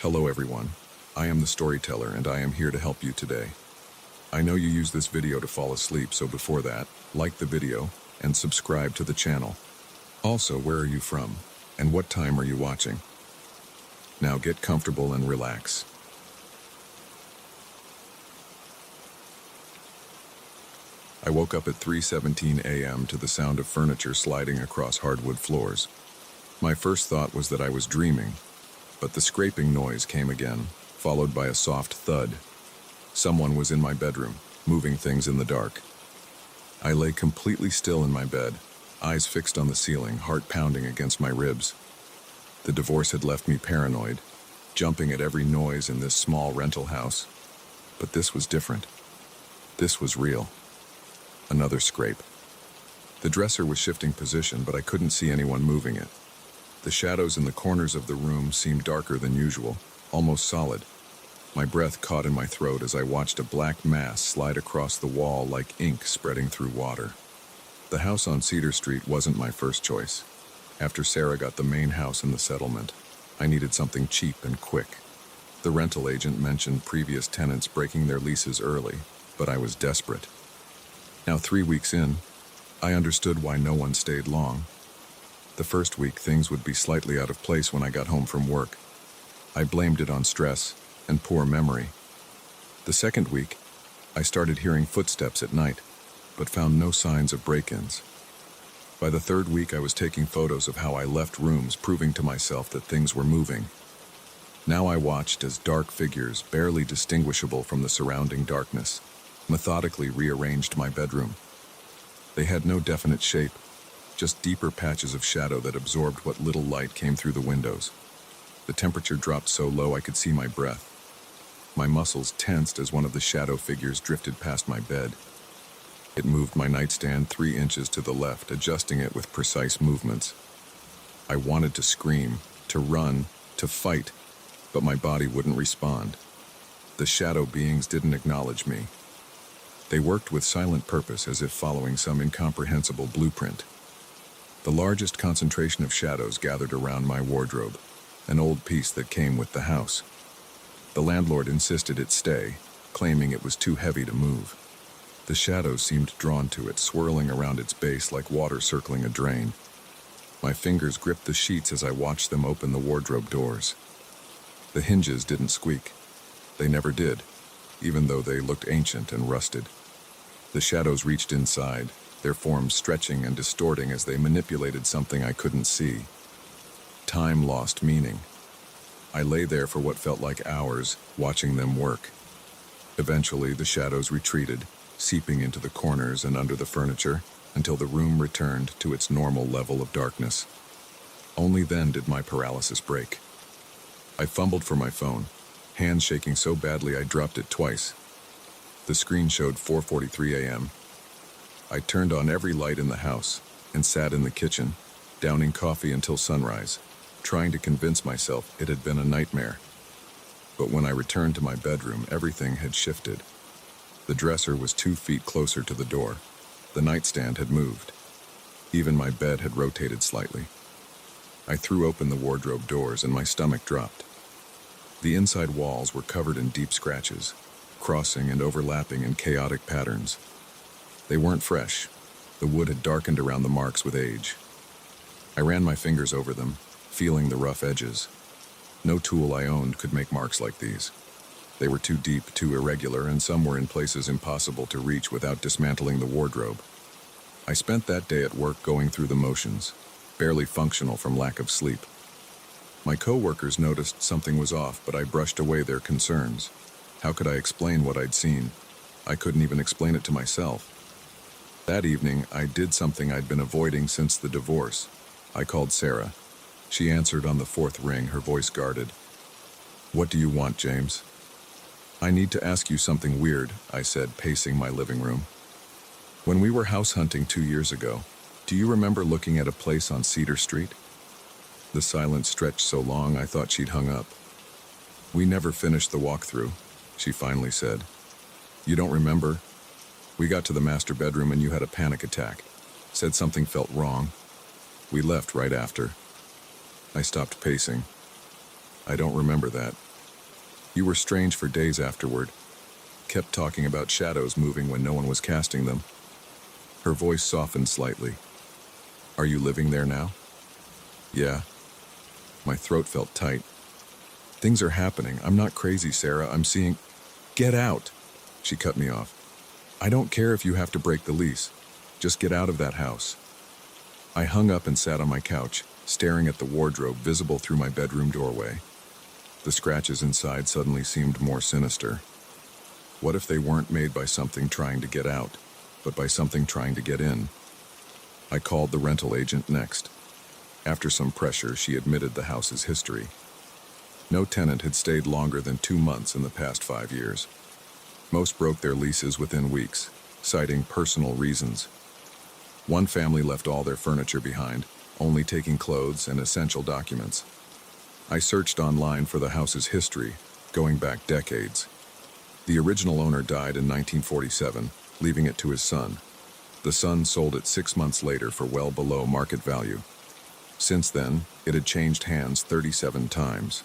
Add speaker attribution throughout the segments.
Speaker 1: Hello everyone, I am the storyteller and I am here to help you today. I know you use this video to fall asleep, so before that, like the video and subscribe to the channel. Also, where are you from and what time are you watching? Now get comfortable and relax. I woke up at 3:17 a.m. to the sound of furniture sliding across hardwood floors. My first thought was that I was dreaming, but the scraping noise came again, followed by a soft thud. Someone was in my bedroom, moving things in the dark. I lay completely still in my bed, eyes fixed on the ceiling, heart pounding against my ribs. The divorce had left me paranoid, jumping at every noise in this small rental house. But this was different. This was real. Another scrape. The dresser was shifting position, but I couldn't see anyone moving it. The shadows in the corners of the room seemed darker than usual, almost solid. My breath caught in my throat as I watched a black mass slide across the wall like ink spreading through water. The house on Cedar Street wasn't my first choice. After Sarah got the main house in the settlement, I needed something cheap and quick. The rental agent mentioned previous tenants breaking their leases early, but I was desperate. Now 3 weeks in, I understood why no one stayed long. The first week, things would be slightly out of place when I got home from work. I blamed it on stress and poor memory. The second week, I started hearing footsteps at night, but found no signs of break-ins. By the third week, I was taking photos of how I left rooms, proving to myself that things were moving. Now I watched as dark figures, barely distinguishable from the surrounding darkness, methodically rearranged my bedroom. They had no definite shape, just deeper patches of shadow that absorbed what little light came through the windows. The temperature dropped so low I could see my breath. My muscles tensed as one of the shadow figures drifted past my bed. It moved my nightstand 3 inches to the left, adjusting it with precise movements. I wanted to scream, to run, to fight, but my body wouldn't respond. The shadow beings didn't acknowledge me. They worked with silent purpose, as if following some incomprehensible blueprint. The largest concentration of shadows gathered around my wardrobe, an old piece that came with the house. The landlord insisted it stay, claiming it was too heavy to move. The shadows seemed drawn to it, swirling around its base like water circling a drain. My fingers gripped the sheets as I watched them open the wardrobe doors. The hinges didn't squeak. They never did, even though they looked ancient and rusted. The shadows reached inside, their forms stretching and distorting as they manipulated something I couldn't see. Time lost meaning. I lay there for what felt like hours, watching them work. Eventually, the shadows retreated, seeping into the corners and under the furniture, until the room returned to its normal level of darkness. Only then did my paralysis break. I fumbled for my phone, hands shaking so badly I dropped it twice. The screen showed 4:43 a.m. I turned on every light in the house and sat in the kitchen, downing coffee until sunrise, trying to convince myself it had been a nightmare. But when I returned to my bedroom, everything had shifted. The dresser was 2 feet closer to the door. The nightstand had moved. Even my bed had rotated slightly. I threw open the wardrobe doors and my stomach dropped. The inside walls were covered in deep scratches, crossing and overlapping in chaotic patterns. They weren't fresh. The wood had darkened around the marks with age. I ran my fingers over them, feeling the rough edges. No tool I owned could make marks like these. They were too deep, too irregular, and some were in places impossible to reach without dismantling the wardrobe. I spent that day at work going through the motions, barely functional from lack of sleep. My co-workers noticed something was off, but I brushed away their concerns. How could I explain what I'd seen? I couldn't even explain it to myself. That evening, I did something I'd been avoiding since the divorce. I called Sarah. She answered on the 4th ring, her voice guarded. "What do you want, James?" "I need to ask you something weird," I said, pacing my living room. "When we were house hunting 2 years ago, do you remember looking at a place on Cedar Street?" The silence stretched so long I thought she'd hung up. "We never finished the walkthrough," she finally said. "You don't remember? We got to the master bedroom and you had a panic attack. Said something felt wrong. We left right after." I stopped pacing. I don't remember that. You were strange for days afterward. Kept talking about shadows moving when no one was casting them. Her voice softened slightly. Are you living there now? Yeah. My throat felt tight. Things are happening. I'm not crazy, Sarah. I'm seeing... Get out! She cut me off. I don't care if you have to break the lease. Just get out of that house. I hung up and sat on my couch, staring at the wardrobe visible through my bedroom doorway. The scratches inside suddenly seemed more sinister. What if they weren't made by something trying to get out, but by something trying to get in? I called the rental agent next. After some pressure, she admitted the house's history. No tenant had stayed longer than 2 months in the past 5 years. Most broke their leases within weeks, citing personal reasons. One family left all their furniture behind, only taking clothes and essential documents. I searched online for the house's history, going back decades. The original owner died in 1947, leaving it to his son. The son sold it 6 months later for well below market value. Since then, it had changed hands 37 times.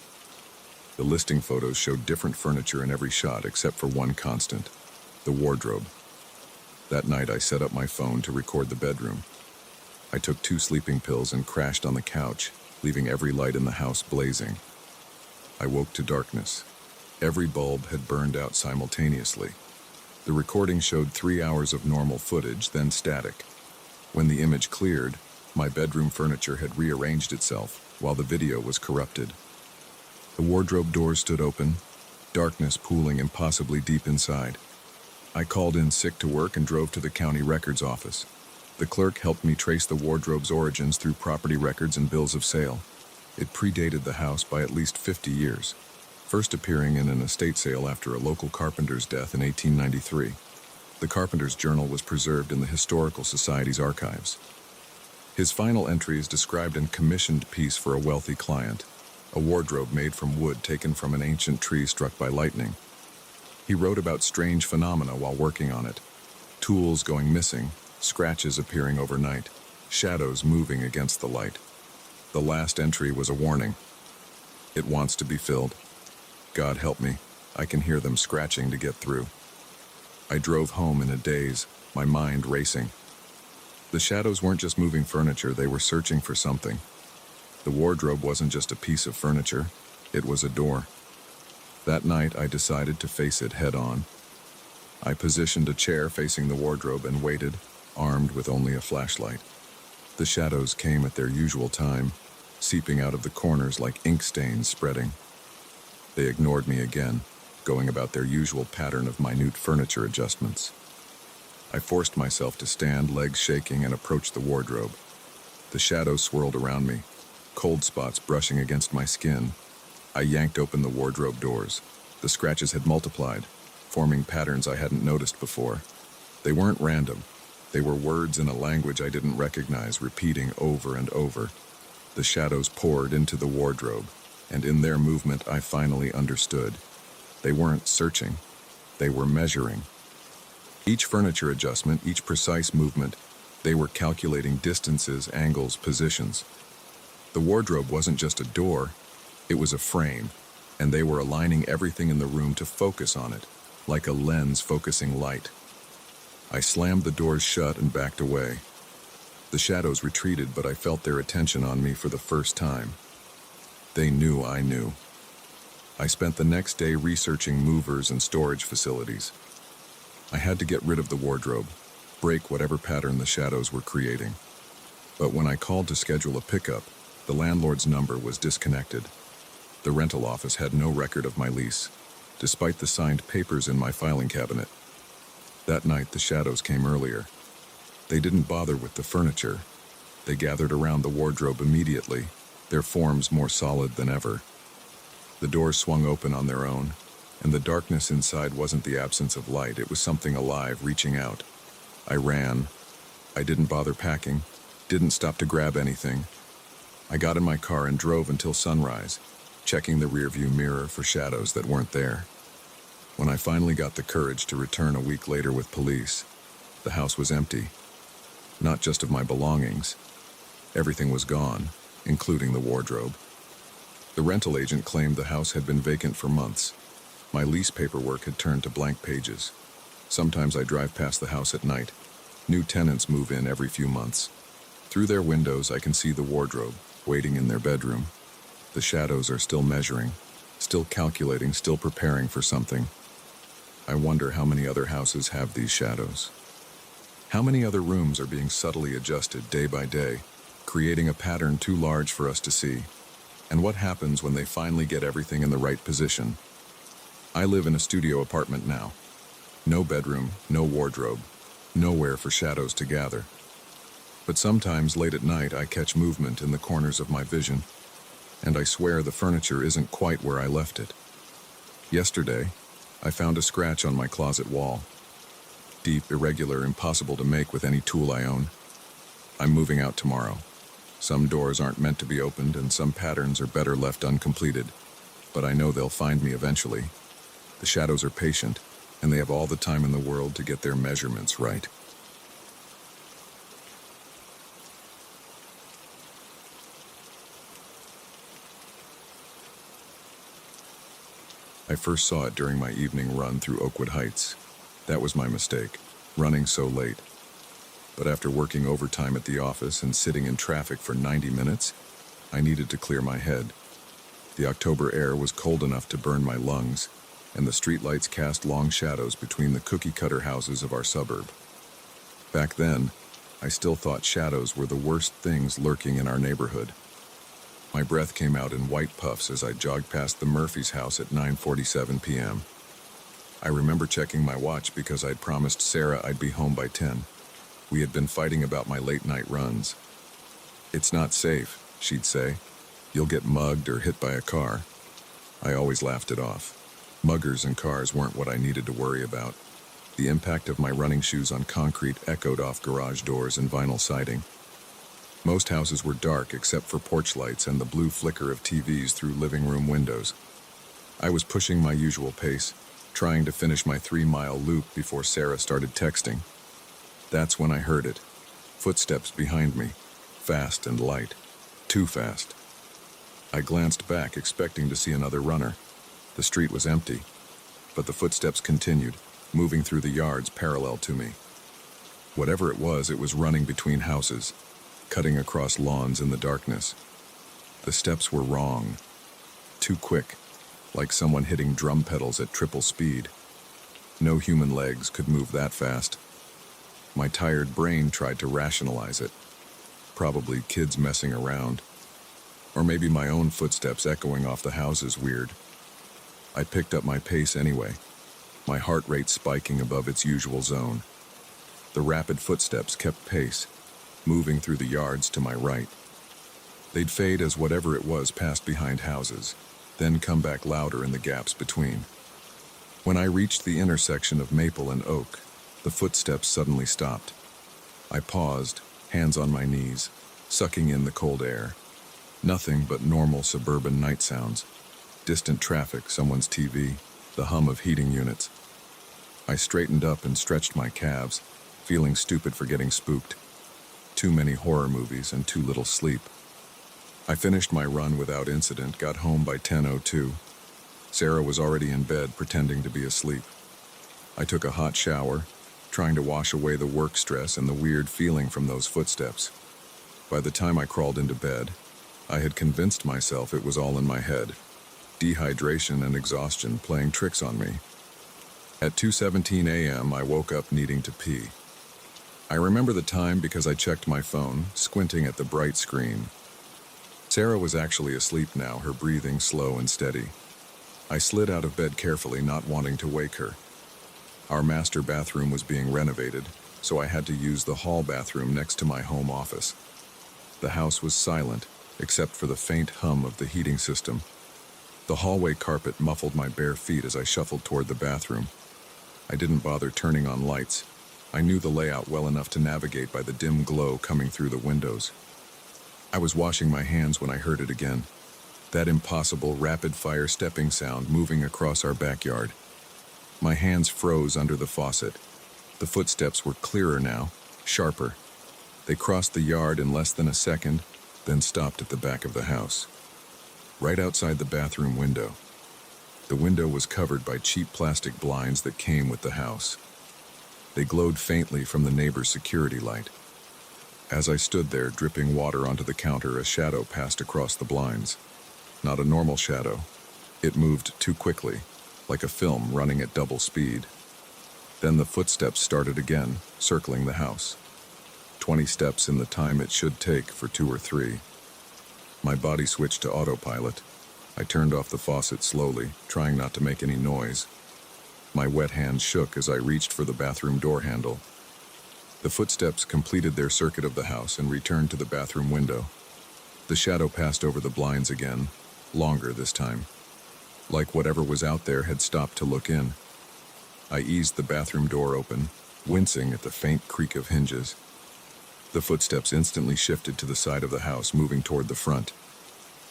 Speaker 1: The listing photos showed different furniture in every shot except for one constant, the wardrobe. That night I set up my phone to record the bedroom. I took 2 sleeping pills and crashed on the couch, leaving every light in the house blazing. I woke to darkness. Every bulb had burned out simultaneously. The recording showed 3 hours of normal footage, then static. When the image cleared, my bedroom furniture had rearranged itself, while the video was corrupted. The wardrobe doors stood open, darkness pooling impossibly deep inside. I called in sick to work and drove to the county records office. The clerk helped me trace the wardrobe's origins through property records and bills of sale. It predated the house by at least 50 years, first appearing in an estate sale after a local carpenter's death in 1893. The carpenter's journal was preserved in the Historical Society's archives. His final entry is described in a commissioned piece for a wealthy client, a wardrobe made from wood taken from an ancient tree struck by lightning. He wrote about strange phenomena while working on it: tools going missing, scratches appearing overnight, shadows moving against the light. The last entry was a warning. It wants to be filled. God help me, I can hear them scratching to get through. I drove home in a daze, my mind racing. The shadows weren't just moving furniture, they were searching for something. The wardrobe wasn't just a piece of furniture, it was a door. That night, I decided to face it head-on. I positioned a chair facing the wardrobe and waited, armed with only a flashlight. The shadows came at their usual time, seeping out of the corners like ink stains spreading. They ignored me again, going about their usual pattern of minute furniture adjustments. I forced myself to stand, legs shaking, and approach the wardrobe. The shadows swirled around me, cold spots brushing against my skin. I yanked open the wardrobe doors. The scratches had multiplied, forming patterns I hadn't noticed before. They weren't random. They were words in a language I didn't recognize, repeating over and over. The shadows poured into the wardrobe, and in their movement I finally understood. They weren't searching. They were measuring. Each furniture adjustment, each precise movement, they were calculating distances, angles, positions. The wardrobe wasn't just a door, it was a frame, and they were aligning everything in the room to focus on it, like a lens focusing light. I slammed the doors shut and backed away. The shadows retreated, but I felt their attention on me for the first time. They knew I knew. I spent the next day researching movers and storage facilities. I had to get rid of the wardrobe, break whatever pattern the shadows were creating. But when I called to schedule a pickup, the landlord's number was disconnected. The rental office had no record of my lease, despite the signed papers in my filing cabinet. That night, the shadows came earlier. They didn't bother with the furniture. They gathered around the wardrobe immediately, their forms more solid than ever. The doors swung open on their own, and the darkness inside wasn't the absence of light, it was something alive reaching out. I ran. I didn't bother packing, didn't stop to grab anything. I got in my car and drove until sunrise, checking the rearview mirror for shadows that weren't there. When I finally got the courage to return a week later with police, the house was empty. Not just of my belongings. Everything was gone, including the wardrobe. The rental agent claimed the house had been vacant for months. My lease paperwork had turned to blank pages. Sometimes I drive past the house at night. New tenants move in every few months. Through their windows, I can see the wardrobe, waiting in their bedroom. The shadows are still measuring, still calculating, still preparing for something. I wonder how many other houses have these shadows. How many other rooms are being subtly adjusted day by day, creating a pattern too large for us to see? And what happens when they finally get everything in the right position? I live in a studio apartment now. No bedroom, no wardrobe, nowhere for shadows to gather. But sometimes late at night I catch movement in the corners of my vision, and I swear the furniture isn't quite where I left it. Yesterday, I found a scratch on my closet wall. Deep, irregular, impossible to make with any tool I own. I'm moving out tomorrow. Some doors aren't meant to be opened and some patterns are better left uncompleted, but I know they'll find me eventually. The shadows are patient, and they have all the time in the world to get their measurements right. I first saw it during my evening run through Oakwood Heights. That was my mistake, running so late. But after working overtime at the office and sitting in traffic for 90 minutes, I needed to clear my head. The October air was cold enough to burn my lungs, and the streetlights cast long shadows between the cookie-cutter houses of our suburb. Back then, I still thought shadows were the worst things lurking in our neighborhood. My breath came out in white puffs as I jogged past the Murphy's house at 9:47 p.m. I remember checking my watch because I'd promised Sarah I'd be home by 10. We had been fighting about my late-night runs. "It's not safe," she'd say. "You'll get mugged or hit by a car." I always laughed it off. Muggers and cars weren't what I needed to worry about. The impact of my running shoes on concrete echoed off garage doors and vinyl siding. Most houses were dark except for porch lights and the blue flicker of TVs through living room windows. I was pushing my usual pace, trying to finish my 3-mile loop before Sarah started texting. That's when I heard it. Footsteps behind me, fast and light. Too fast. I glanced back, expecting to see another runner. The street was empty, but the footsteps continued, moving through the yards parallel to me. Whatever it was running between houses, cutting across lawns in the darkness. The steps were wrong. Too quick, like someone hitting drum pedals at triple speed. No human legs could move that fast. My tired brain tried to rationalize it. Probably kids messing around. Or maybe my own footsteps echoing off the houses weird. I picked up my pace anyway, my heart rate spiking above its usual zone. The rapid footsteps kept pace, moving through the yards to my right. They'd fade as whatever it was passed behind houses, then come back louder in the gaps between. When I reached the intersection of Maple and Oak, the footsteps suddenly stopped. I paused, hands on my knees, sucking in the cold air. Nothing but normal suburban night sounds. Distant traffic, someone's TV, the hum of heating units. I straightened up and stretched my calves, feeling stupid for getting spooked. Too many horror movies and too little sleep. I finished my run without incident, got home by 10:02. Sarah was already in bed, pretending to be asleep. I took a hot shower, trying to wash away the work stress and the weird feeling from those footsteps. By the time I crawled into bed, I had convinced myself it was all in my head. Dehydration and exhaustion playing tricks on me. At 2:17 a.m., I woke up needing to pee. I remember the time because I checked my phone, squinting at the bright screen. Sarah was actually asleep now, her breathing slow and steady. I slid out of bed carefully, not wanting to wake her. Our master bathroom was being renovated, so I had to use the hall bathroom next to my home office. The house was silent, except for the faint hum of the heating system. The hallway carpet muffled my bare feet as I shuffled toward the bathroom. I didn't bother turning on lights. I knew the layout well enough to navigate by the dim glow coming through the windows. I was washing my hands when I heard it again. That impossible rapid-fire stepping sound moving across our backyard. My hands froze under the faucet. The footsteps were clearer now, sharper. They crossed the yard in less than a second, then stopped at the back of the house. right outside the bathroom window. The window was covered by cheap plastic blinds that came with the house. They glowed faintly from the neighbor's security light. As I stood there, dripping water onto the counter, a shadow passed across the blinds. Not a normal shadow. It moved too quickly, like a film running at double speed. Then the footsteps started again, circling the house. 20 steps in the time it should take for 2 or 3. My body switched to autopilot. I turned off the faucet slowly, trying not to make any noise. My wet hands shook as I reached for the bathroom door handle. The footsteps completed their circuit of the house and returned to the bathroom window. The shadow passed over the blinds again, longer this time. Like whatever was out there had stopped to look in. I eased the bathroom door open, wincing at the faint creak of hinges. The footsteps instantly shifted to the side of the house, moving toward the front.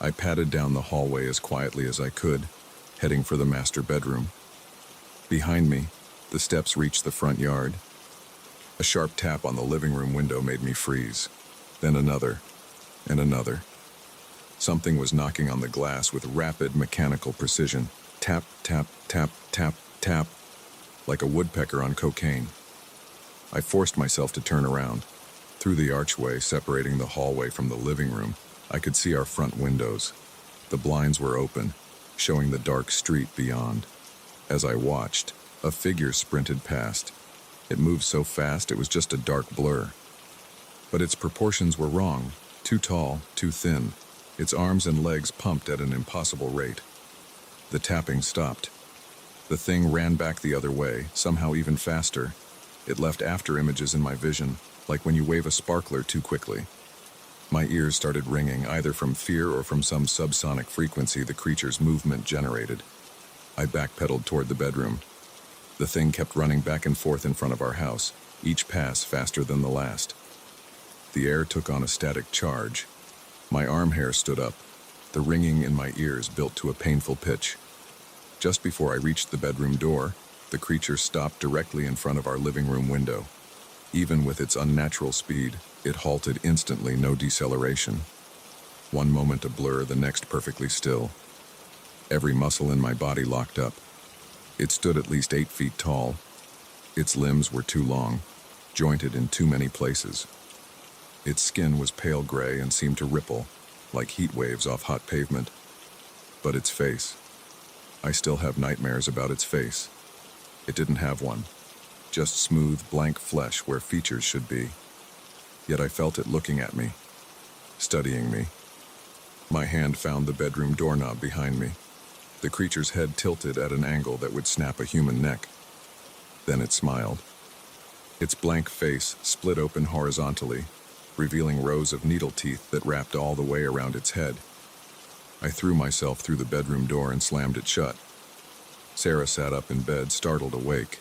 Speaker 1: I padded down the hallway as quietly as I could, heading for the master bedroom. Behind me, the steps reached the front yard. A sharp tap on the living room window made me freeze. Then another, and another. Something was knocking on the glass with rapid mechanical precision. Tap, tap, tap, tap, tap, like a woodpecker on cocaine. I forced myself to turn around. Through the archway separating the hallway from the living room, I could see our front windows. The blinds were open, showing the dark street beyond. As I watched, a figure sprinted past. It moved so fast it was just a dark blur. But its proportions were wrong. Too tall, too thin. Its arms and legs pumped at an impossible rate. The tapping stopped. The thing ran back the other way, somehow even faster. It left after images in my vision, like when you wave a sparkler too quickly. My ears started ringing, either from fear or from some subsonic frequency the creature's movement generated. I backpedaled toward the bedroom. The thing kept running back and forth in front of our house, each pass faster than the last. The air took on a static charge. My arm hair stood up. The ringing in my ears built to a painful pitch. Just before I reached the bedroom door, the creature stopped directly in front of our living room window. Even with its unnatural speed, it halted instantly, no deceleration. One moment a blur, the next perfectly still. Every muscle in my body locked up. It stood at least 8 feet tall. Its limbs were too long, jointed in too many places. Its skin was pale gray and seemed to ripple, like heat waves off hot pavement. But its face. I still have nightmares about its face. It didn't have one. Just smooth, blank flesh where features should be. Yet I felt it looking at me, studying me. My hand found the bedroom doorknob behind me. The creature's head tilted at an angle that would snap a human neck. Then it smiled. Its blank face split open horizontally, revealing rows of needle teeth that wrapped all the way around its head. I threw myself through the bedroom door and slammed it shut. Sarah sat up in bed, startled awake.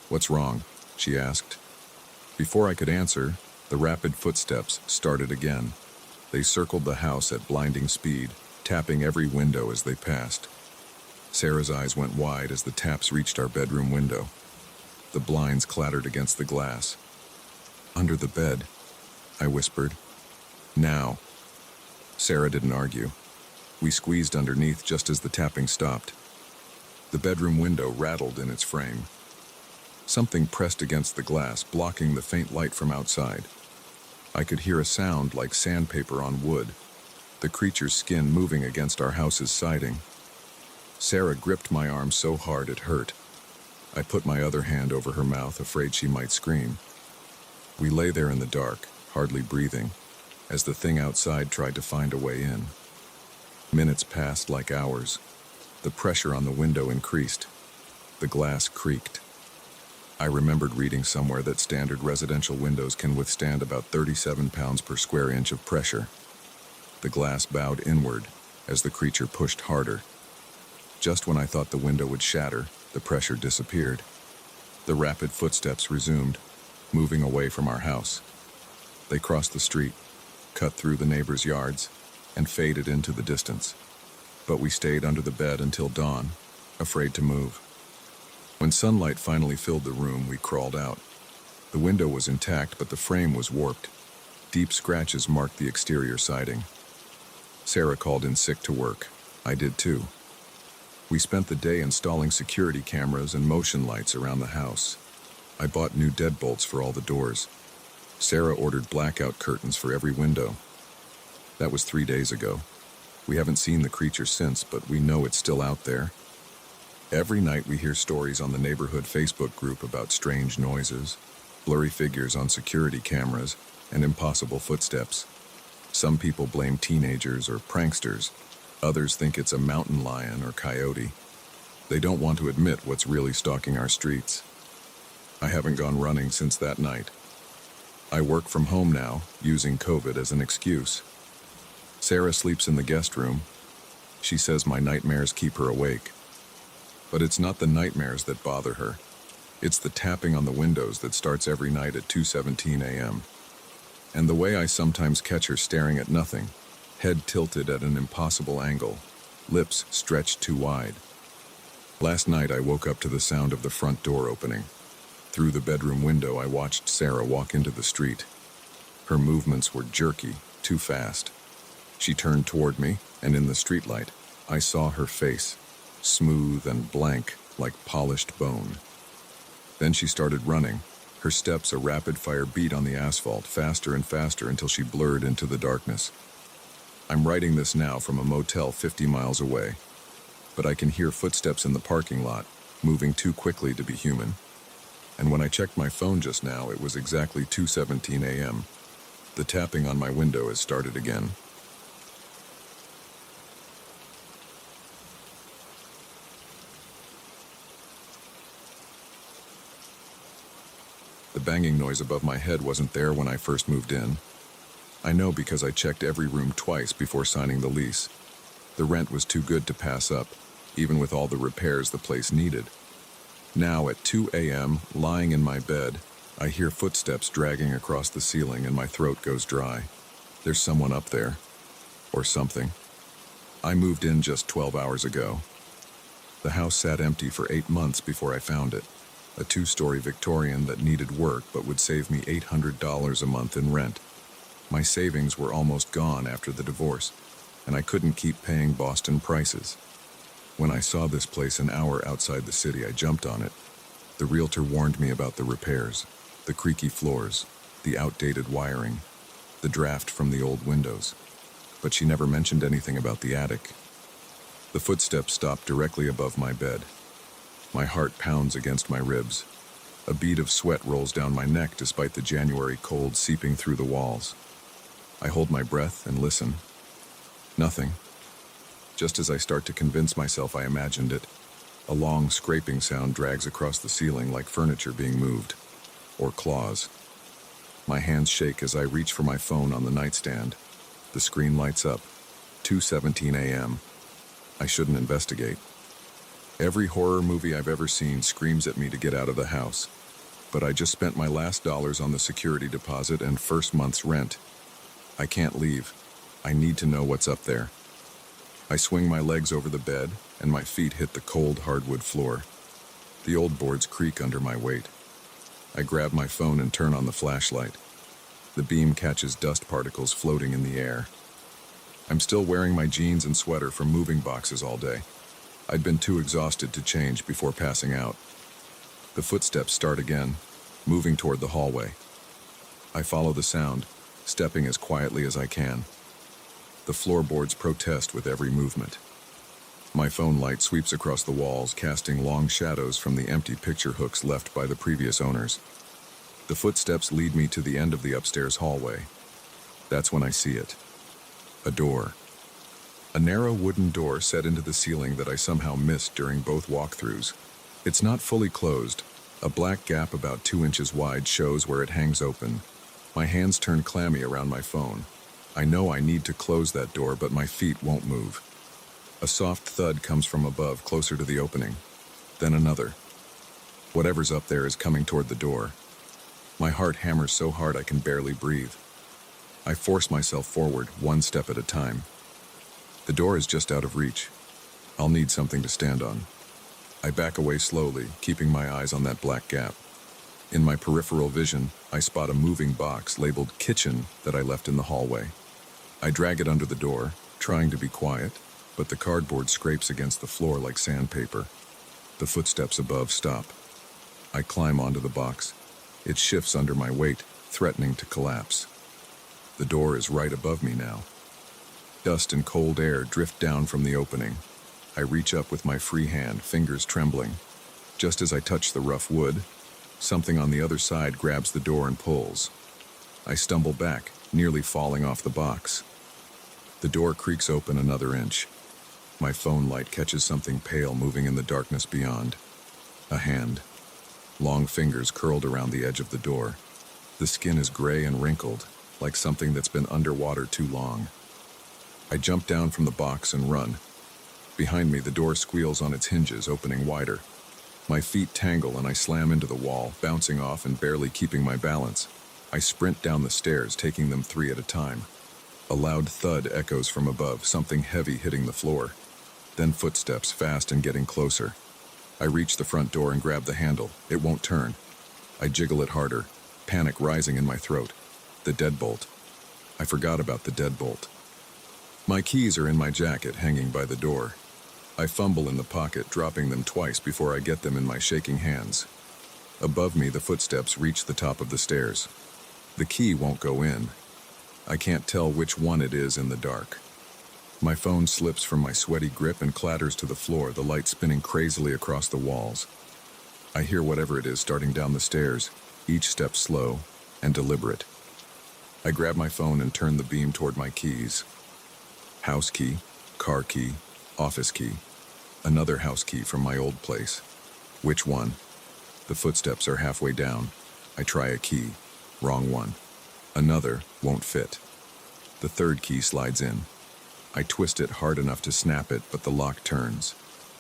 Speaker 1: "What's wrong?" she asked. Before I could answer, the rapid footsteps started again. They circled the house at blinding speed, tapping every window as they passed. Sarah's eyes went wide as the taps reached our bedroom window. The blinds clattered against the glass. "Under the bed," I whispered. "Now." Sarah didn't argue. We squeezed underneath just as the tapping stopped. The bedroom window rattled in its frame. Something pressed against the glass, blocking the faint light from outside. I could hear a sound like sandpaper on wood, the creature's skin moving against our house's siding. Sarah gripped my arm so hard it hurt. I put my other hand over her mouth, afraid she might scream. We lay there in the dark, hardly breathing, as the thing outside tried to find a way in. Minutes passed like hours. The pressure on the window increased. The glass creaked. I remembered reading somewhere that standard residential windows can withstand about 37 pounds per square inch of pressure. The glass bowed inward as the creature pushed harder. Just when I thought the window would shatter, the pressure disappeared. The rapid footsteps resumed, moving away from our house. They crossed the street, cut through the neighbors' yards, and faded into the distance. But we stayed under the bed until dawn, afraid to move. When sunlight finally filled the room, we crawled out. The window was intact, but the frame was warped. Deep scratches marked the exterior siding. Sarah called in sick to work. I did too. We spent the day installing security cameras and motion lights around the house. I bought new deadbolts for all the doors. Sarah ordered blackout curtains for every window. That was 3 days ago. We haven't seen the creature since, but we know it's still out there. Every night we hear stories on the neighborhood Facebook group about strange noises, blurry figures on security cameras, and impossible footsteps. Some people blame teenagers or pranksters. Others think it's a mountain lion or coyote. They don't want to admit what's really stalking our streets. I haven't gone running since that night. I work from home now, using COVID as an excuse. Sarah sleeps in the guest room. She says my nightmares keep her awake. But it's not the nightmares that bother her. It's the tapping on the windows that starts every night at 2:17 a.m. And the way I sometimes catch her staring at nothing, head tilted at an impossible angle, lips stretched too wide. Last night I woke up to the sound of the front door opening. Through the bedroom window I watched Sarah walk into the street. Her movements were jerky, too fast. She turned toward me, and in the streetlight, I saw her face, smooth and blank like polished bone. Then she started running, her steps a rapid-fire beat on the asphalt, faster and faster until she blurred into the darkness. I'm writing this now from a motel 50 miles away, but I can hear footsteps in the parking lot, moving too quickly to be human. And when I checked my phone just now, it was exactly 2:17 a.m. The tapping on my window has started again. The banging noise above my head wasn't there when I first moved in. I know because I checked every room twice before signing the lease. The rent was too good to pass up, even with all the repairs the place needed. Now at 2 a.m., lying in my bed, I hear footsteps dragging across the ceiling and my throat goes dry. There's someone up there. Or something. I moved in just 12 hours ago. The house sat empty for 8 months before I found it. A 2-story Victorian that needed work but would save me $800 a month in rent. My savings were almost gone after the divorce, and I couldn't keep paying Boston prices. When I saw this place an hour outside the city, I jumped on it. The realtor warned me about the repairs, the creaky floors, the outdated wiring, the draft from the old windows. But she never mentioned anything about the attic. The footsteps stopped directly above my bed. My heart pounds against my ribs. A bead of sweat rolls down my neck despite the January cold seeping through the walls. I hold my breath and listen. Nothing. Just as I start to convince myself I imagined it, a long scraping sound drags across the ceiling like furniture being moved, or claws. My hands shake as I reach for my phone on the nightstand. The screen lights up. 2:17 a.m. I shouldn't investigate. Every horror movie I've ever seen screams at me to get out of the house. But I just spent my last dollars on the security deposit and first month's rent. I can't leave. I need to know what's up there. I swing my legs over the bed, and my feet hit the cold hardwood floor. The old boards creak under my weight. I grab my phone and turn on the flashlight. The beam catches dust particles floating in the air. I'm still wearing my jeans and sweater from moving boxes all day. I'd been too exhausted to change before passing out. The footsteps start again, moving toward the hallway. I follow the sound, stepping as quietly as I can. The floorboards protest with every movement. My phone light sweeps across the walls, casting long shadows from the empty picture hooks left by the previous owners. The footsteps lead me to the end of the upstairs hallway. That's when I see it. A door. A narrow wooden door set into the ceiling that I somehow missed during both walkthroughs. It's not fully closed. A black gap about 2 inches wide shows where it hangs open. My hands turn clammy around my phone. I know I need to close that door, but my feet won't move. A soft thud comes from above, closer to the opening. Then another. Whatever's up there is coming toward the door. My heart hammers so hard I can barely breathe. I force myself forward, one step at a time. The door is just out of reach. I'll need something to stand on. I back away slowly, keeping my eyes on that black gap. In my peripheral vision, I spot a moving box labeled kitchen that I left in the hallway. I drag it under the door, trying to be quiet, but the cardboard scrapes against the floor like sandpaper. The footsteps above stop. I climb onto the box. It shifts under my weight, threatening to collapse. The door is right above me now. Dust and cold air drift down from the opening. I reach up with my free hand, fingers trembling. Just as I touch the rough wood, something on the other side grabs the door and pulls. I stumble back, nearly falling off the box. The door creaks open another inch. My phone light catches something pale moving in the darkness beyond. A hand. Long fingers curled around the edge of the door. The skin is gray and wrinkled, like something that's been underwater too long. I jump down from the box and run. Behind me, the door squeals on its hinges, opening wider. My feet tangle and I slam into the wall, bouncing off and barely keeping my balance. I sprint down the stairs, taking them 3 at a time. A loud thud echoes from above, something heavy hitting the floor. Then footsteps, fast and getting closer. I reach the front door and grab the handle. It won't turn. I jiggle it harder, panic rising in my throat. The deadbolt. I forgot about the deadbolt. My keys are in my jacket, hanging by the door. I fumble in the pocket, dropping them twice before I get them in my shaking hands. Above me, the footsteps reach the top of the stairs. The key won't go in. I can't tell which one it is in the dark. My phone slips from my sweaty grip and clatters to the floor, the light spinning crazily across the walls. I hear whatever it is starting down the stairs, each step slow and deliberate. I grab my phone and turn the beam toward my keys. House key, car key, office key. Another house key from my old place. Which one? The footsteps are halfway down. I try a key. Wrong one. Another won't fit. The third key slides in. I twist it hard enough to snap it, but the lock turns.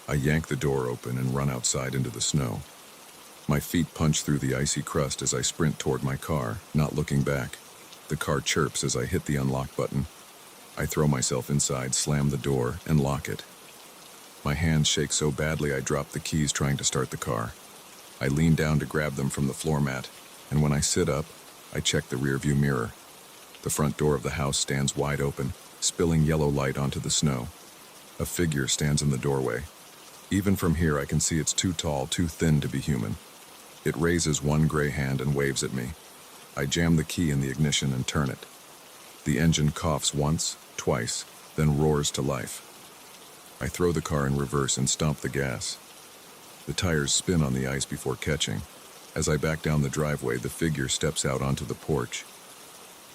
Speaker 1: I yank the door open and run outside into the snow. My feet punch through the icy crust as I sprint toward my car, not looking back. The car chirps as I hit the unlock button. I throw myself inside, slam the door, and lock it. My hands shake so badly I drop the keys trying to start the car. I lean down to grab them from the floor mat, and when I sit up, I check the rearview mirror. The front door of the house stands wide open, spilling yellow light onto the snow. A figure stands in the doorway. Even from here I can see it's too tall, too thin to be human. It raises one gray hand and waves at me. I jam the key in the ignition and turn it. The engine coughs once, twice, then roars to life. I throw the car in reverse and stomp the gas. The tires spin on the ice before catching. As I back down the driveway, the figure steps out onto the porch.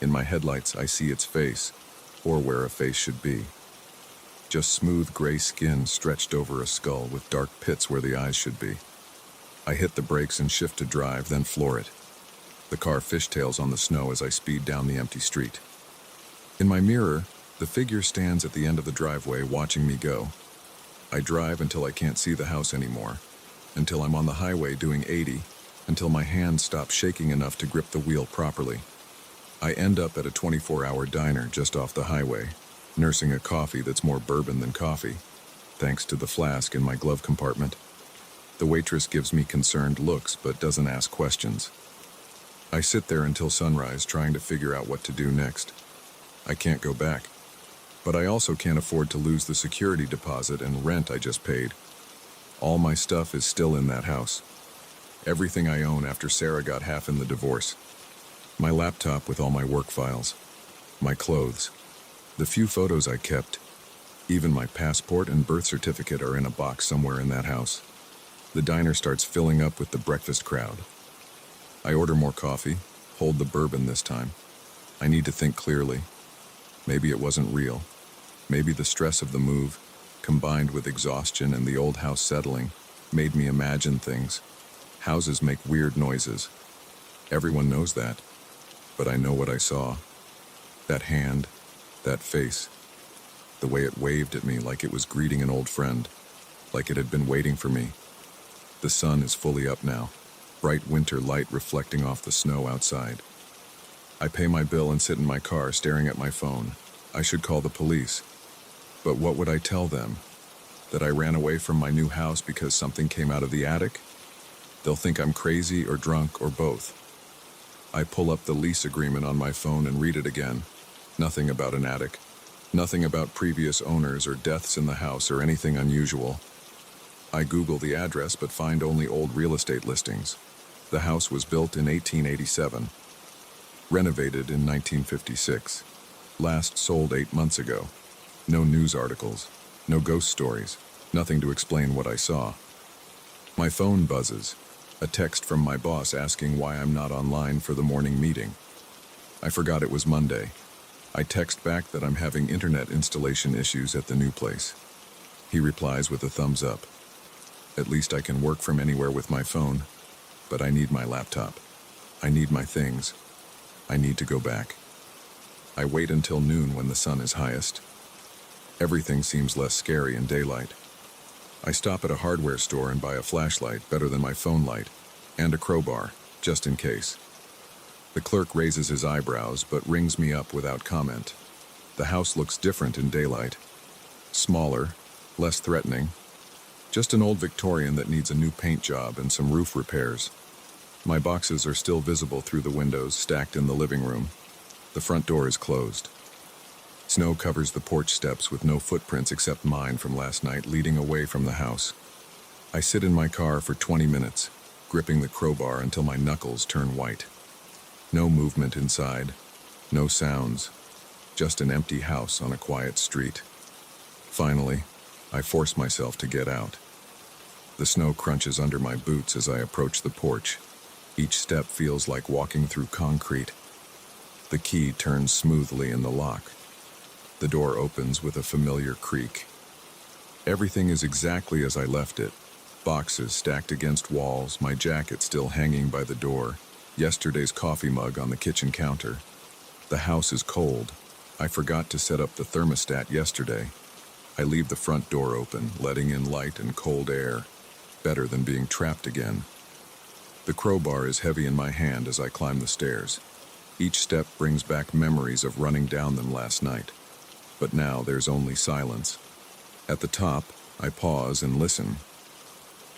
Speaker 1: In my headlights, I see its face, or where a face should be. Just smooth gray skin stretched over a skull with dark pits where the eyes should be. I hit the brakes and shift to drive, then floor it. The car fishtails on the snow as I speed down the empty street. In my mirror, the figure stands at the end of the driveway watching me go. I drive until I can't see the house anymore, until I'm on the highway doing 80, until my hands stop shaking enough to grip the wheel properly. I end up at a 24-hour diner just off the highway, nursing a coffee that's more bourbon than coffee, thanks to the flask in my glove compartment. The waitress gives me concerned looks but doesn't ask questions. I sit there until sunrise trying to figure out what to do next. I can't go back, but I also can't afford to lose the security deposit and rent I just paid. All my stuff is still in that house. Everything I own after Sarah got half in the divorce. My laptop with all my work files, my clothes, the few photos I kept, even my passport and birth certificate are in a box somewhere in that house. The diner starts filling up with the breakfast crowd. I order more coffee, hold the bourbon this time. I need to think clearly. Maybe it wasn't real. Maybe the stress of the move, combined with exhaustion and the old house settling, made me imagine things. Houses make weird noises. Everyone knows that. But I know what I saw. That hand, that face, the way it waved at me like it was greeting an old friend, like it had been waiting for me. The sun is fully up now, bright winter light reflecting off the snow outside. I pay my bill and sit in my car staring at my phone. I should call the police. But what would I tell them? That I ran away from my new house because something came out of the attic? They'll think I'm crazy or drunk or both. I pull up the lease agreement on my phone and read it again. Nothing about an attic. Nothing about previous owners or deaths in the house or anything unusual. I Google the address but find only old real estate listings. The house was built in 1887, renovated in 1956, last sold 8 months ago. No news articles, no ghost stories, nothing to explain what I saw. My phone buzzes, a text from my boss asking why I'm not online for the morning meeting. I forgot it was Monday. I text back that I'm having internet installation issues at the new place. He replies with a thumbs up. At least I can work from anywhere with my phone, but I need my laptop. I need my things. I need to go back. I wait until noon when the sun is highest. Everything seems less scary in daylight. I stop at a hardware store and buy a flashlight, better than my phone light, and a crowbar, just in case. The clerk raises his eyebrows but rings me up without comment. The house looks different in daylight. Smaller, less threatening. Just an old Victorian that needs a new paint job and some roof repairs. My boxes are still visible through the windows stacked in the living room. The front door is closed. Snow covers the porch steps with no footprints except mine from last night leading away from the house. I sit in my car for 20 minutes, gripping the crowbar until my knuckles turn white. No movement inside, no sounds, just an empty house on a quiet street. Finally, I force myself to get out. The snow crunches under my boots as I approach the porch. Each step feels like walking through concrete. The key turns smoothly in the lock. The door opens with a familiar creak. Everything is exactly as I left it. Boxes stacked against walls, my jacket still hanging by the door, yesterday's coffee mug on the kitchen counter. The house is cold. I forgot to set up the thermostat yesterday. I leave the front door open, letting in light and cold air. Better than being trapped again. The crowbar is heavy in my hand as I climb the stairs. Each step brings back memories of running down them last night. But now there's only silence. At the top, I pause and listen.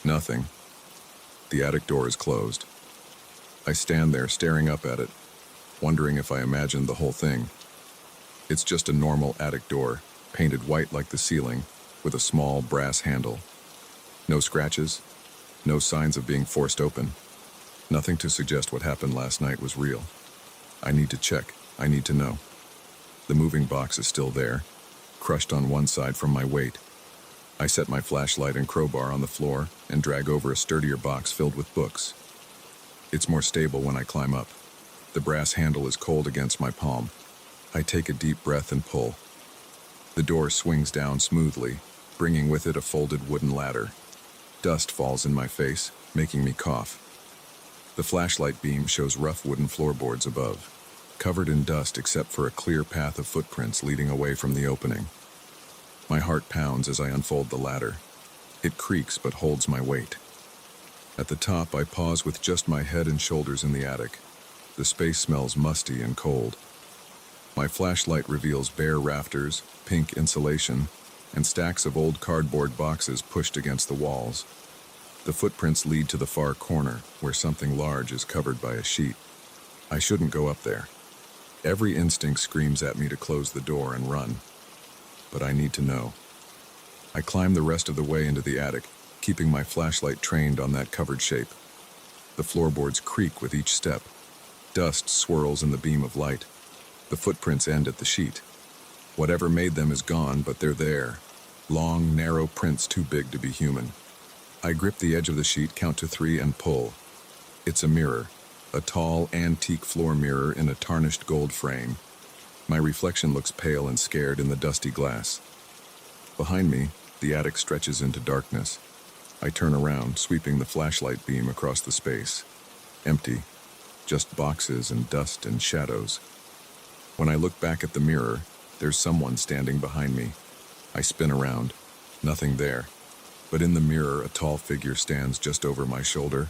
Speaker 1: Nothing. The attic door is closed. I stand there staring up at it, wondering if I imagined the whole thing. It's just a normal attic door, painted white like the ceiling, with a small brass handle. No scratches, no signs of being forced open. Nothing to suggest what happened last night was real. I need to check. I need to know. The moving box is still there, crushed on one side from my weight. I set my flashlight and crowbar on the floor and drag over a sturdier box filled with books. It's more stable when I climb up. The brass handle is cold against my palm. I take a deep breath and pull. The door swings down smoothly, bringing with it a folded wooden ladder. Dust falls in my face, making me cough. The flashlight beam shows rough wooden floorboards above, covered in dust except for a clear path of footprints leading away from the opening. My heart pounds as I unfold the ladder. It creaks but holds my weight. At the top, I pause with just my head and shoulders in the attic. The space smells musty and cold. My flashlight reveals bare rafters, pink insulation, and stacks of old cardboard boxes pushed against the walls. The footprints lead to the far corner, where something large is covered by a sheet. I shouldn't go up there. Every instinct screams at me to close the door and run. But I need to know. I climb the rest of the way into the attic, keeping my flashlight trained on that covered shape. The floorboards creak with each step. Dust swirls in the beam of light. The footprints end at the sheet. Whatever made them is gone, but they're there. Long, narrow prints too big to be human. I grip the edge of the sheet, count to 3, and pull. It's a mirror. A tall, antique floor mirror in a tarnished gold frame. My reflection looks pale and scared in the dusty glass. Behind me, the attic stretches into darkness. I turn around, sweeping the flashlight beam across the space. Empty. Just boxes and dust and shadows. When I look back at the mirror, there's someone standing behind me. I spin around. Nothing there. But in the mirror, a tall figure stands just over my shoulder.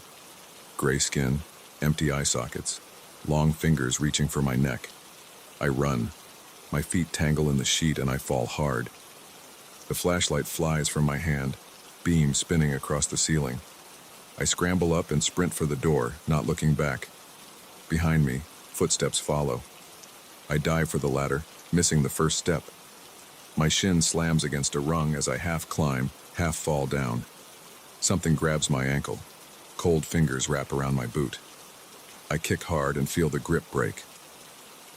Speaker 1: Gray skin, empty eye sockets, long fingers reaching for my neck. I run. My feet tangle in the sheet and I fall hard. The flashlight flies from my hand, beam spinning across the ceiling. I scramble up and sprint for the door, not looking back. Behind me, footsteps follow. I dive for the ladder, missing the first step. My shin slams against a rung as I half climb, half fall down. Something grabs my ankle. Cold fingers wrap around my boot. I kick hard and feel the grip break.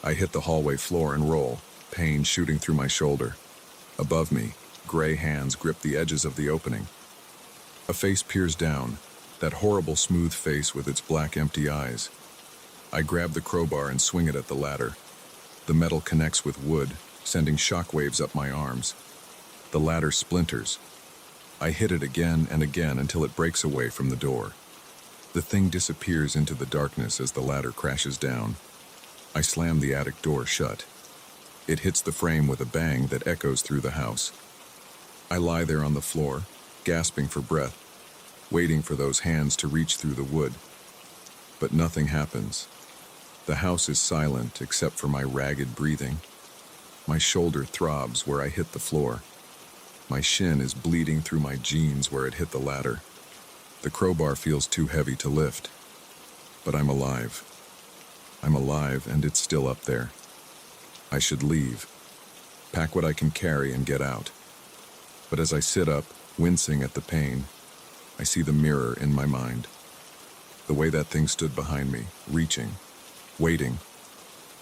Speaker 1: I hit the hallway floor and roll, pain shooting through my shoulder. Above me, gray hands grip the edges of the opening. A face peers down, that horrible smooth face with its black empty eyes. I grab the crowbar and swing it at the ladder. The metal connects with wood, sending shockwaves up my arms. The ladder splinters. I hit it again and again until it breaks away from the door. The thing disappears into the darkness as the ladder crashes down. I slam the attic door shut. It hits the frame with a bang that echoes through the house. I lie there on the floor, gasping for breath, waiting for those hands to reach through the wood. But nothing happens. The house is silent except for my ragged breathing. My shoulder throbs where I hit the floor. My shin is bleeding through my jeans where it hit the ladder. The crowbar feels too heavy to lift. But I'm alive. I'm alive and it's still up there. I should leave. Pack what I can carry and get out. But as I sit up, wincing at the pain, I see the mirror in my mind. The way that thing stood behind me, reaching, waiting.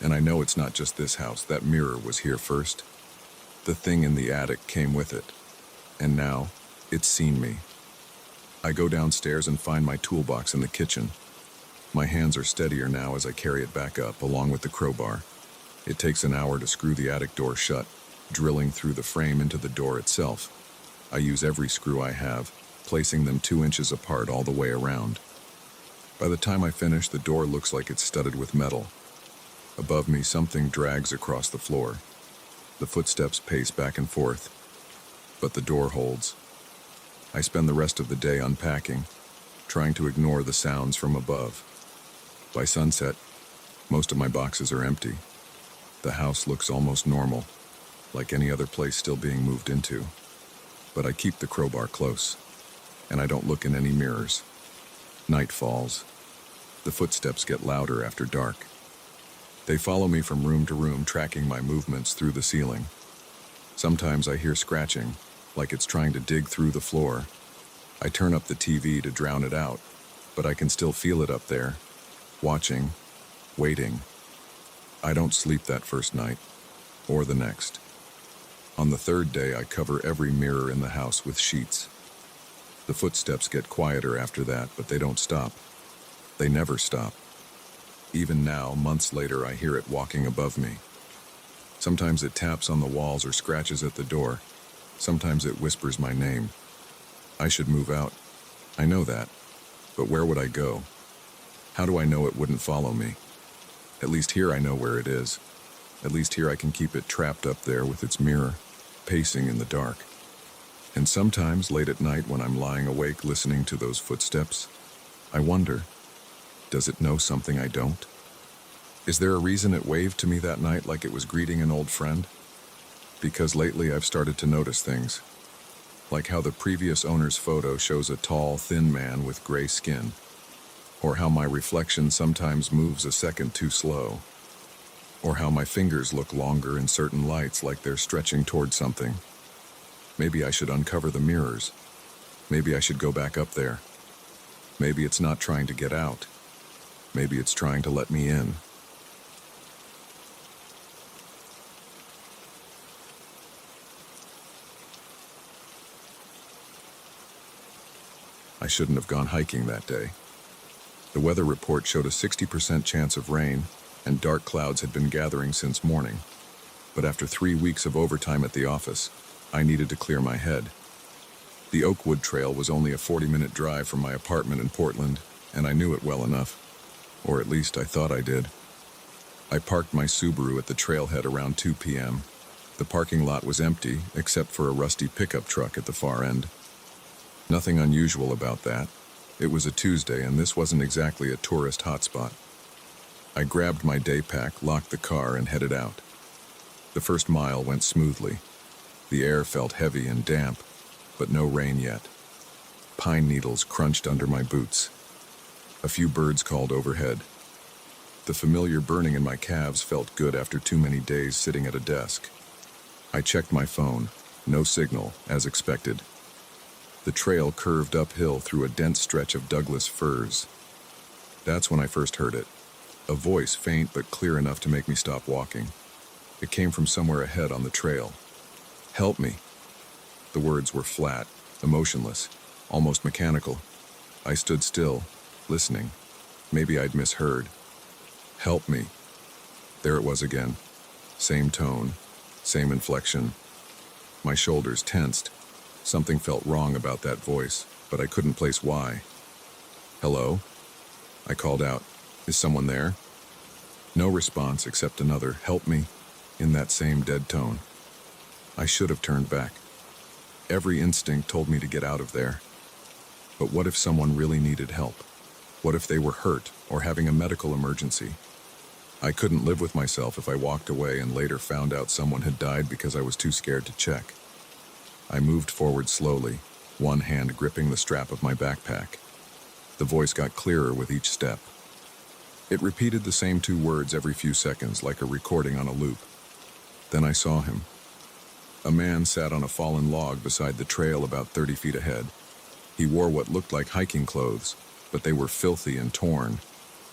Speaker 1: And I know it's not just this house. That mirror was here first. The thing in the attic came with it. And now, it's seen me. I go downstairs and find my toolbox in the kitchen. My hands are steadier now as I carry it back up, along with the crowbar. It takes an hour to screw the attic door shut, drilling through the frame into the door itself. I use every screw I have, placing them 2 inches apart all the way around. By the time I finish, the door looks like it's studded with metal. Above me, something drags across the floor. The footsteps pace back and forth, but the door holds. I spend the rest of the day unpacking, trying to ignore the sounds from above. By sunset, most of my boxes are empty. The house looks almost normal, like any other place still being moved into. But I keep the crowbar close, and I don't look in any mirrors. Night falls. The footsteps get louder after dark. They follow me from room to room, tracking my movements through the ceiling. Sometimes I hear scratching, like it's trying to dig through the floor. I turn up the TV to drown it out, but I can still feel it up there, watching, waiting. I don't sleep that first night, or the next. On the third day, I cover every mirror in the house with sheets. The footsteps get quieter after that, but they don't stop. They never stop. Even now, months later, I hear it walking above me. Sometimes it taps on the walls or scratches at the door. Sometimes it whispers my name. I should move out. I know that. But where would I go? How do I know it wouldn't follow me? At least here I know where it is. At least here I can keep it trapped up there with its mirror, pacing in the dark. And sometimes, late at night when I'm lying awake listening to those footsteps, I wonder, does it know something I don't? Is there a reason it waved to me that night like it was greeting an old friend? Because lately I've started to notice things. Like how the previous owner's photo shows a tall, thin man with gray skin. Or how my reflection sometimes moves a second too slow. Or how my fingers look longer in certain lights like they're stretching toward something. Maybe I should uncover the mirrors. Maybe I should go back up there. Maybe it's not trying to get out. Maybe it's trying to let me in. I shouldn't have gone hiking that day. The weather report showed a 60% chance of rain, and dark clouds had been gathering since morning. But after 3 weeks of overtime at the office, I needed to clear my head. The Oakwood Trail was only a 40-minute drive from my apartment in Portland, and I knew it well enough. Or at least I thought I did. I parked my Subaru at the trailhead around 2 p.m. The parking lot was empty, except for a rusty pickup truck at the far end. Nothing unusual about that. It was a Tuesday, and this wasn't exactly a tourist hotspot. I grabbed my day pack, locked the car, and headed out. The first mile went smoothly. The air felt heavy and damp, but no rain yet. Pine needles crunched under my boots. A few birds called overhead. The familiar burning in my calves felt good after too many days sitting at a desk. I checked my phone. No signal, as expected. The trail curved uphill through a dense stretch of Douglas firs. That's when I first heard it. A voice, faint but clear enough to make me stop walking. It came from somewhere ahead on the trail. "Help me." The words were flat, emotionless, almost mechanical. I stood still, listening. Maybe I'd misheard. "Help me." There it was again. Same tone, same inflection. My shoulders tensed. Something felt wrong about that voice, but I couldn't place why. "Hello?" I called out. "Is someone there?" No response except another "help me" in that same dead tone. I should have turned back. Every instinct told me to get out of there. But what if someone really needed help? What if they were hurt or having a medical emergency? I couldn't live with myself if I walked away and later found out someone had died because I was too scared to check. I moved forward slowly, one hand gripping the strap of my backpack. The voice got clearer with each step. It repeated the same two words every few seconds, like a recording on a loop. Then I saw him. A man sat on a fallen log beside the trail about 30 feet ahead. He wore what looked like hiking clothes, but they were filthy and torn.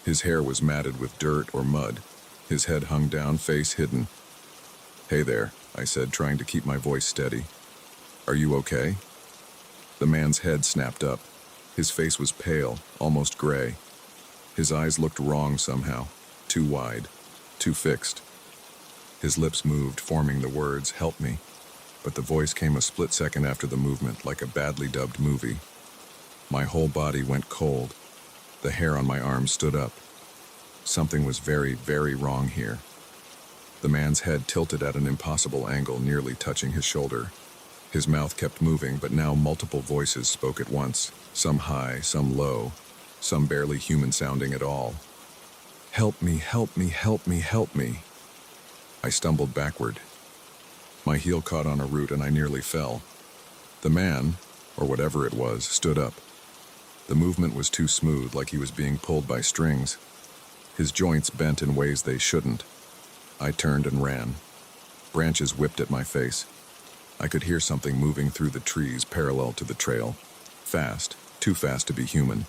Speaker 1: His hair was matted with dirt or mud. His head hung down, face hidden. "Hey there," I said, trying to keep my voice steady. "Are you okay?" The man's head snapped up. His face was pale, almost gray. His eyes looked wrong somehow, too wide, too fixed. His lips moved, forming the words, "Help me," but the voice came a split second after the movement, like a badly dubbed movie. My whole body went cold. The hair on my arms stood up. Something was very, very wrong here. The man's head tilted at an impossible angle, nearly touching his shoulder. His mouth kept moving, but now multiple voices spoke at once, some high, some low, some barely human-sounding at all. "Help me, help me, help me, help me." I stumbled backward. My heel caught on a root and I nearly fell. The man, or whatever it was, stood up. The movement was too smooth, like he was being pulled by strings. His joints bent in ways they shouldn't. I turned and ran. Branches whipped at my face. I could hear something moving through the trees parallel to the trail. Fast, too fast to be human.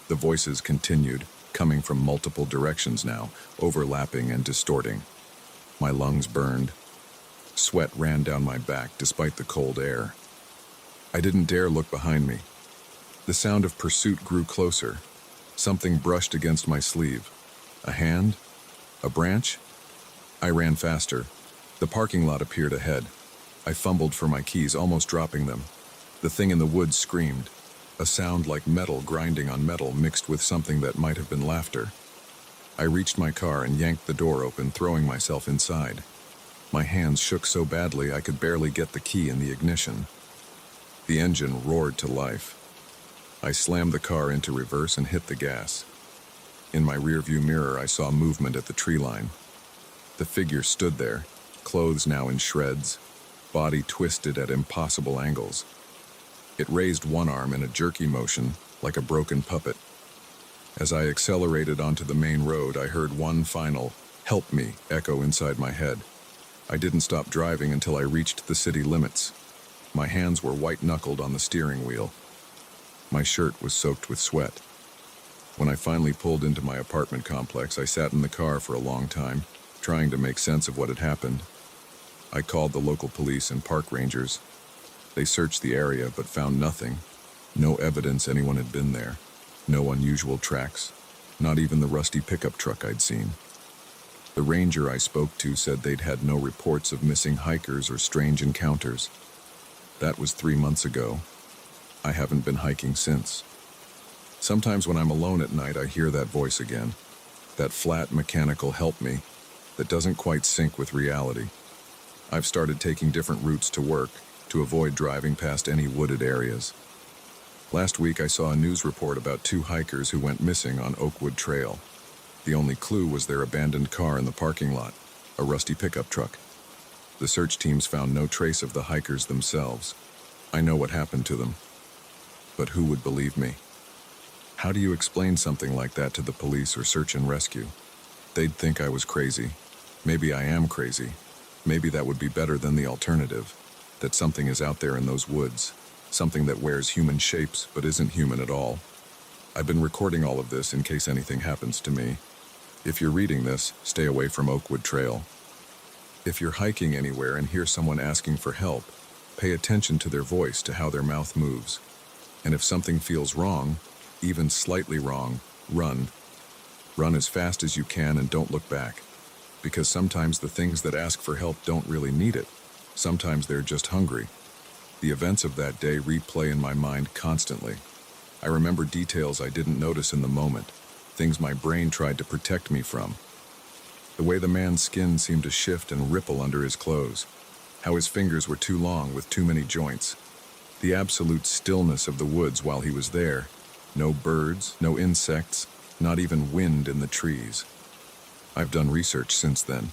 Speaker 1: The voices continued, coming from multiple directions now, overlapping and distorting. My lungs burned. Sweat ran down my back despite the cold air. I didn't dare look behind me. The sound of pursuit grew closer. Something brushed against my sleeve. A hand? A branch? I ran faster. The parking lot appeared ahead. I fumbled for my keys, almost dropping them. The thing in the woods screamed. A sound like metal grinding on metal mixed with something that might have been laughter. I reached my car and yanked the door open, throwing myself inside. My hands shook so badly I could barely get the key in the ignition. The engine roared to life. I slammed the car into reverse and hit the gas. In my rearview mirror, I saw movement at the tree line. The figure stood there, clothes now in shreds, body twisted at impossible angles. It raised one arm in a jerky motion, like a broken puppet. As I accelerated onto the main road, I heard one final, "Help me," echo inside my head. I didn't stop driving until I reached the city limits. My hands were white-knuckled on the steering wheel. My shirt was soaked with sweat. When I finally pulled into my apartment complex, I sat in the car for a long time, trying to make sense of what had happened. I called the local police and park rangers. They searched the area but found nothing. No evidence anyone had been there. No unusual tracks. Not even the rusty pickup truck I'd seen. The ranger I spoke to said they'd had no reports of missing hikers or strange encounters. That was 3 months ago. I haven't been hiking since. Sometimes when I'm alone at night, I hear that voice again. That flat, mechanical "help me" that doesn't quite sync with reality. I've started taking different routes to work to avoid driving past any wooded areas. Last week I saw a news report about 2 hikers who went missing on Oakwood Trail. The only clue was their abandoned car in the parking lot, a rusty pickup truck. The search teams found no trace of the hikers themselves. I know what happened to them. But who would believe me? How do you explain something like that to the police or search and rescue? They'd think I was crazy. Maybe I am crazy. Maybe that would be better than the alternative, that something is out there in those woods, something that wears human shapes but isn't human at all. I've been recording all of this in case anything happens to me. If you're reading this, stay away from Oakwood Trail. If you're hiking anywhere and hear someone asking for help, pay attention to their voice, to how their mouth moves. And if something feels wrong, even slightly wrong, run. Run as fast as you can and don't look back. Because sometimes the things that ask for help don't really need it. Sometimes they're just hungry. The events of that day replay in my mind constantly. I remember details I didn't notice in the moment, things my brain tried to protect me from. The way the man's skin seemed to shift and ripple under his clothes, how his fingers were too long with too many joints. The absolute stillness of the woods while he was there. No birds, no insects, not even wind in the trees. I've done research since then,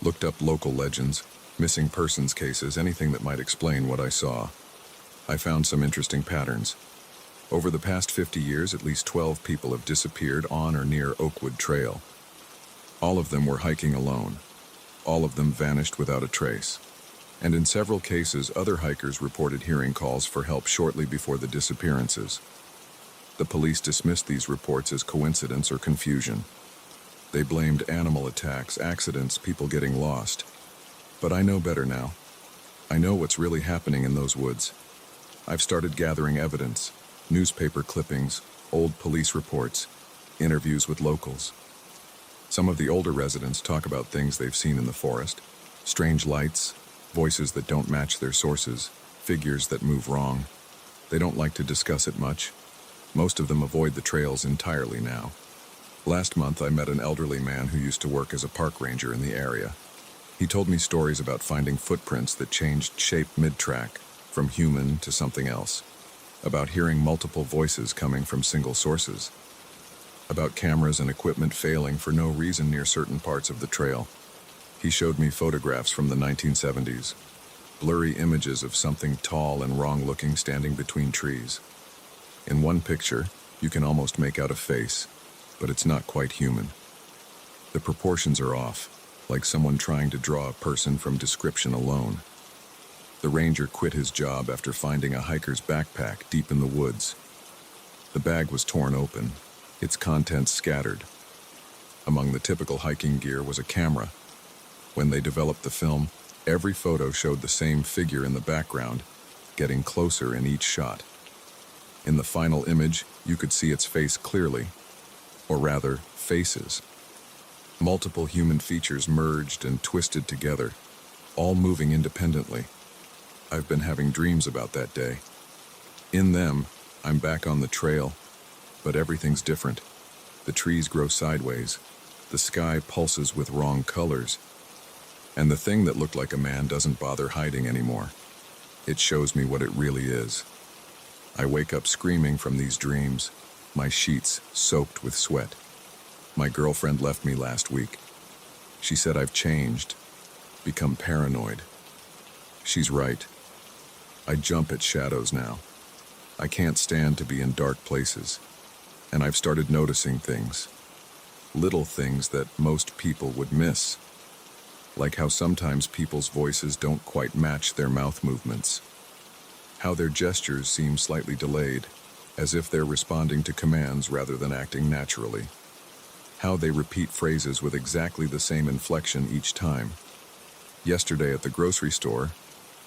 Speaker 1: looked up local legends, missing persons cases, anything that might explain what I saw. I found some interesting patterns. Over the past 50 years, at least 12 people have disappeared on or near Oakwood Trail. All of them were hiking alone. All of them vanished without a trace. And in several cases, other hikers reported hearing calls for help shortly before the disappearances. The police dismissed these reports as coincidence or confusion. They blamed animal attacks, accidents, people getting lost. But I know better now. I know what's really happening in those woods. I've started gathering evidence, newspaper clippings, old police reports, interviews with locals. Some of the older residents talk about things they've seen in the forest, strange lights, voices that don't match their sources, figures that move wrong. They don't like to discuss it much. Most of them avoid the trails entirely now. Last month, I met an elderly man who used to work as a park ranger in the area. He told me stories about finding footprints that changed shape mid-track, from human to something else. About hearing multiple voices coming from single sources. About cameras and equipment failing for no reason near certain parts of the trail. He showed me photographs from the 1970s. Blurry images of something tall and wrong-looking standing between trees. In one picture, you can almost make out a face, but it's not quite human. The proportions are off, like someone trying to draw a person from description alone. The ranger quit his job after finding a hiker's backpack deep in the woods. The bag was torn open, its contents scattered. Among the typical hiking gear was a camera. When they developed the film, every photo showed the same figure in the background, getting closer in each shot. In the final image, you could see its face clearly, or rather, faces. Multiple human features merged and twisted together, all moving independently. I've been having dreams about that day. In them, I'm back on the trail, but everything's different. The trees grow sideways, the sky pulses with wrong colors, and the thing that looked like a man doesn't bother hiding anymore. It shows me what it really is. I wake up screaming from these dreams, my sheets soaked with sweat. My girlfriend left me last week. She said I've changed, become paranoid. She's right. I jump at shadows now. I can't stand to be in dark places. And I've started noticing things. Little things that most people would miss. Like how sometimes people's voices don't quite match their mouth movements. How their gestures seem slightly delayed, as if they're responding to commands rather than acting naturally. How they repeat phrases with exactly the same inflection each time. Yesterday at the grocery store,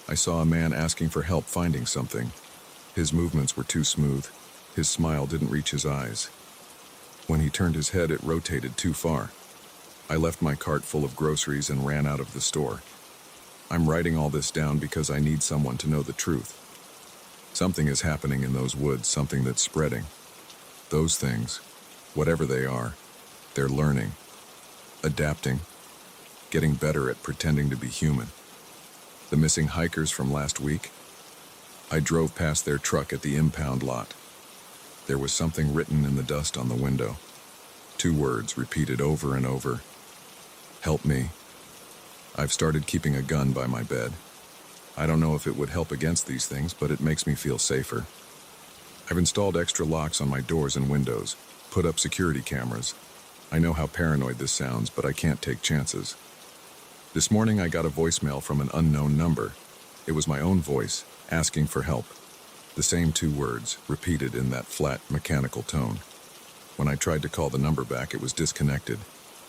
Speaker 1: I saw a man asking for help finding something. His movements were too smooth. His smile didn't reach his eyes. When he turned his head, it rotated too far. I left my cart full of groceries and ran out of the store. I'm writing all this down because I need someone to know the truth. Something is happening in those woods, something that's spreading. Those things, whatever they are, they're learning, adapting, getting better at pretending to be human. The missing hikers from last week? I drove past their truck at the impound lot. There was something written in the dust on the window. 2 words repeated over and over. Help me. I've started keeping a gun by my bed. I don't know if it would help against these things, but it makes me feel safer. I've installed extra locks on my doors and windows, put up security cameras. I know how paranoid this sounds, but I can't take chances. This morning I got a voicemail from an unknown number. It was my own voice, asking for help. The same two words, repeated in that flat, mechanical tone. When I tried to call the number back, it was disconnected.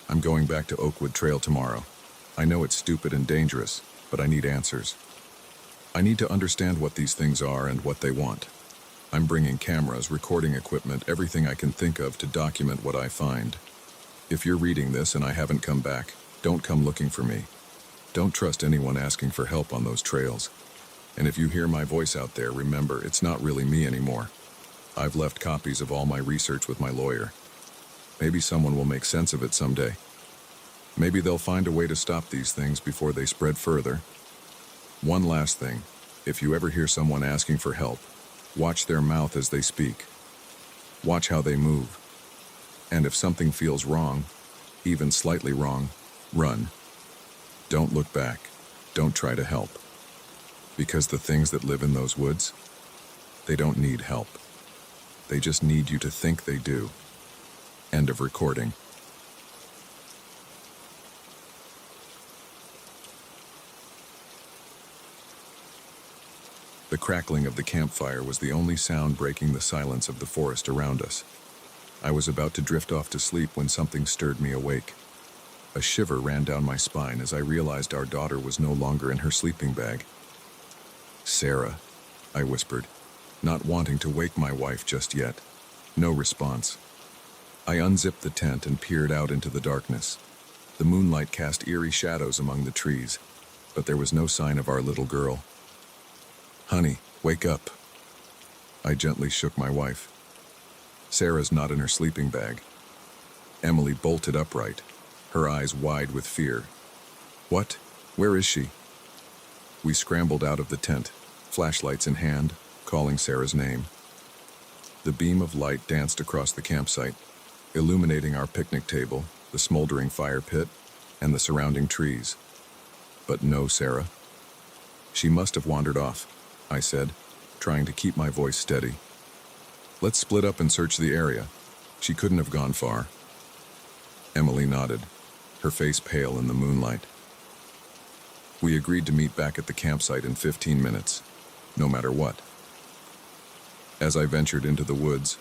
Speaker 1: I'm going back to Oakwood Trail tomorrow. I know it's stupid and dangerous, but I need answers. I need to understand what these things are and what they want. I'm bringing cameras, recording equipment, everything I can think of to document what I find. If you're reading this and I haven't come back, don't come looking for me. Don't trust anyone asking for help on those trails. And if you hear my voice out there, remember, it's not really me anymore. I've left copies of all my research with my lawyer. Maybe someone will make sense of it someday. Maybe they'll find a way to stop these things before they spread further. One last thing. If you ever hear someone asking for help, watch their mouth as they speak. Watch how they move. And if something feels wrong, even slightly wrong, run. Don't look back. Don't try to help. Because the things that live in those woods, they don't need help. They just need you to think they do. End of recording. The crackling of the campfire was the only sound breaking the silence of the forest around us. I was about to drift off to sleep when something stirred me awake. A shiver ran down my spine as I realized our daughter was no longer in her sleeping bag. "Sarah," I whispered, not wanting to wake my wife just yet. No response. I unzipped the tent and peered out into the darkness. The moonlight cast eerie shadows among the trees, but there was no sign of our little girl. "Honey, wake up." I gently shook my wife. Sarah's not in her sleeping bag. Emily bolted upright, her eyes wide with fear. "What? Where is she?" We scrambled out of the tent, flashlights in hand, calling Sarah's name. The beam of light danced across the campsite, illuminating our picnic table, the smoldering fire pit, and the surrounding trees. But no Sarah. "She must have wandered off," I said, trying to keep my voice steady. "Let's split up and search the area. She couldn't have gone far." Emily nodded, her face pale in the moonlight. We agreed to meet back at the campsite in 15 minutes, no matter what. As I ventured into the woods,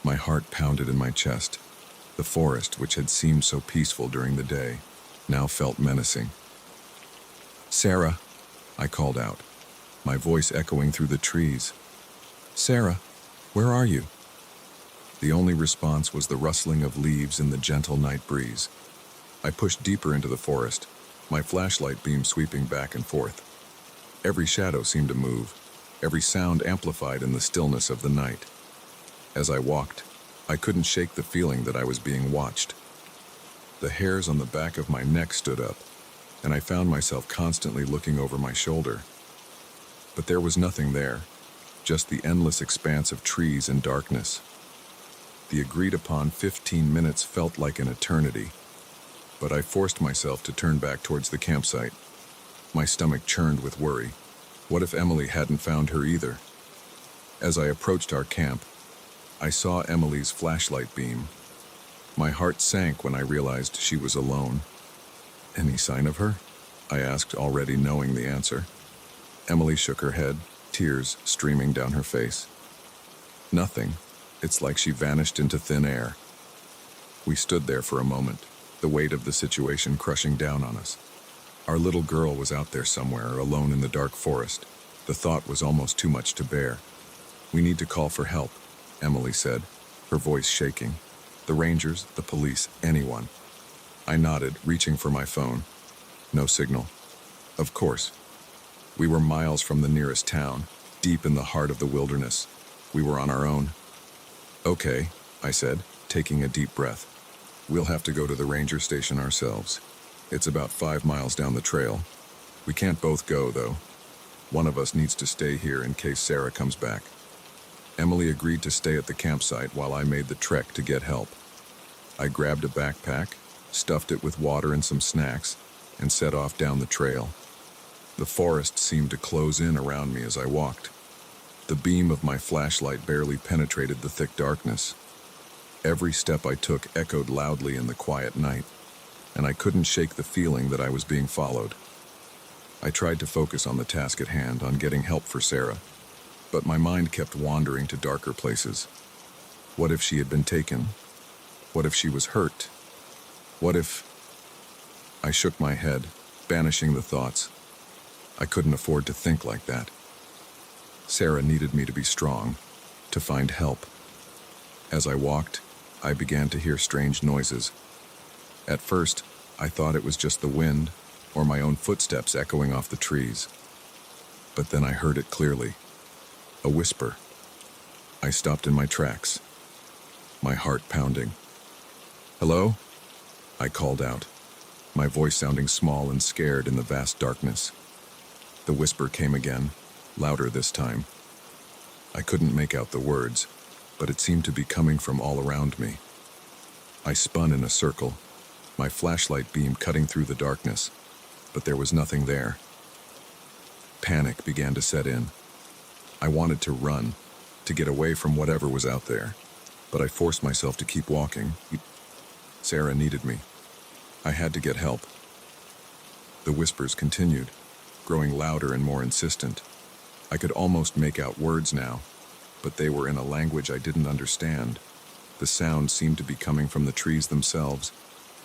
Speaker 1: my heart pounded in my chest. The forest, which had seemed so peaceful during the day, now felt menacing. "Sarah," I called out, my voice echoing through the trees. "Sarah, where are you?" The only response was the rustling of leaves in the gentle night breeze. I pushed deeper into the forest, my flashlight beam sweeping back and forth. Every shadow seemed to move, every sound amplified in the stillness of the night. As I walked, I couldn't shake the feeling that I was being watched. The hairs on the back of my neck stood up, and I found myself constantly looking over my shoulder. But there was nothing there, just the endless expanse of trees and darkness. The agreed-upon 15 minutes felt like an eternity, but I forced myself to turn back towards the campsite. My stomach churned with worry. What if Emily hadn't found her either? As I approached our camp, I saw Emily's flashlight beam. My heart sank when I realized she was alone. "Any sign of her?" I asked, already knowing the answer. Emily shook her head, tears streaming down her face. "Nothing. It's like she vanished into thin air." We stood there for a moment, the weight of the situation crushing down on us. Our little girl was out there somewhere, alone in the dark forest. The thought was almost too much to bear. "We need to call for help," Emily said, her voice shaking. "The rangers, the police, anyone." I nodded, reaching for my phone. No signal. Of course. We were miles from the nearest town, deep in the heart of the wilderness. We were on our own. "Okay," I said, taking a deep breath. "We'll have to go to the ranger station ourselves. It's about 5 miles down the trail. We can't both go, though. One of us needs to stay here in case Sarah comes back." Emily agreed to stay at the campsite while I made the trek to get help. I grabbed a backpack, stuffed it with water and some snacks, and set off down the trail. The forest seemed to close in around me as I walked. The beam of my flashlight barely penetrated the thick darkness. Every step I took echoed loudly in the quiet night. and I couldn't shake the feeling that I was being followed. I tried to focus on the task at hand, on getting help for Sarah, but my mind kept wandering to darker places. What if she had been taken? What if she was hurt? What if... I shook my head, banishing the thoughts. I couldn't afford to think like that. Sarah needed me to be strong, to find help. As I walked, I began to hear strange noises. At first, I thought it was just the wind or my own footsteps echoing off the trees. But then I heard it clearly. A whisper. I stopped in my tracks, my heart pounding. "Hello?" I called out, my voice sounding small and scared in the vast darkness. The whisper came again, louder this time. I couldn't make out the words, but it seemed to be coming from all around me. I spun in a circle, my flashlight beam cutting through the darkness, but there was nothing there. Panic began to set in. I wanted to run, to get away from whatever was out there, but I forced myself to keep walking. Sarah needed me. I had to get help. The whispers continued, growing louder and more insistent. I could almost make out words now, but they were in a language I didn't understand. The sound seemed to be coming from the trees themselves,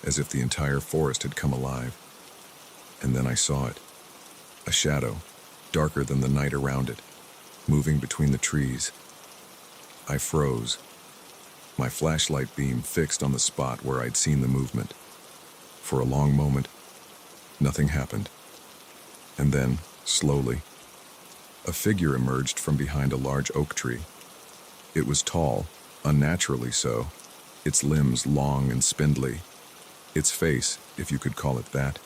Speaker 1: as if the entire forest had come alive. And then I saw it. A shadow, darker than the night around it, moving between the trees. I froze, my flashlight beam fixed on the spot where I'd seen the movement. For a long moment, nothing happened. And then, slowly, a figure emerged from behind a large oak tree. It was tall, unnaturally so, its limbs long and spindly. Its face, if you could call it that,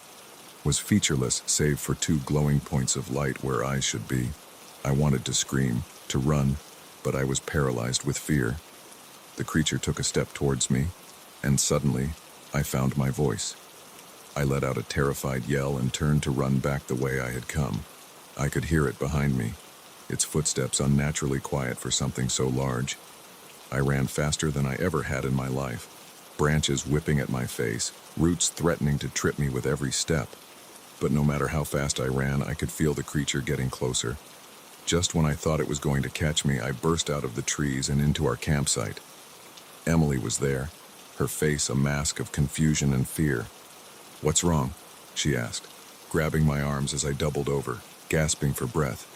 Speaker 1: was featureless save for two glowing points of light where eyes should be. I wanted to scream, to run, but I was paralyzed with fear. The creature took a step towards me, and suddenly, I found my voice. I let out a terrified yell and turned to run back the way I had come. I could hear it behind me, its footsteps unnaturally quiet for something so large. I ran faster than I ever had in my life, branches whipping at my face, roots threatening to trip me with every step. But no matter how fast I ran, I could feel the creature getting closer. Just when I thought it was going to catch me, I burst out of the trees and into our campsite. Emily was there, her face a mask of confusion and fear. "What's wrong?" she asked, grabbing my arms as I doubled over, gasping for breath.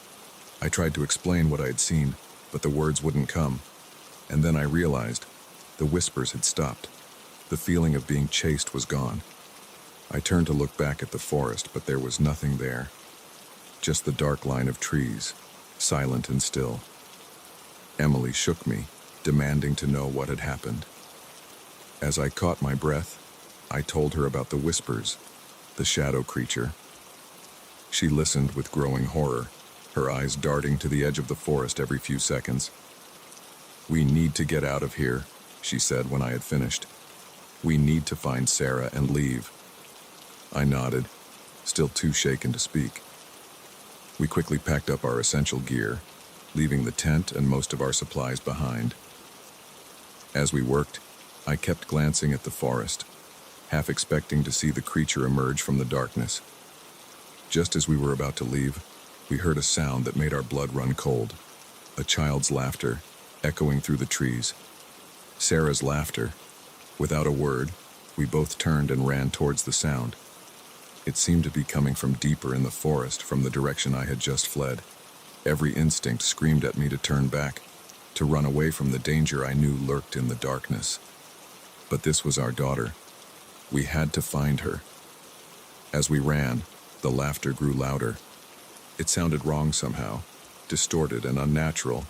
Speaker 1: I tried to explain what I had seen, but the words wouldn't come. And then I realized the whispers had stopped. The feeling of being chased was gone. I turned to look back at the forest, but there was nothing there. Just the dark line of trees, silent and still. Emily shook me, demanding to know what had happened. As I caught my breath, I told her about the whispers, the shadow creature. She listened with growing horror, her eyes darting to the edge of the forest every few seconds. "We need to get out of here," she said when I had finished. "We need to find Sarah and leave." I nodded, still too shaken to speak. We quickly packed up our essential gear, leaving the tent and most of our supplies behind. As we worked, I kept glancing at the forest, half expecting to see the creature emerge from the darkness. Just as we were about to leave, we heard a sound that made our blood run cold. A child's laughter, echoing through the trees. Sarah's laughter. Without a word, we both turned and ran towards the sound. It seemed to be coming from deeper in the forest, from the direction I had just fled. Every instinct screamed at me to turn back, to run away from the danger I knew lurked in the darkness. But this was our daughter. We had to find her. As we ran, the laughter grew louder. It sounded wrong somehow, distorted and unnatural.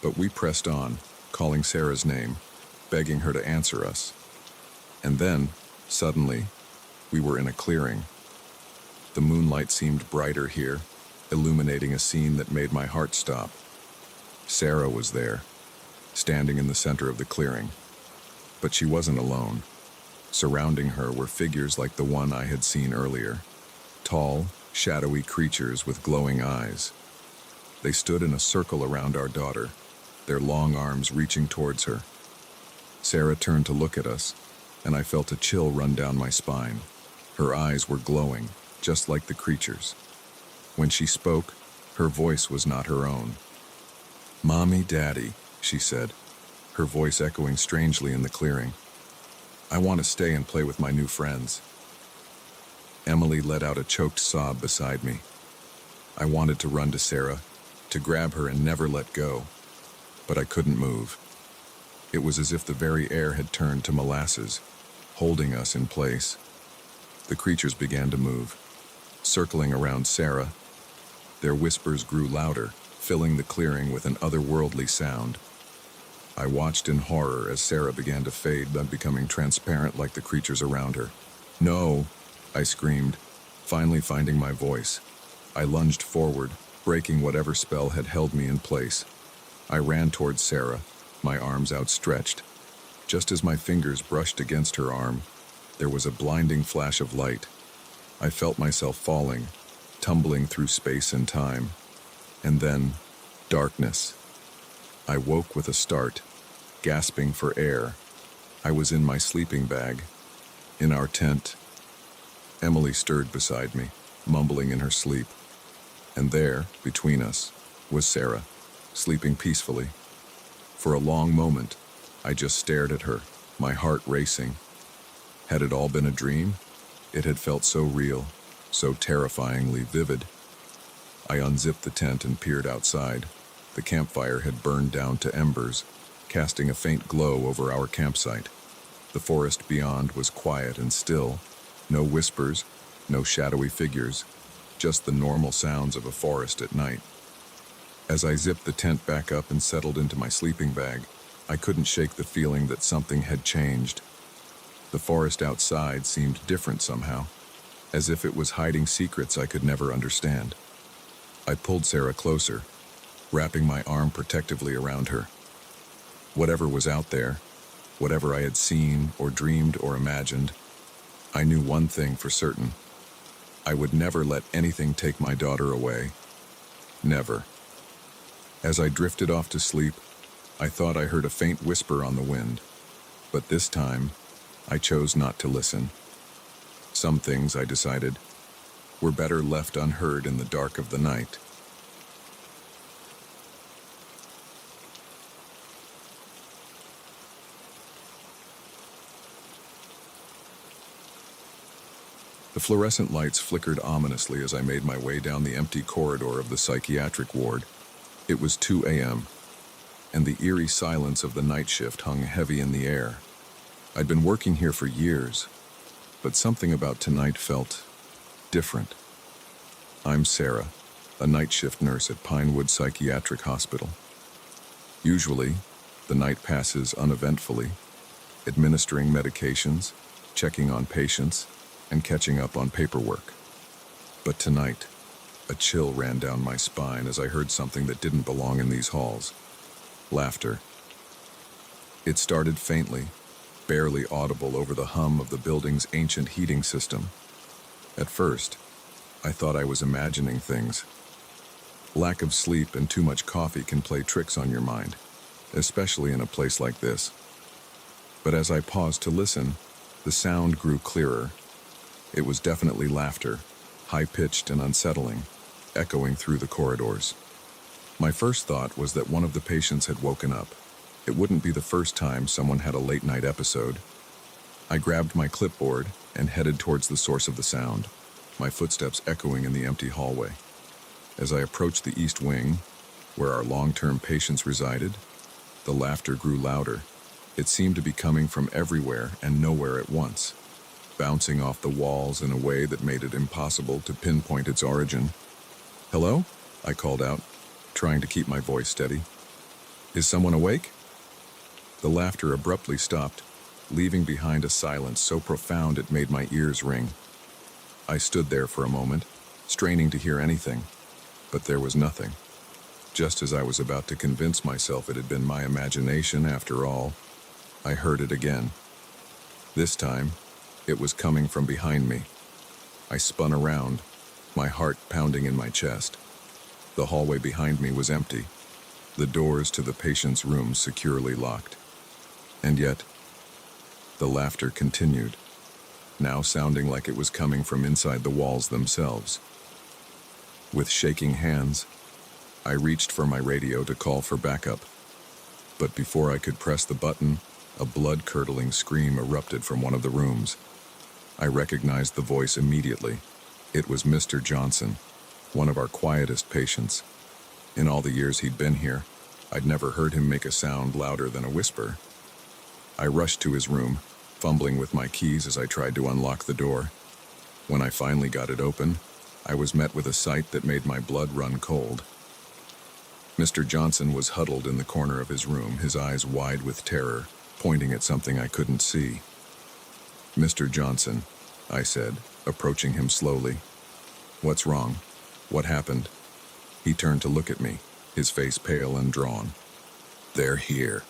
Speaker 1: But we pressed on, calling Sarah's name, begging her to answer us. And then, suddenly, we were in a clearing. The moonlight seemed brighter here, illuminating a scene that made my heart stop. Sarah was there, standing in the center of the clearing. But she wasn't alone. Surrounding her were figures like the one I had seen earlier. Tall, shadowy creatures with glowing eyes. They stood in a circle around our daughter, their long arms reaching towards her. Sarah turned to look at us, and I felt a chill run down my spine. Her eyes were glowing, just like the creature's. When she spoke, her voice was not her own. "Mommy, Daddy," she said, her voice echoing strangely in the clearing. "I want to stay and play with my new friends." Emily let out a choked sob beside me. I wanted to run to Sarah, to grab her and never let go, but I couldn't move. It was as if the very air had turned to molasses, holding us in place. The creatures began to move, circling around Sarah. Their whispers grew louder, filling the clearing with an otherworldly sound. I watched in horror as Sarah began to fade, then becoming transparent like the creatures around her. "No!" I screamed, finally finding my voice. I lunged forward, breaking whatever spell had held me in place. I ran towards Sarah, my arms outstretched. Just as my fingers brushed against her arm, there was a blinding flash of light. I felt myself falling, tumbling through space and time. And then, darkness. I woke with a start, gasping for air. I was in my sleeping bag, in our tent. Emily stirred beside me, mumbling in her sleep. And there, between us, was Sarah, sleeping peacefully. For a long moment, I just stared at her, my heart racing. Had it all been a dream? It had felt so real, so terrifyingly vivid. I unzipped the tent and peered outside. The campfire had burned down to embers, casting a faint glow over our campsite. The forest beyond was quiet and still. No whispers, no shadowy figures, just the normal sounds of a forest at night. As I zipped the tent back up and settled into my sleeping bag, I couldn't shake the feeling that something had changed. The forest outside seemed different somehow, as if it was hiding secrets I could never understand. I pulled Sarah closer, wrapping my arm protectively around her. Whatever was out there, whatever I had seen or dreamed or imagined, I knew one thing for certain. I would never let anything take my daughter away. Never. As I drifted off to sleep, I thought I heard a faint whisper on the wind, but this time, I chose not to listen. Some things, I decided, were better left unheard in the dark of the night. The fluorescent lights flickered ominously as I made my way down the empty corridor of the psychiatric ward. It was 2 a.m., and the eerie silence of the night shift hung heavy in the air. I'd been working here for years, but something about tonight felt different. I'm Sarah, a night shift nurse at Pinewood Psychiatric Hospital. Usually, the night passes uneventfully, administering medications, checking on patients, and catching up on paperwork. But tonight, a chill ran down my spine as I heard something that didn't belong in these halls. Laughter. It started faintly, barely audible over the hum of the building's ancient heating system. At first, I thought I was imagining things. Lack of sleep and too much coffee can play tricks on your mind, especially in a place like this. But as I paused to listen, the sound grew clearer. It was definitely laughter, high-pitched and unsettling, echoing through the corridors. My first thought was that one of the patients had woken up. It wouldn't be the first time someone had a late-night episode. I grabbed my clipboard and headed towards the source of the sound, my footsteps echoing in the empty hallway. As I approached the east wing, where our long-term patients resided, the laughter grew louder. It seemed to be coming from everywhere and nowhere at once, bouncing off the walls in a way that made it impossible to pinpoint its origin. "Hello?" I called out, trying to keep my voice steady. "Is someone awake?" The laughter abruptly stopped, leaving behind a silence so profound it made my ears ring. I stood there for a moment, straining to hear anything, but there was nothing. Just as I was about to convince myself it had been my imagination after all, I heard it again. This time, it was coming from behind me. I spun around, my heart pounding in my chest. The hallway behind me was empty, the doors to the patient's rooms securely locked. And yet, The laughter continued, now sounding like it was coming from inside the walls themselves. With shaking hands, I reached for my radio to call for backup. But before I could press the button, a blood-curdling scream erupted from one of the rooms. I recognized the voice immediately. It was Mr. Johnson, one of our quietest patients. In all the years he'd been here, I'd never heard him make a sound louder than a whisper. I rushed to his room, fumbling with my keys as I tried to unlock the door. When I finally got it open, I was met with a sight that made my blood run cold. Mr. Johnson was huddled in the corner of his room, his eyes wide with terror, pointing at something I couldn't see. "Mr. Johnson," I said, approaching him slowly. "What's wrong? What happened?" He turned to look at me, his face pale and drawn. "They're here,"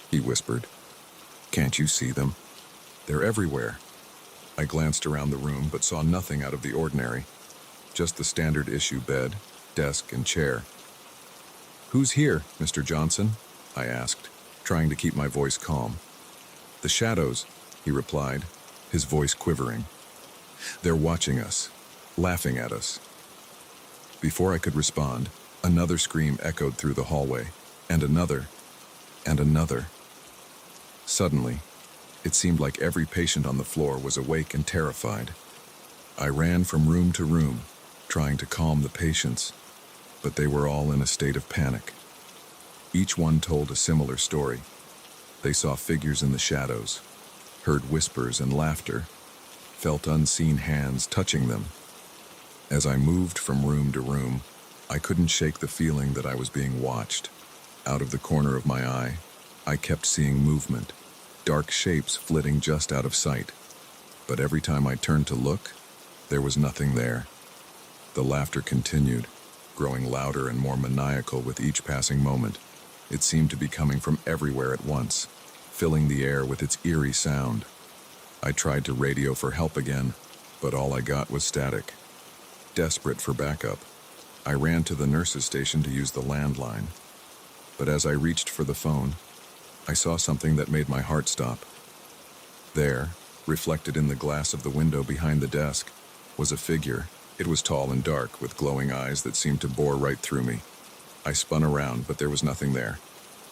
Speaker 1: he whispered. "Can't you see them? They're everywhere." I glanced around the room but saw nothing out of the ordinary, just the standard issue bed, desk, and chair. "Who's here, Mr. Johnson?" I asked, trying to keep my voice calm. "The shadows," he replied, his voice quivering. "They're watching us, laughing at us." Before I could respond, another scream echoed through the hallway, and another, and another. Suddenly, it seemed like every patient on the floor was awake and terrified. I ran from room to room, trying to calm the patients, but they were all in a state of panic. Each one told a similar story. They saw figures in the shadows, heard whispers and laughter, felt unseen hands touching them. As I moved from room to room, I couldn't shake the feeling that I was being watched. Out of the corner of my eye, I kept seeing movement, dark shapes flitting just out of sight. But every time I turned to look, there was nothing there. The laughter continued, growing louder and more maniacal with each passing moment. It seemed to be coming from everywhere at once, filling the air with its eerie sound. I tried to radio for help again, but all I got was static. Desperate for backup, I ran to the nurse's station to use the landline. But as I reached for the phone, I saw something that made my heart stop. There, reflected in the glass of the window behind the desk, was a figure. It was tall and dark, with glowing eyes that seemed to bore right through me. I spun around, but there was nothing there.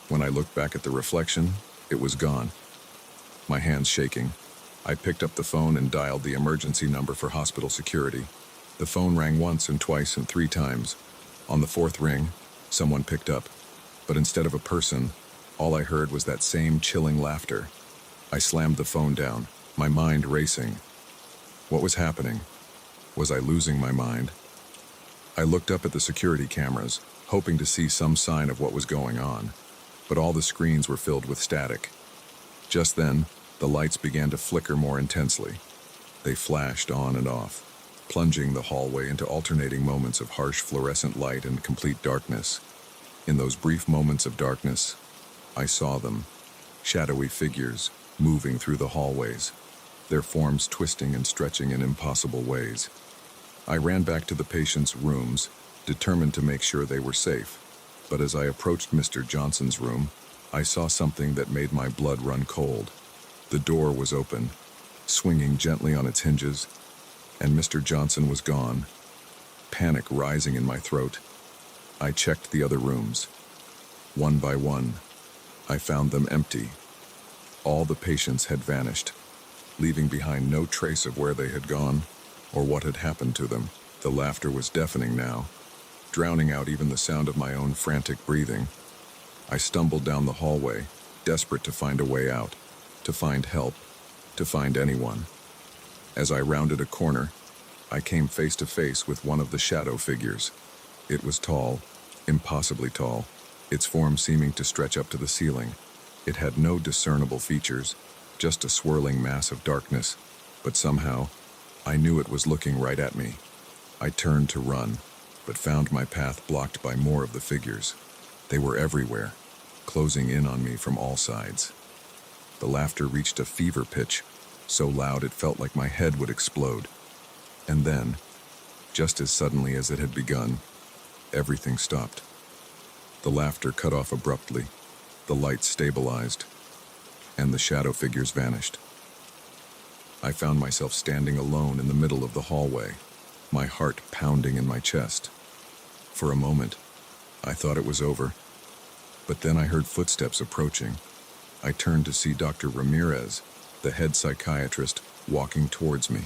Speaker 1: When I looked back at the reflection, it was gone. My hands shaking, I picked up the phone and dialed the emergency number for hospital security. The phone rang once and twice and 3 times. On the 4th ring, someone picked up, but instead of a person, all I heard was that same chilling laughter. I slammed the phone down, my mind racing. What was happening? Was I losing my mind? I looked up at the security cameras, hoping to see some sign of what was going on, but all the screens were filled with static. Just then, the lights began to flicker more intensely. They flashed on and off, plunging the hallway into alternating moments of harsh fluorescent light and complete darkness. In those brief moments of darkness, I saw them, shadowy figures, moving through the hallways, their forms twisting and stretching in impossible ways. I ran back to the patients' rooms, determined to make sure they were safe. But as I approached Mr. Johnson's room, I saw something that made my blood run cold. The door was open, swinging gently on its hinges, and Mr. Johnson was gone, panic rising in my throat. I checked the other rooms. One by one, I found them empty. All the patients had vanished, leaving behind no trace of where they had gone or what had happened to them. The laughter was deafening now, drowning out even the sound of my own frantic breathing. I stumbled down the hallway, desperate to find a way out, to find help, to find anyone. As I rounded a corner, I came face to face with one of the shadow figures. It was tall, impossibly tall, its form seeming to stretch up to the ceiling. It had no discernible features, just a swirling mass of darkness, but somehow, I knew it was looking right at me. I turned to run, but found my path blocked by more of the figures. They were everywhere, closing in on me from all sides. The laughter reached a fever pitch, so loud it felt like my head would explode. And then, just as suddenly as it had begun, everything stopped. The laughter cut off abruptly, the lights stabilized, and the shadow figures vanished. I found myself standing alone in the middle of the hallway, my heart pounding in my chest. For a moment, I thought it was over, but then I heard footsteps approaching. I turned to see Dr. Ramirez, the head psychiatrist, walking towards me.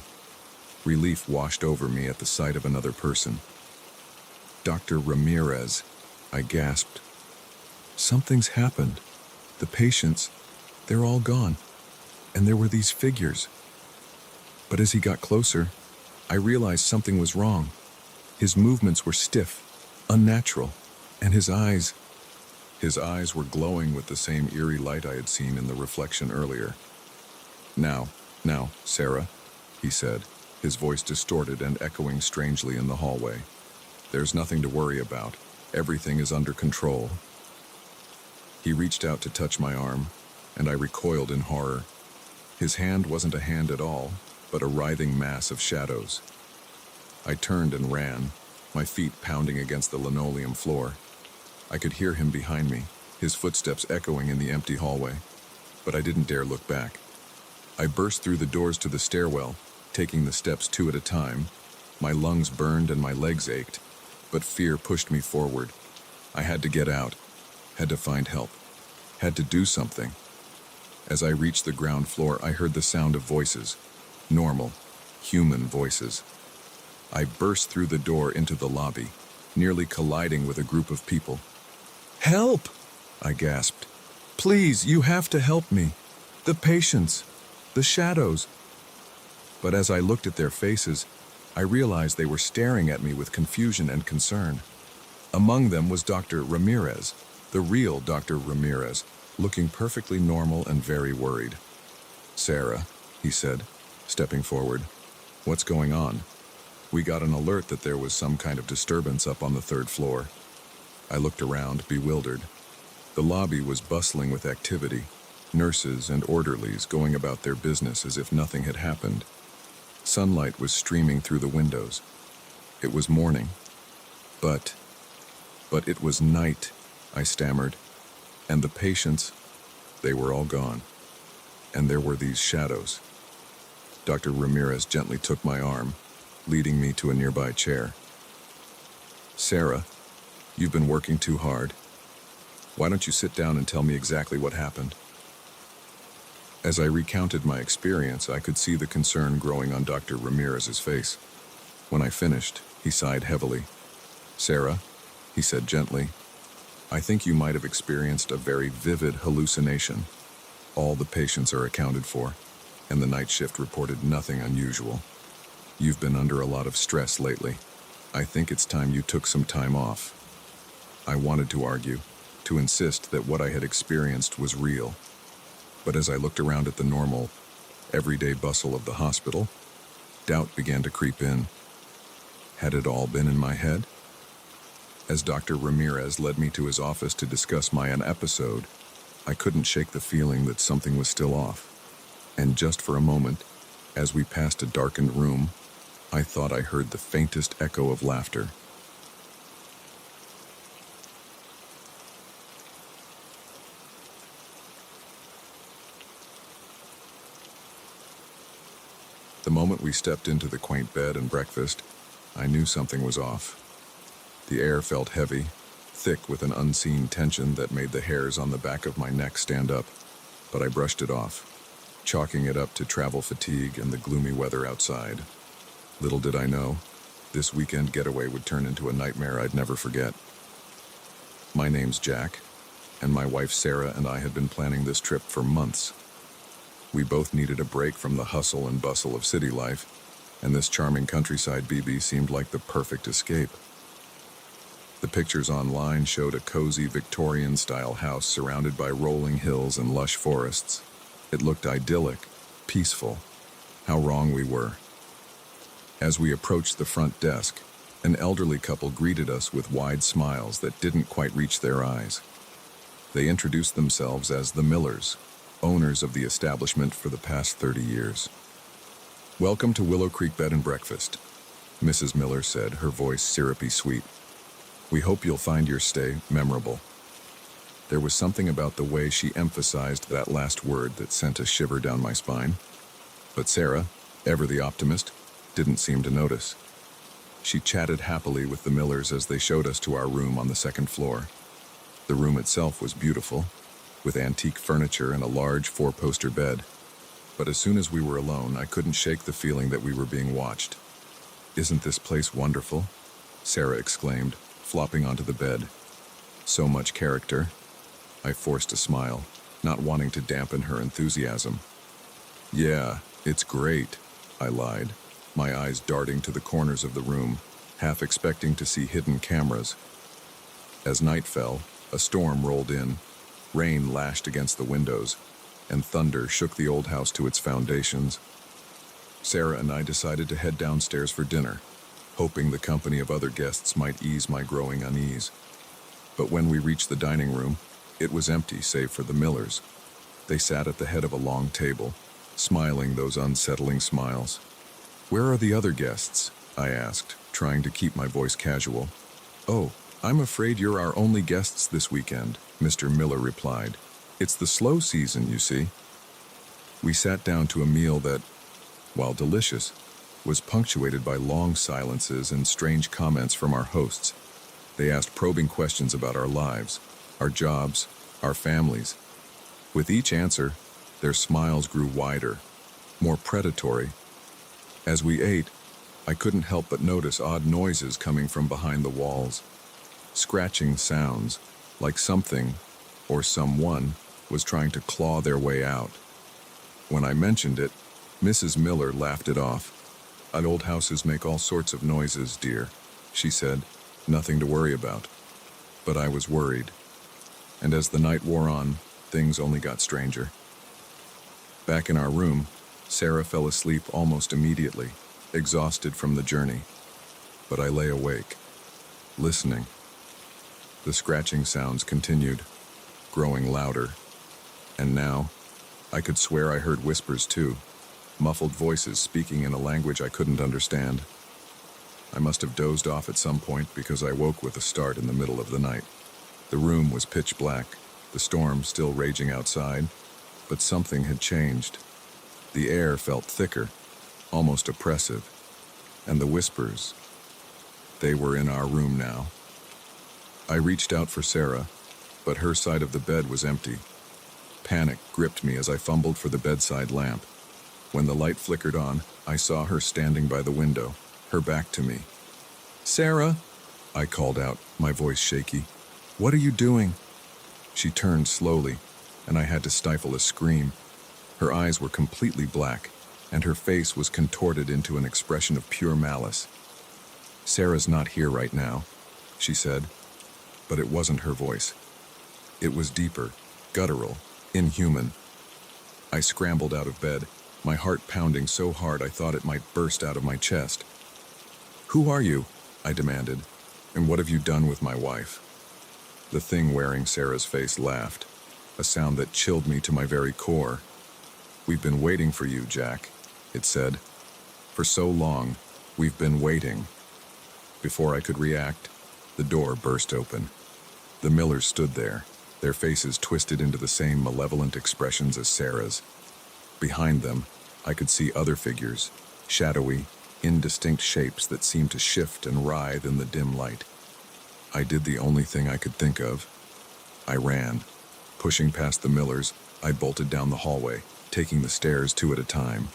Speaker 1: Relief washed over me at the sight of another person. "Dr. Ramirez," I gasped. "Something's happened. The patients, they're all gone. And there were these figures." But as he got closer, I realized something was wrong. His movements were stiff, unnatural, and his eyes were glowing with the same eerie light I had seen in the reflection earlier. Now, Sarah," he said, his voice distorted and echoing strangely in the hallway. "There's nothing to worry about. Everything is under control." He reached out to touch my arm, and I recoiled in horror. His hand wasn't a hand at all, but a writhing mass of shadows. I turned and ran, my feet pounding against the linoleum floor. I could hear him behind me, his footsteps echoing in the empty hallway, but I didn't dare look back. I burst through the doors to the stairwell, taking the steps 2 at a time. My lungs burned and my legs ached, but fear pushed me forward. I had to get out, had to find help, had to do something. As I reached the ground floor, I heard the sound of voices, normal, human voices. I burst through the door into the lobby, nearly colliding with a group of people. "Help!" I gasped. "Please, you have to help me. The patients, the shadows." But as I looked at their faces, I realized they were staring at me with confusion and concern. Among them was Dr. Ramirez, the real Dr. Ramirez, looking perfectly normal and very worried. "Sarah," he said, stepping forward, "what's going on? We got an alert that there was some kind of disturbance up on the 3rd floor." I looked around, bewildered. The lobby was bustling with activity, nurses and orderlies going about their business as if nothing had happened. Sunlight was streaming through the windows. It was morning. But it was night, I stammered. And the patients, they were all gone. And there were these shadows. Dr. Ramirez gently took my arm, leading me to a nearby chair. "Sarah, you've been working too hard. Why don't you sit down and tell me exactly what happened?" As I recounted my experience, I could see the concern growing on Dr. Ramirez's face. When I finished, he sighed heavily. "Sarah," he said gently, "I think you might have experienced a very vivid hallucination. All the patients are accounted for, and the night shift reported nothing unusual. You've been under a lot of stress lately. I think it's time you took some time off." I wanted to argue, to insist that what I had experienced was real. But as I looked around at the normal, everyday bustle of the hospital, doubt began to creep in. Had it all been in my head? As Dr. Ramirez led me to his office to discuss my episode, I couldn't shake the feeling that something was still off. And just for a moment, as we passed a darkened room, I thought I heard the faintest echo of laughter. The moment we stepped into the quaint bed and breakfast, I knew something was off. The air felt heavy, thick with an unseen tension that made the hairs on the back of my neck stand up, but I brushed it off, chalking it up to travel fatigue and the gloomy weather outside. Little did I know, this weekend getaway would turn into a nightmare I'd never forget. My name's Jack, and my wife Sarah and I had been planning this trip for months. We both needed a break from the hustle and bustle of city life, and this charming countryside BB seemed like the perfect escape. The pictures online showed a cozy Victorian-style house surrounded by rolling hills and lush forests. It looked idyllic, peaceful. How wrong we were. As we approached the front desk, an elderly couple greeted us with wide smiles that didn't quite reach their eyes. They introduced themselves as the Millers, owners of the establishment for the past 30 years. "Welcome to Willow Creek Bed and Breakfast," Mrs. Miller said, her voice syrupy sweet. "We hope you'll find your stay memorable." There was something about the way she emphasized that last word that sent a shiver down my spine. But Sarah, ever the optimist, didn't seem to notice. She chatted happily with the Millers as they showed us to our room on the second floor. The room itself was beautiful, with antique furniture and a large four-poster bed. But as soon as we were alone, I couldn't shake the feeling that we were being watched. "Isn't this place wonderful?" Sarah exclaimed, flopping onto the bed. "So much character." I forced a smile, not wanting to dampen her enthusiasm. "Yeah, it's great," I lied, my eyes darting to the corners of the room, half expecting to see hidden cameras. As night fell, a storm rolled in. Rain lashed against the windows, and thunder shook the old house to its foundations. Sarah and I decided to head downstairs for dinner, hoping the company of other guests might ease my growing unease. But when we reached the dining room, it was empty save for the Millers. They sat at the head of a long table, smiling those unsettling smiles. "Where are the other guests?" I asked, trying to keep my voice casual. "Oh, I'm afraid you're our only guests this weekend," Mr. Miller replied. "It's the slow season, you see." We sat down to a meal that, while delicious, was punctuated by long silences and strange comments from our hosts. They asked probing questions about our lives, our jobs, our families. With each answer, their smiles grew wider, more predatory. As we ate, I couldn't help but notice odd noises coming from behind the walls. Scratching sounds, like something, or someone, was trying to claw their way out. When I mentioned it, Mrs. Miller laughed it off. "Old houses make all sorts of noises, dear," she said. "Nothing to worry about." But I was worried. And as the night wore on, things only got stranger. Back in our room, Sarah fell asleep almost immediately, exhausted from the journey. But I lay awake, listening. The scratching sounds continued, growing louder. And now, I could swear I heard whispers too, muffled voices speaking in a language I couldn't understand. I must have dozed off at some point because I woke with a start in the middle of the night. The room was pitch black, the storm still raging outside, but something had changed. The air felt thicker, almost oppressive, and the whispers, they were in our room now. I reached out for Sarah, but her side of the bed was empty. Panic gripped me as I fumbled for the bedside lamp. When the light flickered on, I saw her standing by the window, her back to me. "Sarah," I called out, my voice shaky. "What are you doing?" She turned slowly, and I had to stifle a scream. Her eyes were completely black, and her face was contorted into an expression of pure malice. "Sarah's not here right now," she said, but it wasn't her voice. It was deeper, guttural, inhuman. I scrambled out of bed, my heart pounding so hard I thought it might burst out of my chest. "Who are you?" I demanded, "and what have you done with my wife?" The thing wearing Sarah's face laughed, a sound that chilled me to my very core. "We've been waiting for you, Jack," it said. "For so long, we've been waiting." Before I could react, the door burst open. The Millers stood there, their faces twisted into the same malevolent expressions as Sarah's. Behind them, I could see other figures, shadowy, indistinct shapes that seemed to shift and writhe in the dim light. I did the only thing I could think of. I ran. Pushing past the Millers, I bolted down the hallway, taking the stairs two at a time.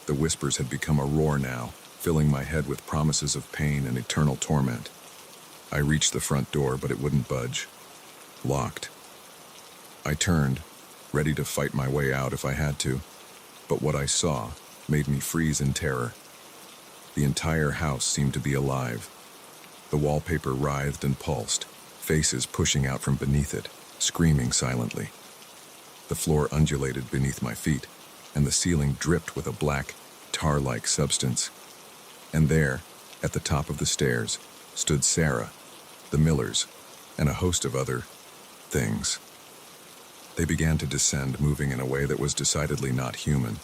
Speaker 1: The whispers had become a roar now, filling my head with promises of pain and eternal torment. I reached the front door, but it wouldn't budge. Locked. I turned, ready to fight my way out if I had to, but what I saw made me freeze in terror. The entire house seemed to be alive. The wallpaper writhed and pulsed, faces pushing out from beneath it, screaming silently. The floor undulated beneath my feet, and the ceiling dripped with a black, tar-like substance. And there, at the top of the stairs, stood Sarah, the Millers, and a host of other things. They began to descend, moving in a way that was decidedly not human.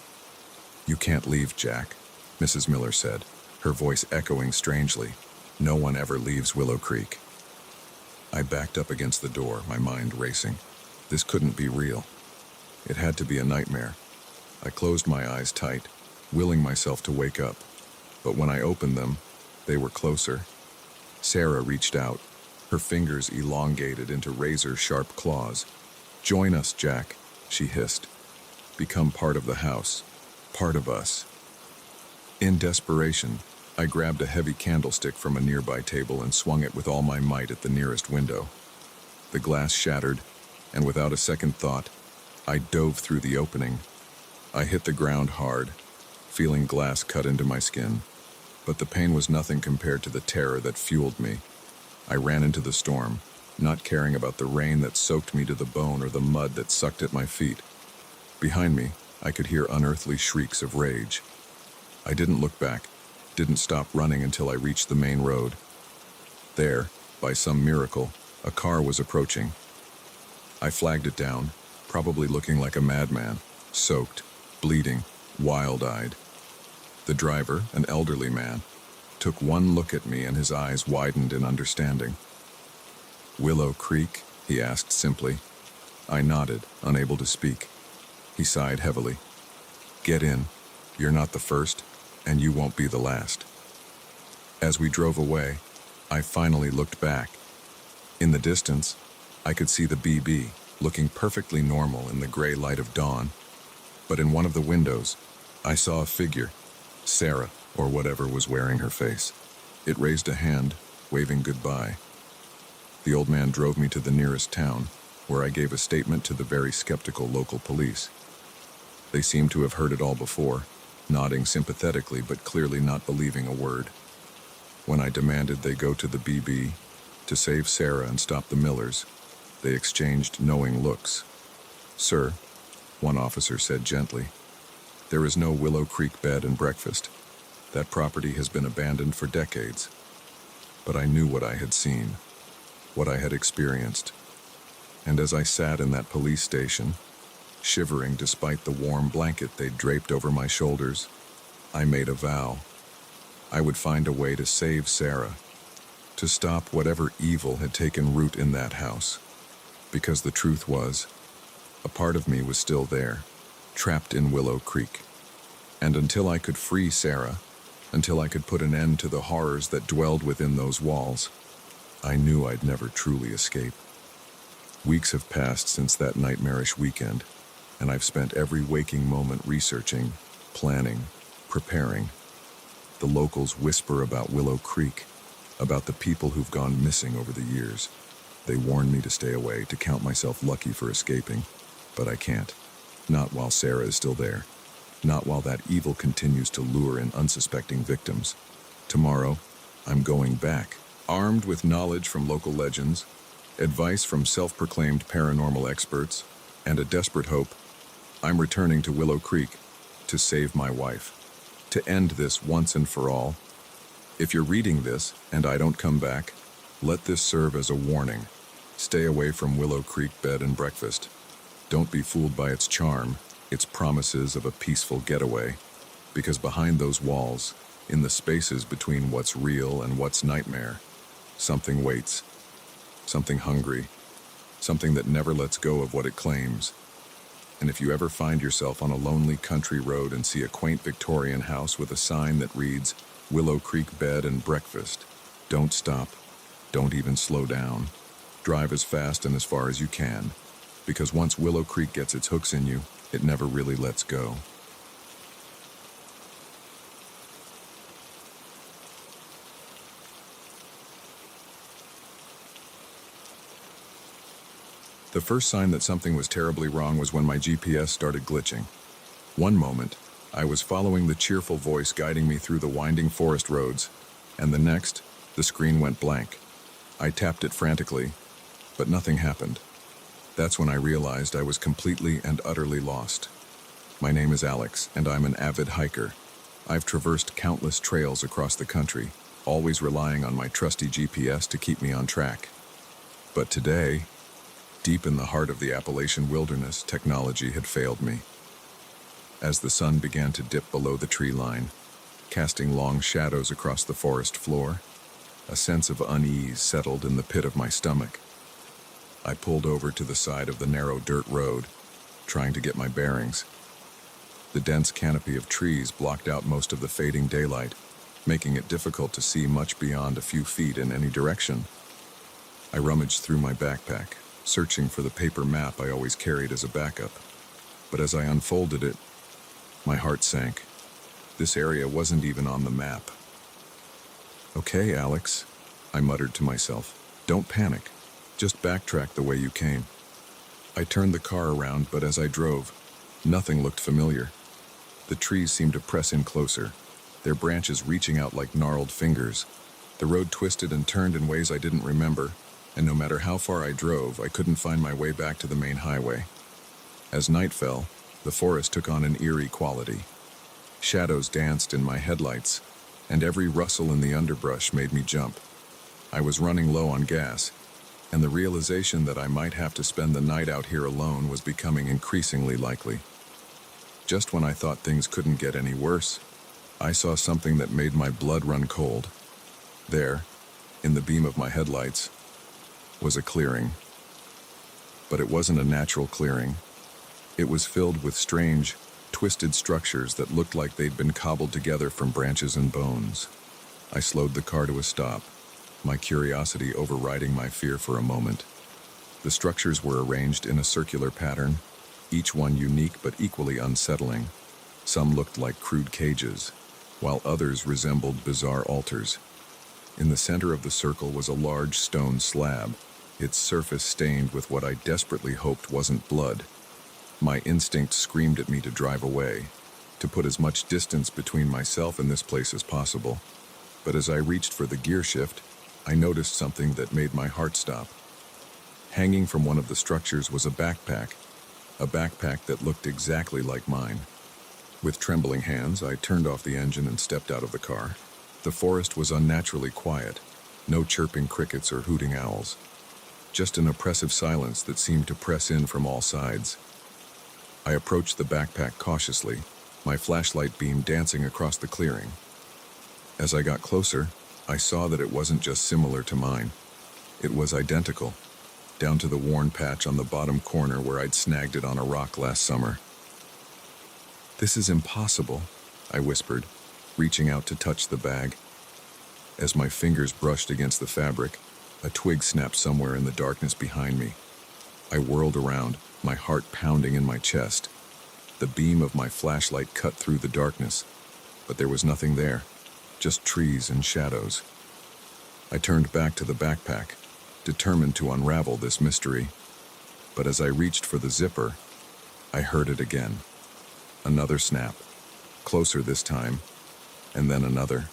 Speaker 1: "You can't leave, Jack," Mrs. Miller said, her voice echoing strangely. "No one ever leaves Willow Creek." I backed up against the door, my mind racing. This couldn't be real. It had to be a nightmare. I closed my eyes tight, willing myself to wake up. But when I opened them, they were closer. Sarah reached out, her fingers elongated into razor-sharp claws. "Join us, Jack," she hissed. "Become part of the house, part of us." In desperation, I grabbed a heavy candlestick from a nearby table and swung it with all my might at the nearest window. The glass shattered, and without a second thought, I dove through the opening. I hit the ground hard, feeling glass cut into my skin. But the pain was nothing compared to the terror that fueled me. I ran into the storm, not caring about the rain that soaked me to the bone or the mud that sucked at my feet. Behind me, I could hear unearthly shrieks of rage. I didn't look back, didn't stop running until I reached the main road. There, by some miracle, a car was approaching. I flagged it down, probably looking like a madman, soaked, bleeding, wild-eyed. The driver, an elderly man, took one look at me and his eyes widened in understanding. "Willow Creek?" he asked simply. I nodded, unable to speak. He sighed heavily. "Get in. You're not the first, and you won't be the last." As we drove away, I finally looked back. In the distance, I could see the BB, looking perfectly normal in the gray light of dawn. But in one of the windows, I saw a figure, Sarah, or whatever was wearing her face. It raised a hand, waving goodbye. The old man drove me to the nearest town, where I gave a statement to the very skeptical local police. They seemed to have heard it all before, nodding sympathetically but clearly not believing a word. When I demanded they go to the BB to save Sarah and stop the Millers, they exchanged knowing looks. "Sir," one officer said gently, "there is no Willow Creek bed and breakfast. That property has been abandoned for decades." But I knew what I had seen, what I had experienced. And as I sat in that police station, shivering despite the warm blanket they'd draped over my shoulders, I made a vow. I would find a way to save Sarah, to stop whatever evil had taken root in that house. Because the truth was, a part of me was still there, trapped in Willow Creek. And until I could free Sarah, until I could put an end to the horrors that dwelled within those walls, I knew I'd never truly escape. Weeks have passed since that nightmarish weekend, and I've spent every waking moment researching, planning, preparing. The locals whisper about Willow Creek, about the people who've gone missing over the years. They warn me to stay away, to count myself lucky for escaping, but I can't. Not while Sarah is still there. Not while that evil continues to lure in unsuspecting victims. Tomorrow, I'm going back, armed with knowledge from local legends, advice from self-proclaimed paranormal experts, and a desperate hope. I'm returning to Willow Creek to save my wife, to end this once and for all. If you're reading this and I don't come back, let this serve as a warning. Stay away from Willow Creek bed and breakfast. Don't be fooled by its charm, its promises of a peaceful getaway, because behind those walls, in the spaces between what's real and what's nightmare, something waits. Something hungry, something that never lets go of what it claims. And if you ever find yourself on a lonely country road and see a quaint Victorian house with a sign that reads, "Willow Creek Bed and Breakfast," don't stop, don't even slow down. Drive as fast and as far as you can, because once Willow Creek gets its hooks in you, it never really lets go. The first sign that something was terribly wrong was when my GPS started glitching. One moment, I was following the cheerful voice guiding me through the winding forest roads, and the next, the screen went blank. I tapped it frantically, but nothing happened. That's when I realized I was completely and utterly lost. My name is Alex, and I'm an avid hiker. I've traversed countless trails across the country, always relying on my trusty GPS to keep me on track. But today, deep in the heart of the Appalachian wilderness, technology had failed me. As the sun began to dip below the tree line, casting long shadows across the forest floor, a sense of unease settled in the pit of my stomach. I pulled over to the side of the narrow dirt road, trying to get my bearings. The dense canopy of trees blocked out most of the fading daylight, making it difficult to see much beyond a few feet in any direction. I rummaged through my backpack, searching for the paper map I always carried as a backup. But as I unfolded it, my heart sank. This area wasn't even on the map. "Okay, Alex," I muttered to myself. "Don't panic. Just backtrack the way you came." I turned the car around, but as I drove, nothing looked familiar. The trees seemed to press in closer, their branches reaching out like gnarled fingers. The road twisted and turned in ways I didn't remember, and no matter how far I drove, I couldn't find my way back to the main highway. As night fell, the forest took on an eerie quality. Shadows danced in my headlights, and every rustle in the underbrush made me jump. I was running low on gas, and the realization that I might have to spend the night out here alone was becoming increasingly likely. Just when I thought things couldn't get any worse, I saw something that made my blood run cold. There, in the beam of my headlights, was a clearing. But it wasn't a natural clearing. It was filled with strange, twisted structures that looked like they'd been cobbled together from branches and bones. I slowed the car to a stop, my curiosity overriding my fear for a moment. The structures were arranged in a circular pattern, each one unique but equally unsettling. Some looked like crude cages, while others resembled bizarre altars. In the center of the circle was a large stone slab, its surface stained with what I desperately hoped wasn't blood. My instinct screamed at me to drive away, to put as much distance between myself and this place as possible. But as I reached for the gear shift, I noticed something that made my heart stop. Hanging from one of the structures was a backpack that looked exactly like mine. With trembling hands, I turned off the engine and stepped out of the car. The forest was unnaturally quiet, no chirping crickets or hooting owls. Just an oppressive silence that seemed to press in from all sides. I approached the backpack cautiously, my flashlight beam dancing across the clearing. As I got closer, I saw that it wasn't just similar to mine. It was identical, down to the worn patch on the bottom corner where I'd snagged it on a rock last summer. "This is impossible," I whispered, reaching out to touch the bag. As my fingers brushed against the fabric, a twig snapped somewhere in the darkness behind me. I whirled around, my heart pounding in my chest. The beam of my flashlight cut through the darkness, but there was nothing there, just trees and shadows. I turned back to the backpack, determined to unravel this mystery. But as I reached for the zipper, I heard it again. Another snap, closer this time, and then another,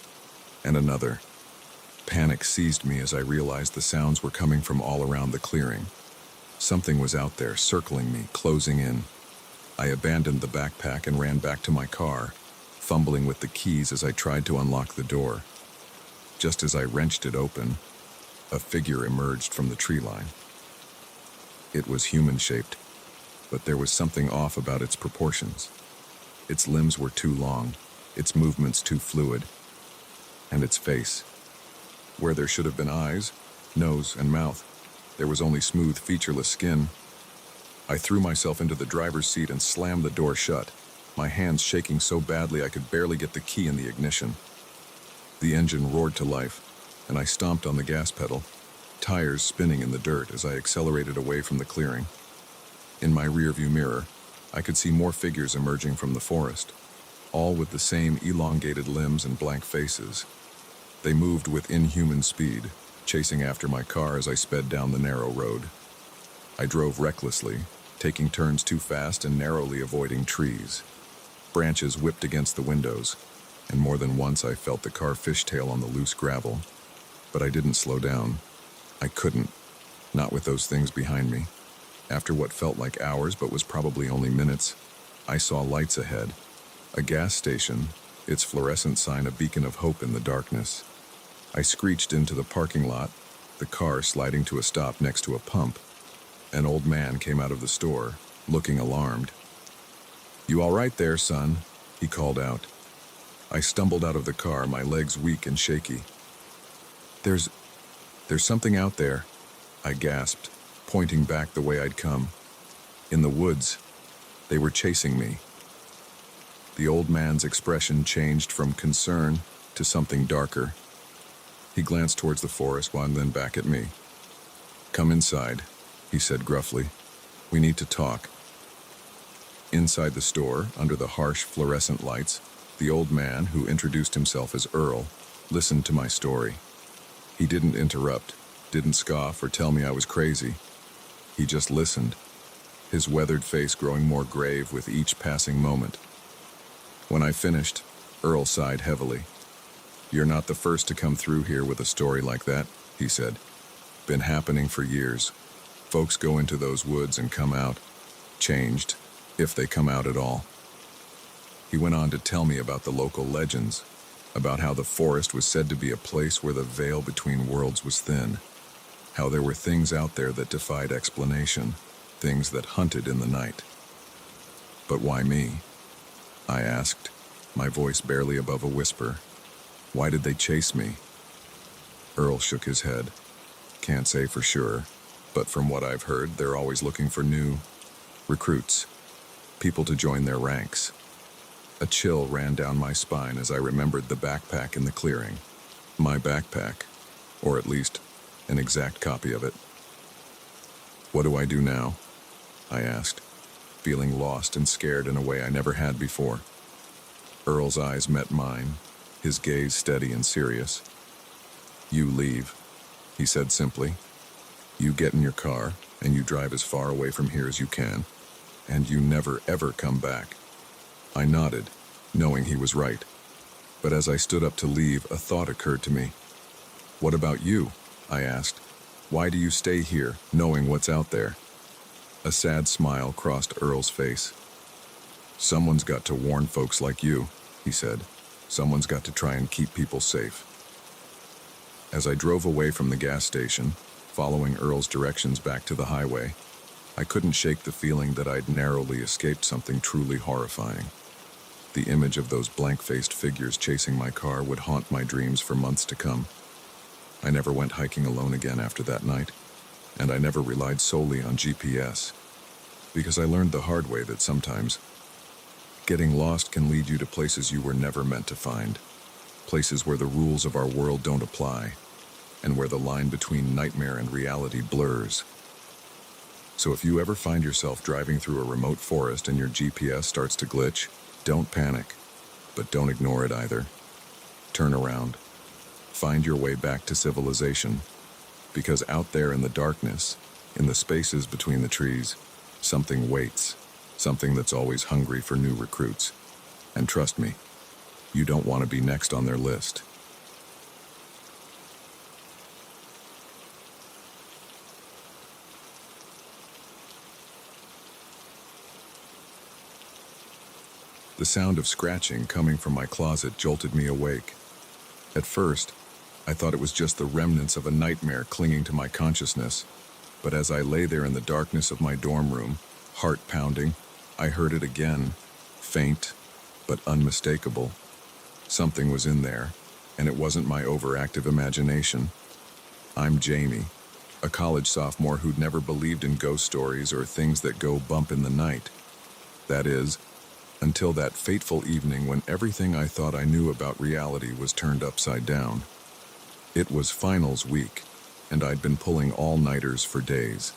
Speaker 1: and another. Panic seized me as I realized the sounds were coming from all around the clearing. Something was out there, circling me, closing in. I abandoned the backpack and ran back to my car, fumbling with the keys as I tried to unlock the door. Just as I wrenched it open, a figure emerged from the tree line. It was human-shaped, but there was something off about its proportions. Its limbs were too long, its movements too fluid, and its face. Where there should have been eyes, nose, and mouth, there was only smooth, featureless skin. I threw myself into the driver's seat and slammed the door shut, my hands shaking so badly I could barely get the key in the ignition. The engine roared to life, and I stomped on the gas pedal, tires spinning in the dirt as I accelerated away from the clearing. In my rearview mirror, I could see more figures emerging from the forest, all with the same elongated limbs and blank faces. They moved with inhuman speed, chasing after my car as I sped down the narrow road. I drove recklessly, taking turns too fast and narrowly avoiding trees. Branches whipped against the windows, and more than once I felt the car fishtail on the loose gravel. But I didn't slow down. I couldn't, not with those things behind me. After what felt like hours but was probably only minutes, I saw lights ahead. A gas station, its fluorescent sign a beacon of hope in the darkness. I screeched into the parking lot, the car sliding to a stop next to a pump. An old man came out of the store, looking alarmed. "You all right there, son?" he called out. I stumbled out of the car, my legs weak and shaky. There's something out there," I gasped, pointing back the way I'd come. "In the woods. They were chasing me." The old man's expression changed from concern to something darker. He glanced towards the forest and then back at me. "Come inside," he said gruffly. "We need to talk." Inside the store, under the harsh fluorescent lights, the old man, who introduced himself as Earl, listened to my story. He didn't interrupt, didn't scoff or tell me I was crazy. He just listened, his weathered face growing more grave with each passing moment. When I finished, Earl sighed heavily. "You're not the first to come through here with a story like that," he said. "Been happening for years. Folks go into those woods and come out, changed, if they come out at all." He went on to tell me about the local legends, about how the forest was said to be a place where the veil between worlds was thin, how there were things out there that defied explanation, things that hunted in the night. "But why me?" I asked, my voice barely above a whisper. "Why did they chase me?" Earl shook his head. "Can't say for sure, but from what I've heard, they're always looking for new recruits, people to join their ranks." A chill ran down my spine as I remembered the backpack in the clearing. My backpack, or at least an exact copy of it. "What do I do now?" I asked, feeling lost and scared in a way I never had before. Earl's eyes met mine, his gaze steady and serious. "You leave," he said simply. "You get in your car, and you drive as far away from here as you can, and you never ever come back." I nodded, knowing he was right. But as I stood up to leave, a thought occurred to me. "What about you?" I asked. "Why do you stay here, knowing what's out there?" A sad smile crossed Earl's face. "Someone's got to warn folks like you," he said. "Someone's got to try and keep people safe." As I drove away from the gas station, following Earl's directions back to the highway, I couldn't shake the feeling that I'd narrowly escaped something truly horrifying. The image of those blank-faced figures chasing my car would haunt my dreams for months to come. I never went hiking alone again after that night, and I never relied solely on GPS, because I learned the hard way that sometimes getting lost can lead you to places you were never meant to find, places where the rules of our world don't apply, and where the line between nightmare and reality blurs. So if you ever find yourself driving through a remote forest and your GPS starts to glitch, don't panic, but don't ignore it either. Turn around. Find your way back to civilization, because out there in the darkness, in the spaces between the trees, something waits, something that's always hungry for new recruits. And trust me, you don't want to be next on their list. The sound of scratching coming from my closet jolted me awake. At first, I thought it was just the remnants of a nightmare clinging to my consciousness, but as I lay there in the darkness of my dorm room, heart pounding, I heard it again, faint but unmistakable. Something was in there, and it wasn't my overactive imagination. I'm Jamie, a college sophomore who'd never believed in ghost stories or things that go bump in the night. That is, until that fateful evening when everything I thought I knew about reality was turned upside down. It was finals week, and I'd been pulling all-nighters for days.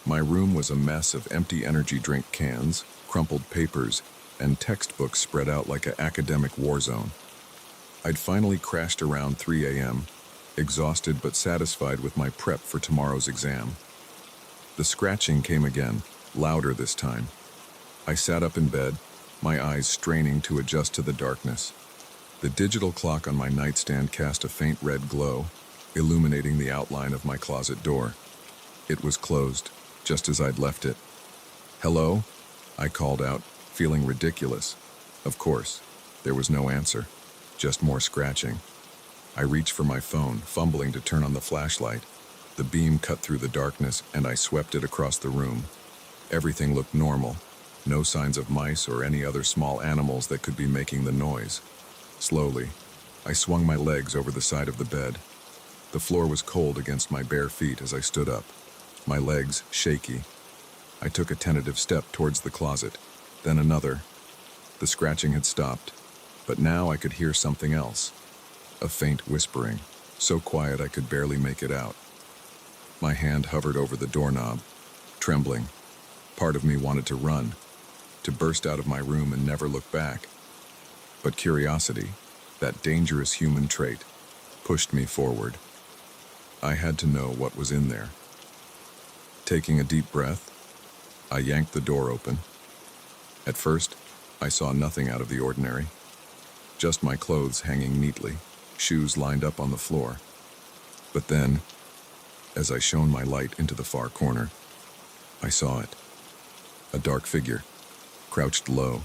Speaker 1: My room was a mess of empty energy drink cans, crumpled papers, and textbooks spread out like an academic war zone. I'd finally crashed around 3 a.m., exhausted but satisfied with my prep for tomorrow's exam. The scratching came again, louder this time. I sat up in bed, my eyes straining to adjust to the darkness. The digital clock on my nightstand cast a faint red glow, illuminating the outline of my closet door. It was closed, just as I'd left it. "Hello?" I called out, feeling ridiculous. Of course, there was no answer, just more scratching. I reached for my phone, fumbling to turn on the flashlight. The beam cut through the darkness, and I swept it across the room. Everything looked normal. No signs of mice or any other small animals that could be making the noise. Slowly, I swung my legs over the side of the bed. The floor was cold against my bare feet as I stood up, my legs shaky. I took a tentative step towards the closet, then another. The scratching had stopped, but now I could hear something else. A faint whispering, so quiet I could barely make it out. My hand hovered over the doorknob, trembling. Part of me wanted to run, to burst out of my room and never look back. But curiosity, that dangerous human trait, pushed me forward. I had to know what was in there. Taking a deep breath, I yanked the door open. At first, I saw nothing out of the ordinary. Just my clothes hanging neatly, shoes lined up on the floor. But then, as I shone my light into the far corner, I saw it. A dark figure, crouched low,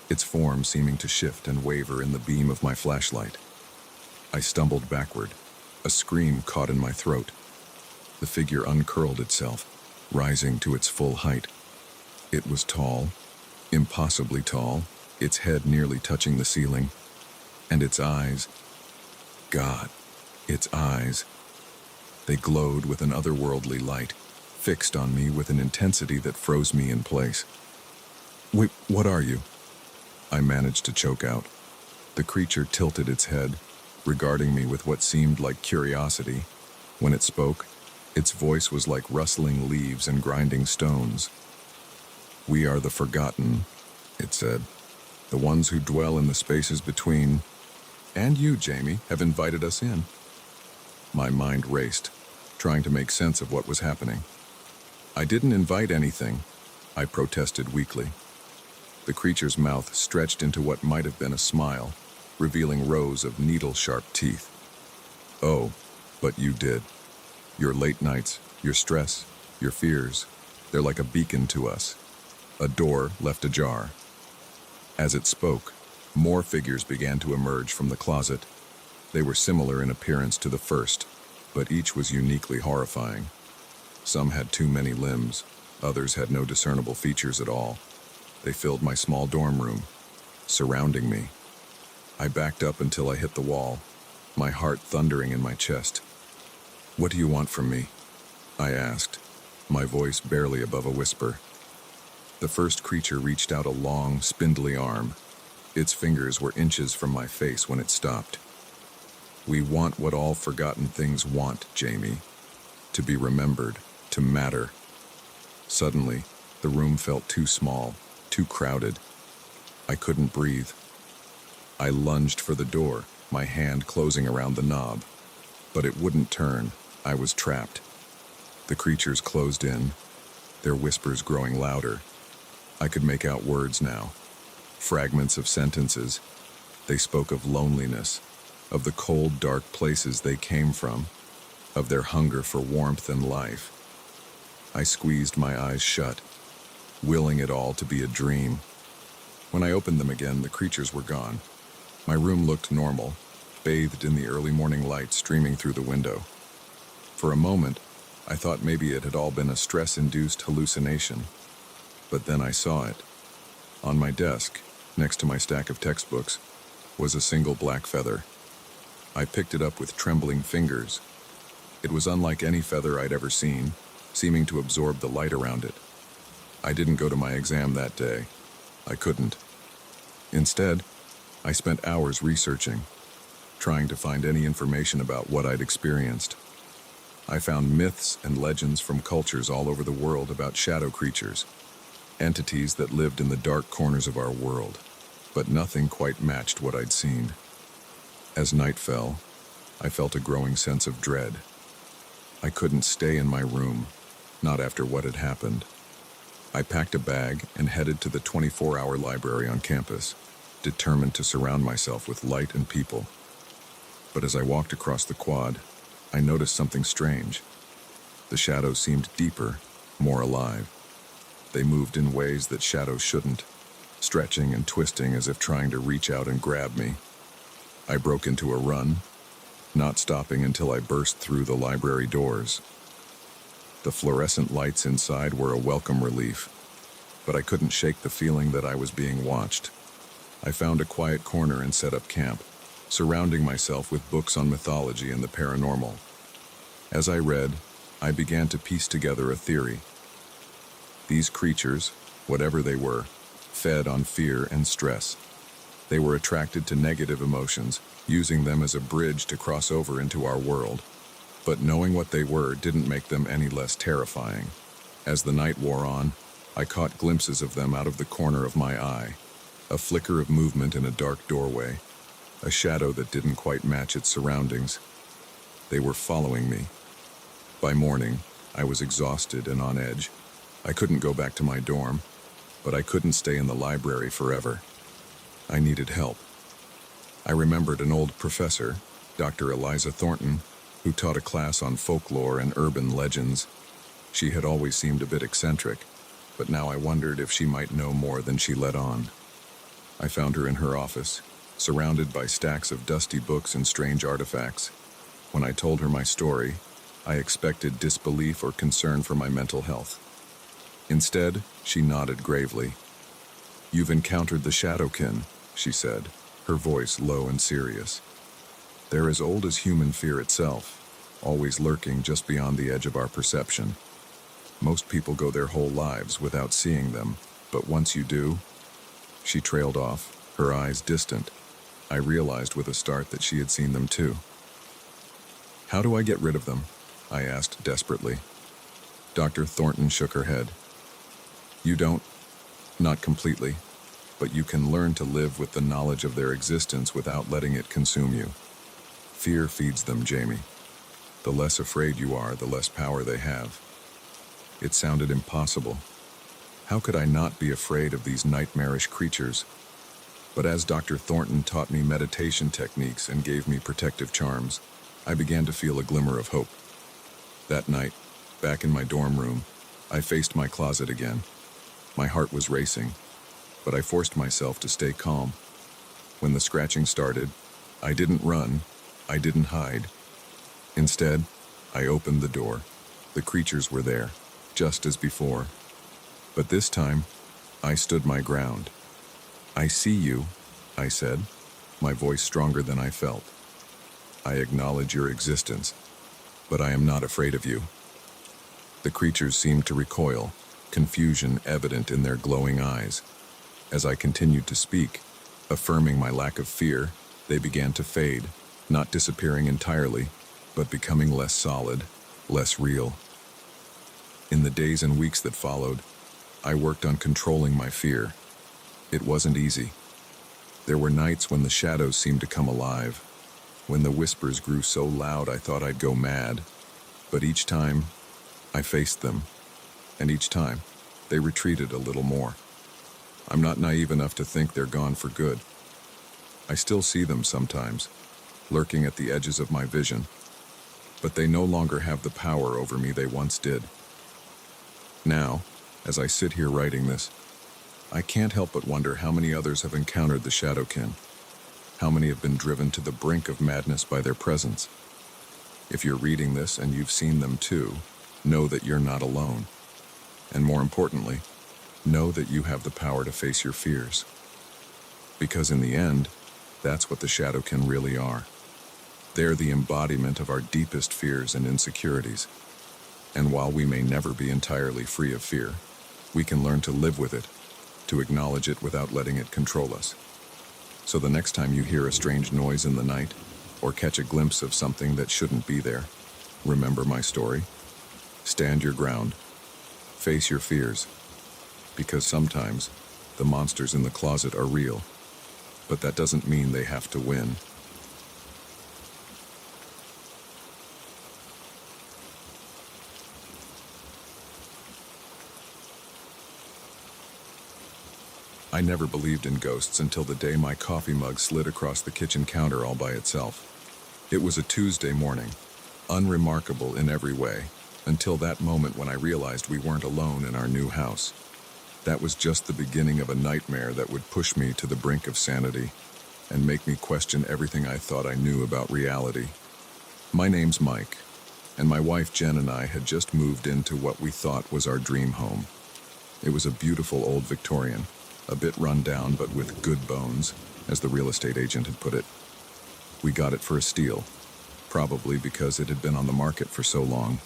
Speaker 1: its form seeming to shift and waver in the beam of my flashlight. I stumbled backward, a scream caught in my throat. The figure uncurled itself, rising to its full height. It was tall, impossibly tall, its head nearly touching the ceiling, and its eyes, God, its eyes. They glowed with an otherworldly light, fixed on me with an intensity that froze me in place. "Wait, what are you?" I managed to choke out. The creature tilted its head, regarding me with what seemed like curiosity. When it spoke, its voice was like rustling leaves and grinding stones. "We are the forgotten," it said. "The ones who dwell in the spaces between. And you, Jamie, have invited us in." My mind raced, trying to make sense of what was happening. "I didn't invite anything," I protested weakly. The creature's mouth stretched into what might have been a smile, revealing rows of needle-sharp teeth. "Oh, but you did. Your late nights, your stress, your fears, they're like a beacon to us." A door left ajar. As it spoke, more figures began to emerge from the closet. They were similar in appearance to the first, but each was uniquely horrifying. Some had too many limbs, others had no discernible features at all. They filled my small dorm room, surrounding me. I backed up until I hit the wall, my heart thundering in my chest. "What do you want from me?" I asked, my voice barely above a whisper. The first creature reached out a long, spindly arm. Its fingers were inches from my face when it stopped. "We want what all forgotten things want, Jamie. To be remembered, to matter." Suddenly, the room felt too small, too crowded. I couldn't breathe. I lunged for the door, my hand closing around the knob. But it wouldn't turn. I was trapped. The creatures closed in, their whispers growing louder. I could make out words now, fragments of sentences. They spoke of loneliness, of the cold, dark places they came from, of their hunger for warmth and life. I squeezed my eyes shut, willing it all to be a dream. When I opened them again, the creatures were gone. My room looked normal, bathed in the early morning light streaming through the window. For a moment, I thought maybe it had all been a stress-induced hallucination. But then I saw it. On my desk, next to my stack of textbooks, was a single black feather. I picked it up with trembling fingers. It was unlike any feather I'd ever seen, seeming to absorb the light around it. I didn't go to my exam that day. I couldn't. Instead, I spent hours researching, trying to find any information about what I'd experienced. I found myths and legends from cultures all over the world about shadow creatures, entities that lived in the dark corners of our world, but nothing quite matched what I'd seen. As night fell, I felt a growing sense of dread. I couldn't stay in my room, not after what had happened. I packed a bag and headed to the 24-hour library on campus, determined to surround myself with light and people. But as I walked across the quad, I noticed something strange. The shadows seemed deeper, more alive. They moved in ways that shadows shouldn't, stretching and twisting as if trying to reach out and grab me. I broke into a run, not stopping until I burst through the library doors. The fluorescent lights inside were a welcome relief, but I couldn't shake the feeling that I was being watched. I found a quiet corner and set up camp, surrounding myself with books on mythology and the paranormal. As I read, I began to piece together a theory. These creatures, whatever they were, fed on fear and stress. They were attracted to negative emotions, using them as a bridge to cross over into our world. But knowing what they were didn't make them any less terrifying. As the night wore on, I caught glimpses of them out of the corner of my eye. A flicker of movement in a dark doorway, a shadow that didn't quite match its surroundings. They were following me. By morning, I was exhausted and on edge. I couldn't go back to my dorm, but I couldn't stay in the library forever. I needed help. I remembered an old professor, Dr. Eliza Thornton, who taught a class on folklore and urban legends. She had always seemed a bit eccentric, but now I wondered if she might know more than she let on. I found her in her office, surrounded by stacks of dusty books and strange artifacts. When I told her my story, I expected disbelief or concern for my mental health. Instead, she nodded gravely. "You've encountered the Shadowkin," she said, her voice low and serious. "They're as old as human fear itself, always lurking just beyond the edge of our perception. Most people go their whole lives without seeing them, but once you do..." She trailed off, her eyes distant. I realized with a start that she had seen them too. "How do I get rid of them?" I asked desperately. Dr. Thornton shook her head. "You don't. Not completely. But you can learn to live with the knowledge of their existence without letting it consume you. Fear feeds them, Jamie. The less afraid you are, the less power they have." It sounded impossible. How could I not be afraid of these nightmarish creatures? But as Dr. Thornton taught me meditation techniques and gave me protective charms, I began to feel a glimmer of hope. That night, back in my dorm room, I faced my closet again. My heart was racing, but I forced myself to stay calm. When the scratching started, I didn't run, I didn't hide. Instead, I opened the door. The creatures were there, just as before. But this time, I stood my ground. "I see you," I said, my voice stronger than I felt. "I acknowledge your existence, but I am not afraid of you." The creatures seemed to recoil, confusion evident in their glowing eyes. As I continued to speak, affirming my lack of fear, they began to fade, not disappearing entirely, but becoming less solid, less real. In the days and weeks that followed, I worked on controlling my fear. It wasn't easy. There were nights when the shadows seemed to come alive, when the whispers grew so loud I thought I'd go mad. But each time, I faced them, and each time, they retreated a little more. I'm not naive enough to think they're gone for good. I still see them sometimes, lurking at the edges of my vision, but they no longer have the power over me they once did. Now, as I sit here writing this, I can't help but wonder how many others have encountered the Shadowkin. How many have been driven to the brink of madness by their presence? If you're reading this and you've seen them too, know that you're not alone. And more importantly, know that you have the power to face your fears. Because in the end, that's what the Shadowkin really are. They're the embodiment of our deepest fears and insecurities. And while we may never be entirely free of fear, we can learn to live with it, to acknowledge it without letting it control us. So the next time you hear a strange noise in the night, or catch a glimpse of something that shouldn't be there, remember my story. Stand your ground. Face your fears. Because sometimes, the monsters in the closet are real, but that doesn't mean they have to win. I never believed in ghosts until the day my coffee mug slid across the kitchen counter all by itself. It was a Tuesday morning, unremarkable in every way, until that moment when I realized we weren't alone in our new house. That was just the beginning of a nightmare that would push me to the brink of sanity and make me question everything I thought I knew about reality. My name's Mike, and my wife Jen and I had just moved into what we thought was our dream home. It was a beautiful old Victorian, a bit run down but with good bones, as the real estate agent had put it. We got it for a steal, probably because it had been on the market for so long.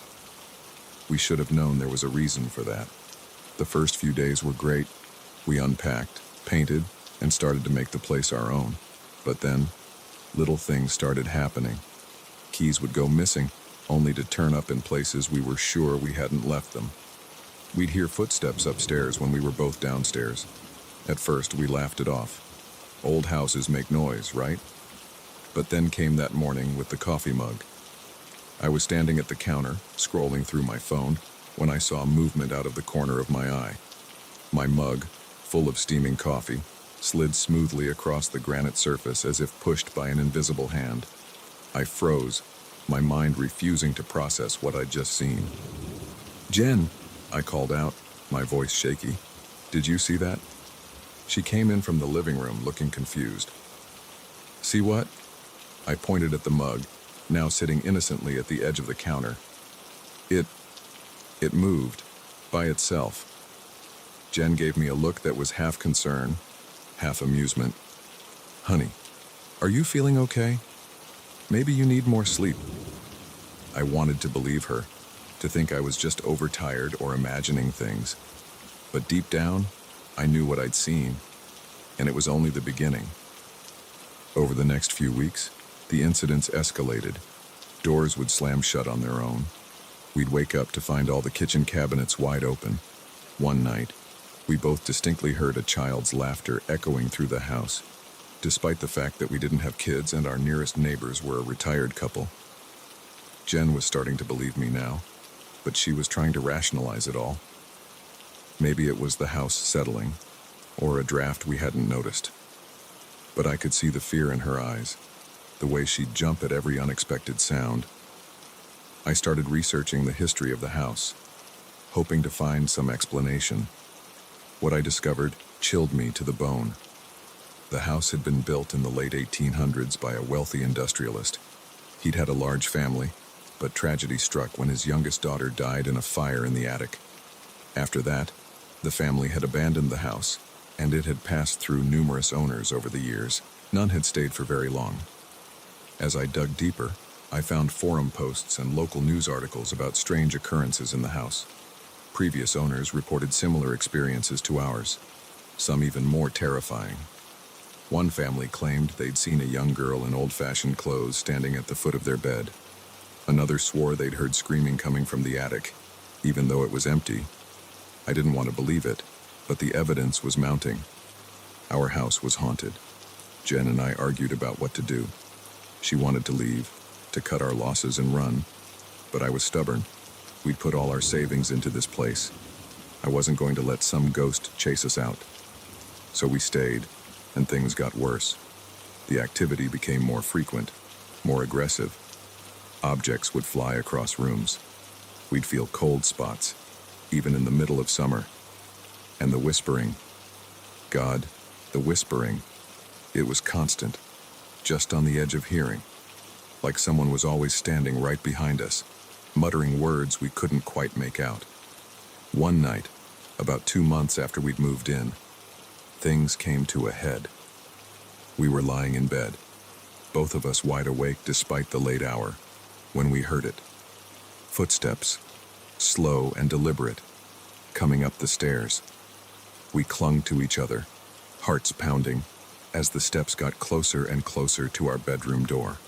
Speaker 1: We should have known there was a reason for that. The first few days were great. We unpacked, painted, and started to make the place our own. But then, little things started happening. Keys would go missing, only to turn up in places we were sure we hadn't left them. We'd hear footsteps upstairs when we were both downstairs. At first, we laughed it off. Old houses make noise, right? But then came that morning with the coffee mug. I was standing at the counter, scrolling through my phone, when I saw movement out of the corner of my eye. My mug, full of steaming coffee, slid smoothly across the granite surface as if pushed by an invisible hand. I froze, my mind refusing to process what I'd just seen. "Jen," I called out, my voice shaky. "Did you see that?" She came in from the living room looking confused. "See what?" I pointed at the mug, now sitting innocently at the edge of the counter. It moved, by itself. Jen gave me a look that was half concern, half amusement. "Honey, are you feeling okay? Maybe you need more sleep." I wanted to believe her, to think I was just overtired or imagining things. But deep down, I knew what I'd seen, and it was only the beginning. Over the next few weeks, the incidents escalated. Doors would slam shut on their own. We'd wake up to find all the kitchen cabinets wide open. One night, we both distinctly heard a child's laughter echoing through the house, despite the fact that we didn't have kids and our nearest neighbors were a retired couple. Jen was starting to believe me now, but she was trying to rationalize it all. Maybe it was the house settling, or a draft we hadn't noticed. But I could see the fear in her eyes, the way she'd jump at every unexpected sound. I started researching the history of the house, hoping to find some explanation. What I discovered chilled me to the bone. The house had been built in the late 1800s by a wealthy industrialist. He'd had a large family, but tragedy struck when his youngest daughter died in a fire in the attic. After that, the family had abandoned the house, and it had passed through numerous owners over the years. None had stayed for very long. As I dug deeper, I found forum posts and local news articles about strange occurrences in the house. Previous owners reported similar experiences to ours, some even more terrifying. One family claimed they'd seen a young girl in old-fashioned clothes standing at the foot of their bed. Another swore they'd heard screaming coming from the attic, even though it was empty. I didn't want to believe it, but the evidence was mounting. Our house was haunted. Jen and I argued about what to do. She wanted to leave, to cut our losses and run, but I was stubborn. We'd put all our savings into this place. I wasn't going to let some ghost chase us out. So we stayed, and things got worse. The activity became more frequent, more aggressive. Objects would fly across rooms. We'd feel cold spots, even in the middle of summer. And the whispering. God, the whispering. It was constant, just on the edge of hearing. Like someone was always standing right behind us, muttering words we couldn't quite make out. One night, about 2 months after we'd moved in, things came to a head. We were lying in bed, both of us wide awake despite the late hour, when we heard it. Footsteps, slow and deliberate, coming up the stairs. We clung to each other, hearts pounding, as the steps got closer and closer to our bedroom door.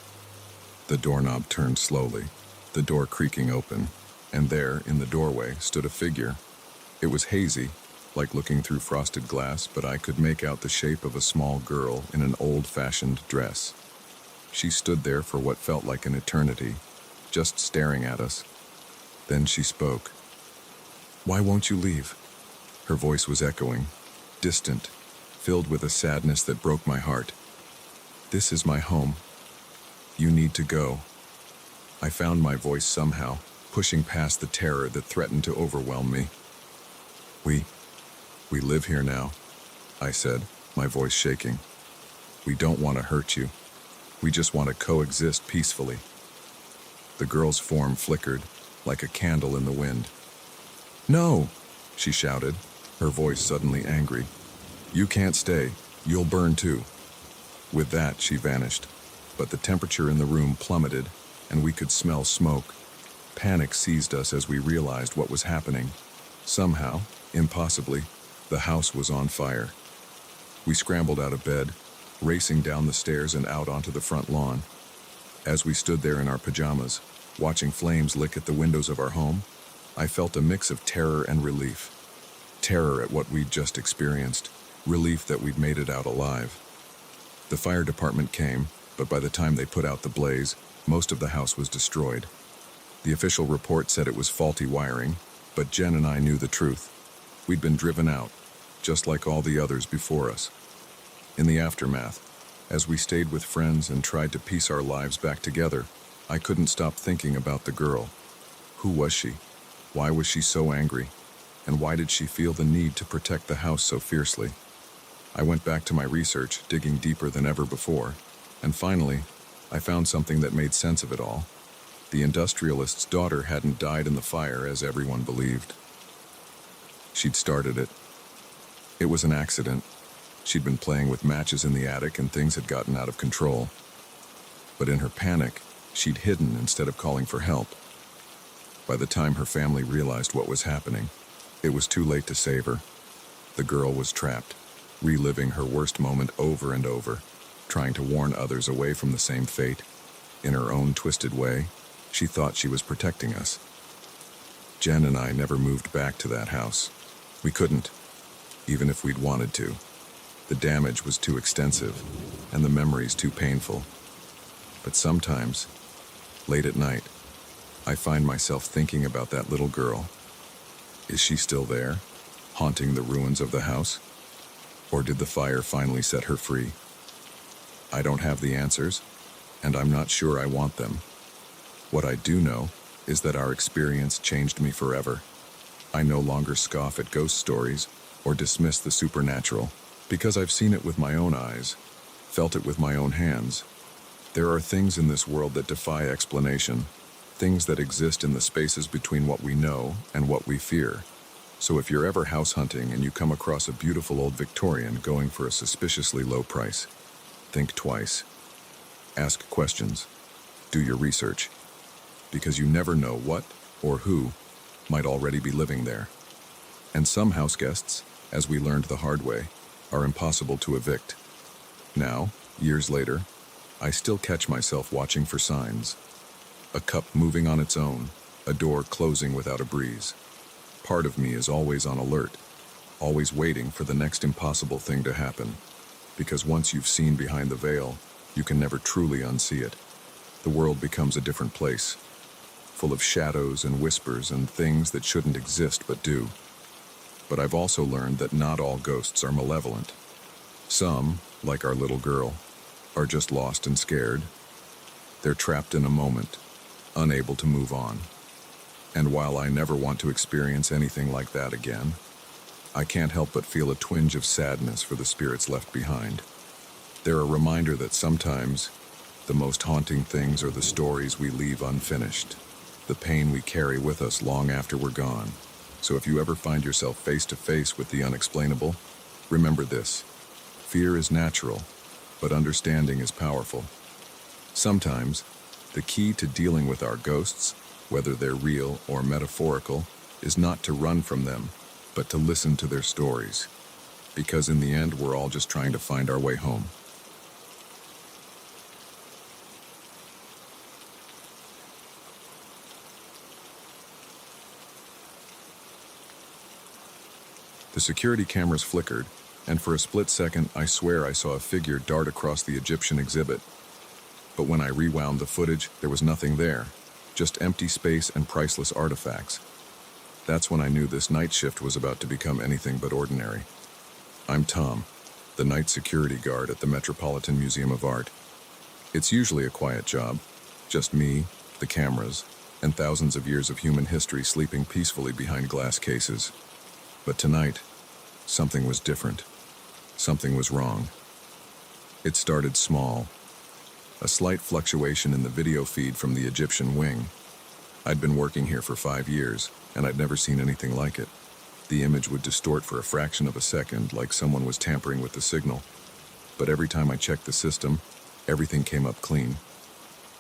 Speaker 1: The doorknob turned slowly, the door creaking open, and there, in the doorway, stood a figure. It was hazy, like looking through frosted glass, but I could make out the shape of a small girl in an old-fashioned dress. She stood there for what felt like an eternity, just staring at us. Then she spoke. "Why won't you leave?" Her voice was echoing, distant, filled with a sadness that broke my heart. "This is my home. You need to go." I found my voice somehow, pushing past the terror that threatened to overwhelm me. We live here now," I said, my voice shaking. "We don't want to hurt you. We just want to coexist peacefully." The girl's form flickered, like a candle in the wind. "No!" she shouted, her voice suddenly angry. "You can't stay. You'll burn too." With that, she vanished, but the temperature in the room plummeted, and we could smell smoke. Panic seized us as we realized what was happening. Somehow, impossibly, The house was on fire. We scrambled out of bed, racing down the stairs and out onto the front lawn. As we stood there in our pajamas, watching flames lick at the windows of our home, I felt a mix of terror and relief. Terror at what we'd just experienced, relief that we'd made it out alive. The fire department came, but by the time they put out the blaze, most of the house was destroyed. The official report said it was faulty wiring, but Jen and I knew the truth. We'd been driven out, just like all the others before us. In the aftermath, as we stayed with friends and tried to piece our lives back together, I couldn't stop thinking about the girl. Who was she? Why was she so angry? And why did she feel the need to protect the house so fiercely? I went back to my research, digging deeper than ever before, and finally, I found something that made sense of it all. The industrialist's daughter hadn't died in the fire as everyone believed. She'd started it. It was an accident. She'd been playing with matches in the attic and things had gotten out of control. But in her panic, she'd hidden instead of calling for help. By the time her family realized what was happening, it was too late to save her. The girl was trapped, reliving her worst moment over and over, trying to warn others away from the same fate. In her own twisted way, she thought she was protecting us. Jen and I never moved back to that house. We couldn't, even if we'd wanted to. The damage was too extensive, and the memories too painful. But sometimes, late at night, I find myself thinking about that little girl. Is she still there, haunting the ruins of the house? Or did the fire finally set her free? I don't have the answers, and I'm not sure I want them. What I do know is that our experience changed me forever. I no longer scoff at ghost stories or dismiss the supernatural, because I've seen it with my own eyes, felt it with my own hands. There are things in this world that defy explanation, things that exist in the spaces between what we know and what we fear. So if you're ever house hunting and you come across a beautiful old Victorian going for a suspiciously low price, think twice. Ask questions. Do your research. Because you never know what or who might already be living there. And some house guests, as we learned the hard way, are impossible to evict. Now, years later, I still catch myself watching for signs. A cup moving on its own, a door closing without a breeze. Part of me is always on alert, always waiting for the next impossible thing to happen. Because once you've seen behind the veil, you can never truly unsee it. The world becomes a different place, full of shadows and whispers and things that shouldn't exist but do. But I've also learned that not all ghosts are malevolent. Some, like our little girl, are just lost and scared. They're trapped in a moment, unable to move on. And while I never want to experience anything like that again, I can't help but feel a twinge of sadness for the spirits left behind. They're a reminder that sometimes the most haunting things are the stories we leave unfinished, the pain we carry with us long after we're gone. So if you ever find yourself face to face with the unexplainable, remember this: fear is natural, but understanding is powerful. Sometimes, the key to dealing with our ghosts, whether they're real or metaphorical, is not to run from them, but to listen to their stories. Because in the end, we're all just trying to find our way home. The security cameras flickered, and for a split second, I swear I saw a figure dart across the Egyptian exhibit. But when I rewound the footage, there was nothing there, just empty space and priceless artifacts. That's when I knew this night shift was about to become anything but ordinary. I'm Tom, the night security guard at the Metropolitan Museum of Art. It's usually a quiet job, just me, the cameras, and thousands of years of human history sleeping peacefully behind glass cases. But tonight, something was different. Something was wrong. It started small. A slight fluctuation in the video feed from the Egyptian wing. I'd been working here for 5 years, and I'd never seen anything like it. The image would distort for a fraction of a second, like someone was tampering with the signal. But every time I checked the system, everything came up clean.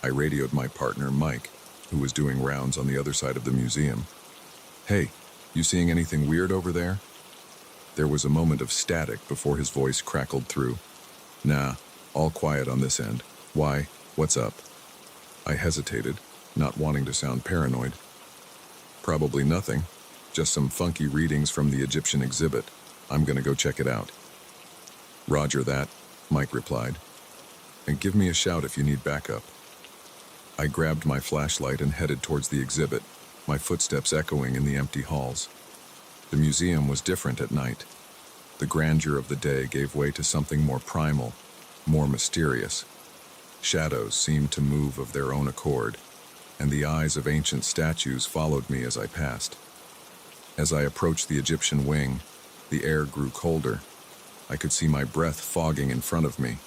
Speaker 1: I radioed my partner, Mike, who was doing rounds on the other side of the museum. "Hey, you seeing anything weird over there?" There was a moment of static before his voice crackled through. Nah, all quiet on this end. Why? What's up? I hesitated, not wanting to sound paranoid. Probably nothing. Just some funky readings from the Egyptian exhibit. I'm gonna go check it out. Roger that, Mike replied. And give me a shout if you need backup. I grabbed my flashlight and headed towards the exhibit, my footsteps echoing in the empty halls. The museum was different at night. The grandeur of the day gave way to something more primal, more mysterious. Shadows seemed to move of their own accord, and the eyes of ancient statues followed me as I passed. As I approached the Egyptian wing, the air grew colder. I could see my breath fogging in front of me,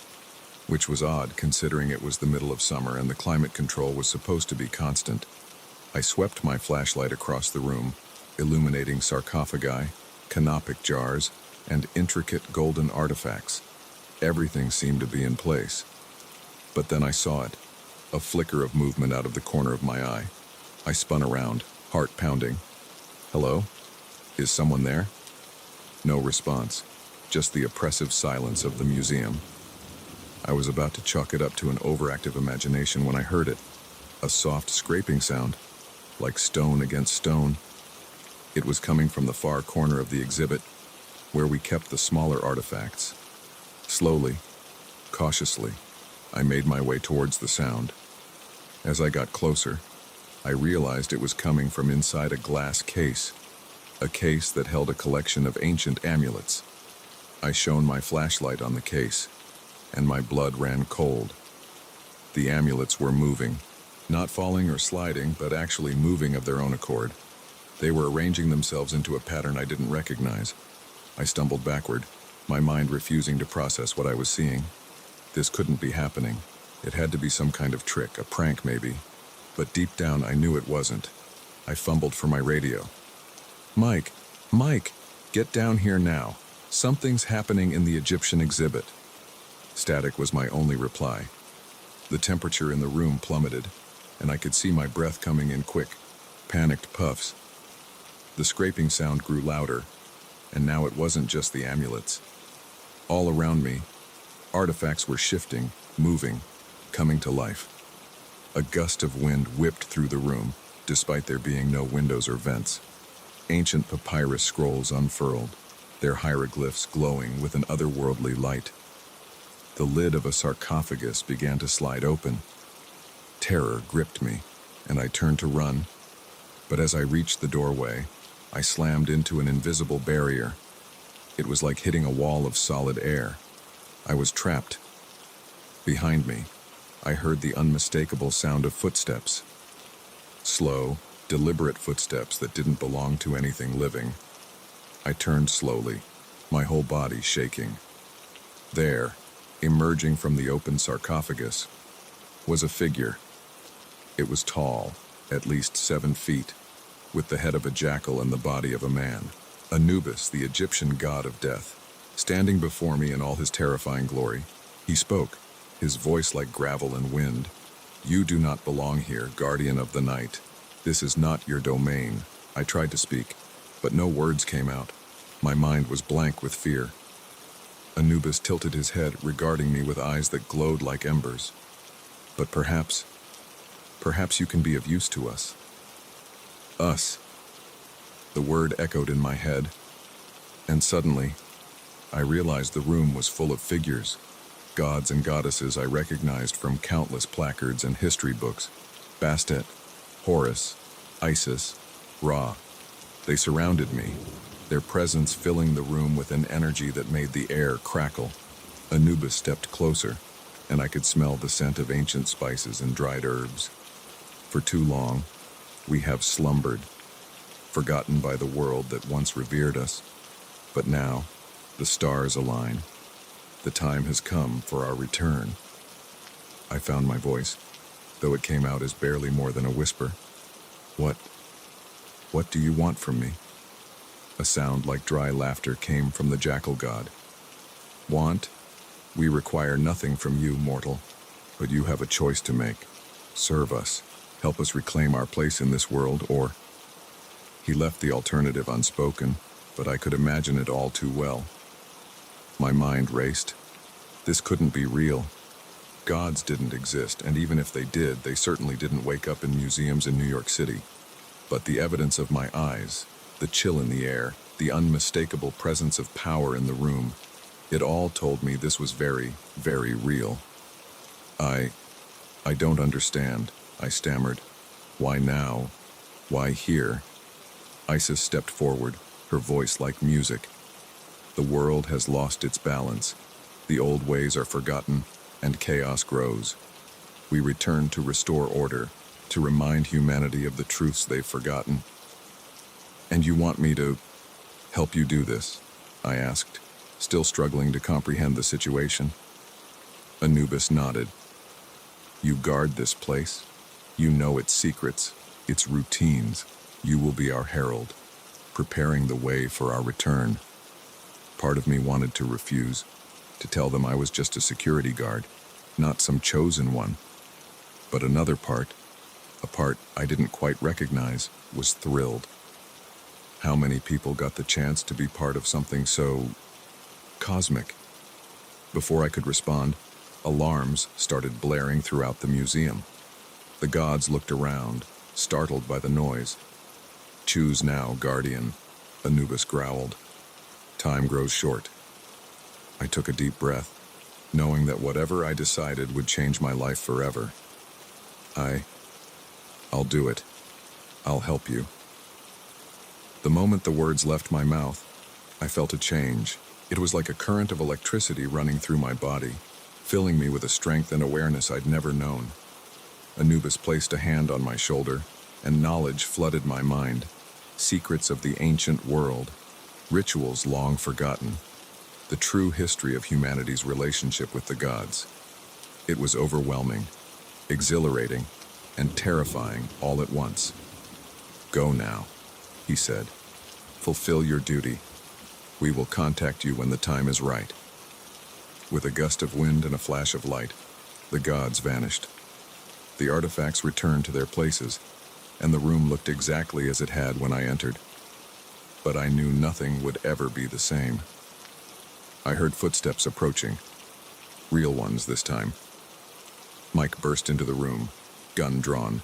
Speaker 1: which was odd considering it was the middle of summer and the climate control was supposed to be constant. I swept my flashlight across the room, illuminating sarcophagi, canopic jars, and intricate golden artifacts. Everything seemed to be in place. But then I saw it, a flicker of movement out of the corner of my eye. I spun around, heart pounding. Hello? Is someone there? No response, just the oppressive silence of the museum. I was about to chalk it up to an overactive imagination when I heard it, a soft scraping sound, like stone against stone. It was coming from the far corner of the exhibit, where we kept the smaller artifacts. Slowly, cautiously, I made my way towards the sound. As I got closer, I realized it was coming from inside a glass case, a case that held a collection of ancient amulets. I shone my flashlight on the case, and my blood ran cold. The amulets were moving, not falling or sliding, but actually moving of their own accord. They were arranging themselves into a pattern I didn't recognize. I stumbled backward, my mind refusing to process what I was seeing. This couldn't be happening. It had to be some kind of trick, a prank maybe. But deep down I knew it wasn't. I fumbled for my radio. Mike, get down here now. Something's happening in the Egyptian exhibit. Static was my only reply. The temperature in the room plummeted, and I could see my breath coming in quick, panicked puffs. The scraping sound grew louder, and now it wasn't just the amulets. All around me, artifacts were shifting, moving, coming to life. A gust of wind whipped through the room, despite there being no windows or vents. Ancient papyrus scrolls unfurled, their hieroglyphs glowing with an otherworldly light. The lid of a sarcophagus began to slide open. Terror gripped me, and I turned to run. But as I reached the doorway, I slammed into an invisible barrier. It was like hitting a wall of solid air. I was trapped. Behind me, I heard the unmistakable sound of footsteps. Slow, deliberate footsteps that didn't belong to anything living. I turned slowly, my whole body shaking. There, emerging from the open sarcophagus, was a figure. It was tall, at least 7 feet, with the head of a jackal and the body of a man. Anubis, the Egyptian god of death, standing before me in all his terrifying glory. He spoke, his voice like gravel and wind. You do not belong here, guardian of the night. This is not your domain. I tried to speak, but no words came out. My mind was blank with fear. Anubis tilted his head, regarding me with eyes that glowed like embers. But perhaps you can be of use to us. Us. The word echoed in my head, and suddenly, I realized the room was full of figures, gods and goddesses I recognized from countless placards and history books. Bastet, Horus, Isis, Ra. They surrounded me, their presence filling the room with an energy that made the air crackle. Anubis stepped closer, and I could smell the scent of ancient spices and dried herbs. For too long, we have slumbered, forgotten by the world that once revered us. But now, the stars align. The time has come for our return. I found my voice, though it came out as barely more than a whisper. What do you want from me? A sound like dry laughter came from the jackal god. Want? We require nothing from you, mortal, but you have a choice to make. Serve us, help us reclaim our place in this world, or... He left the alternative unspoken, but I could imagine it all too well. My mind raced. This couldn't be real. Gods didn't exist, and even if they did, they certainly didn't wake up in museums in New York City. But the evidence of my eyes, the chill in the air, the unmistakable presence of power in the room, it all told me this was very, very real. I don't understand, I stammered. Why now? Why here? Isis stepped forward, her voice like music. The world has lost its balance. The old ways are forgotten, and chaos grows. We return to restore order, to remind humanity of the truths they've forgotten. And you want me to help you do this? I asked, still struggling to comprehend the situation. Anubis nodded. You guard this place. You know its secrets, its routines. You will be our herald, preparing the way for our return. Part of me wanted to refuse, to tell them I was just a security guard, not some chosen one. But another part, a part I didn't quite recognize, was thrilled. How many people got the chance to be part of something so cosmic? Before I could respond, alarms started blaring throughout the museum. The gods looked around, startled by the noise. Choose now, guardian, Anubis growled. Time grows short. I took a deep breath, knowing that whatever I decided would change my life forever. I'll do it. I'll help you. The moment the words left my mouth, I felt a change. It was like a current of electricity running through my body, filling me with a strength and awareness I'd never known. Anubis placed a hand on my shoulder, and knowledge flooded my mind. Secrets of the ancient world, rituals long forgotten, the true history of humanity's relationship with the gods. It was overwhelming, exhilarating, and terrifying all at once. Go now, he said. Fulfill your duty. We will contact you when the time is right. With a gust of wind and a flash of light, the gods vanished. The artifacts returned to their places, and the room looked exactly as it had when I entered. But I knew nothing would ever be the same. I heard footsteps approaching. Real ones this time. Mike burst into the room, gun drawn.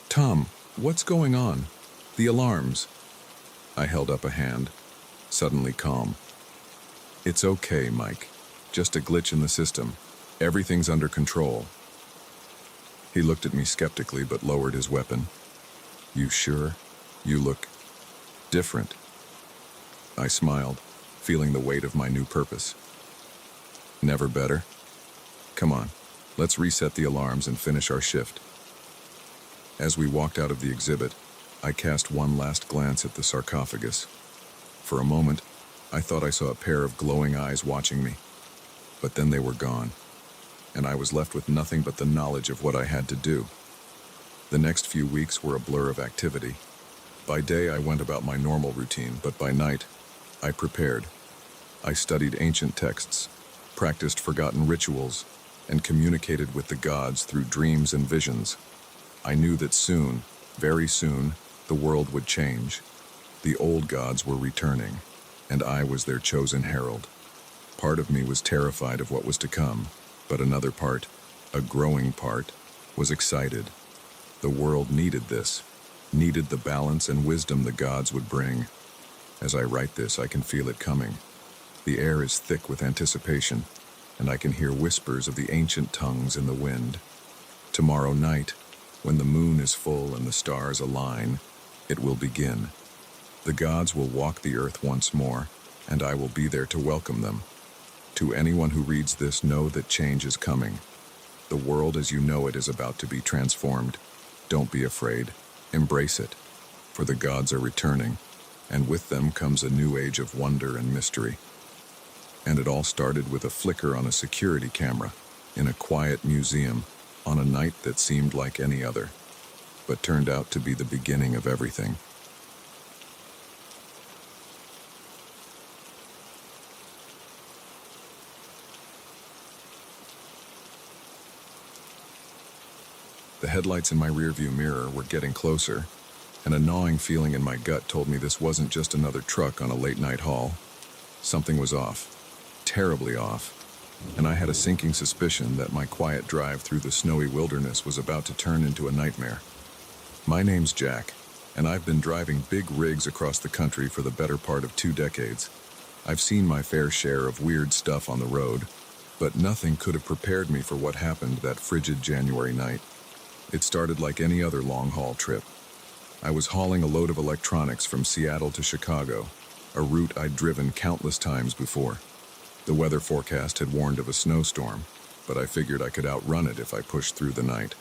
Speaker 1: Tom, what's going on? The alarms. I held up a hand, suddenly calm. It's okay, Mike. Just a glitch in the system. Everything's under control. He looked at me skeptically but lowered his weapon. You sure? You look different. I smiled, feeling the weight of my new purpose. Never better? Come on, let's reset the alarms and finish our shift. As we walked out of the exhibit, I cast one last glance at the sarcophagus. For a moment, I thought I saw a pair of glowing eyes watching me. But then they were gone, and I was left with nothing but the knowledge of what I had to do. The next few weeks were a blur of activity. By day, I went about my normal routine, but by night, I prepared. I studied ancient texts, practiced forgotten rituals, and communicated with the gods through dreams and visions. I knew that soon, very soon, the world would change. The old gods were returning, and I was their chosen herald. Part of me was terrified of what was to come, but another part, a growing part, was excited. The world needed this, needed the balance and wisdom the gods would bring. As I write this, I can feel it coming. The air is thick with anticipation, and I can hear whispers of the ancient tongues in the wind. Tomorrow night, when the moon is full and the stars align, it will begin. The gods will walk the earth once more, and I will be there to welcome them. To anyone who reads this, know that change is coming. The world as you know it is about to be transformed. Don't be afraid. Embrace it. For the gods are returning, and with them comes a new age of wonder and mystery. And it all started with a flicker on a security camera, in a quiet museum, on a night that seemed like any other, but turned out to be the beginning of everything. The headlights in my rearview mirror were getting closer, and a gnawing feeling in my gut told me this wasn't just another truck on a late-night haul. Something was off, terribly off, and I had a sinking suspicion that my quiet drive through the snowy wilderness was about to turn into a nightmare. My name's Jack, and I've been driving big rigs across the country for the better part of 2 decades. I've seen my fair share of weird stuff on the road, but nothing could have prepared me for what happened that frigid January night. It started like any other long-haul trip. I was hauling a load of electronics from Seattle to Chicago, a route I'd driven countless times before. The weather forecast had warned of a snowstorm, but I figured I could outrun it if I pushed through the night.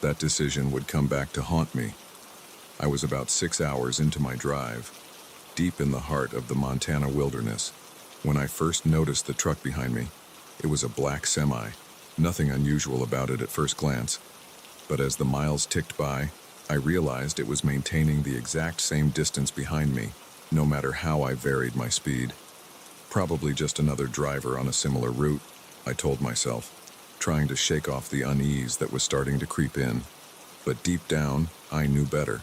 Speaker 1: That decision would come back to haunt me. I was about 6 hours into my drive, deep in the heart of the Montana wilderness, when I first noticed the truck behind me. It was a black semi, nothing unusual about it at first glance. But as the miles ticked by, I realized it was maintaining the exact same distance behind me, no matter how I varied my speed. Probably just another driver on a similar route, I told myself, trying to shake off the unease that was starting to creep in. But deep down, I knew better.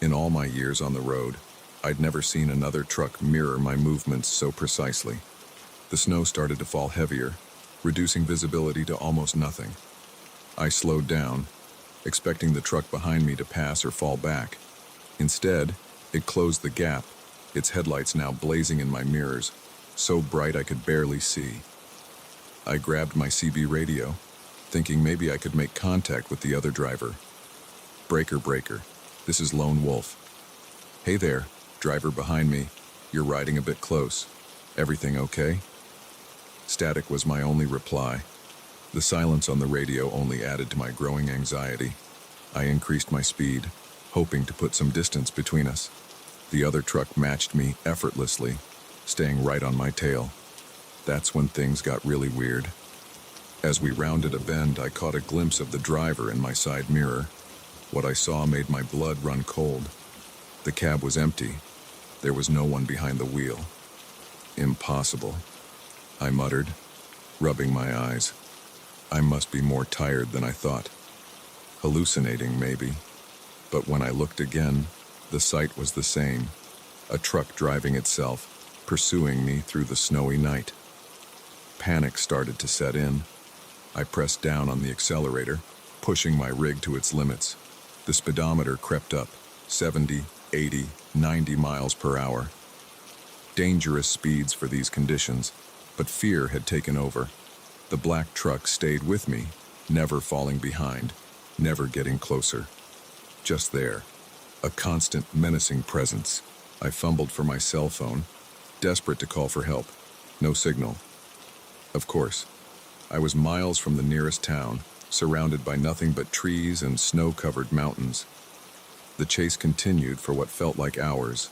Speaker 1: In all my years on the road, I'd never seen another truck mirror my movements so precisely. The snow started to fall heavier, reducing visibility to almost nothing. I slowed down, expecting the truck behind me to pass or fall back. Instead, it closed the gap, its headlights now blazing in my mirrors, so bright I could barely see. I grabbed my CB radio, thinking maybe I could make contact with the other driver. "Breaker, breaker, this is Lone Wolf." "Hey there, driver behind me, you're riding a bit close. Everything okay?" Static was my only reply. The silence on the radio only added to my growing anxiety. I increased my speed, hoping to put some distance between us. The other truck matched me effortlessly, staying right on my tail. That's when things got really weird. As we rounded a bend, I caught a glimpse of the driver in my side mirror. What I saw made my blood run cold. The cab was empty. There was no one behind the wheel. "Impossible," I muttered, rubbing my eyes. I must be more tired than I thought. Hallucinating, maybe. But when I looked again, the sight was the same. A truck driving itself, pursuing me through the snowy night. Panic started to set in. I pressed down on the accelerator, pushing my rig to its limits. The speedometer crept up, 70, 80, 90 miles per hour. Dangerous speeds for these conditions, but fear had taken over. The black truck stayed with me, never falling behind, never getting closer. Just there, a constant menacing presence. I fumbled for my cell phone, desperate to call for help. No signal. Of course, I was miles from the nearest town, surrounded by nothing but trees and snow-covered mountains. The chase continued for what felt like hours.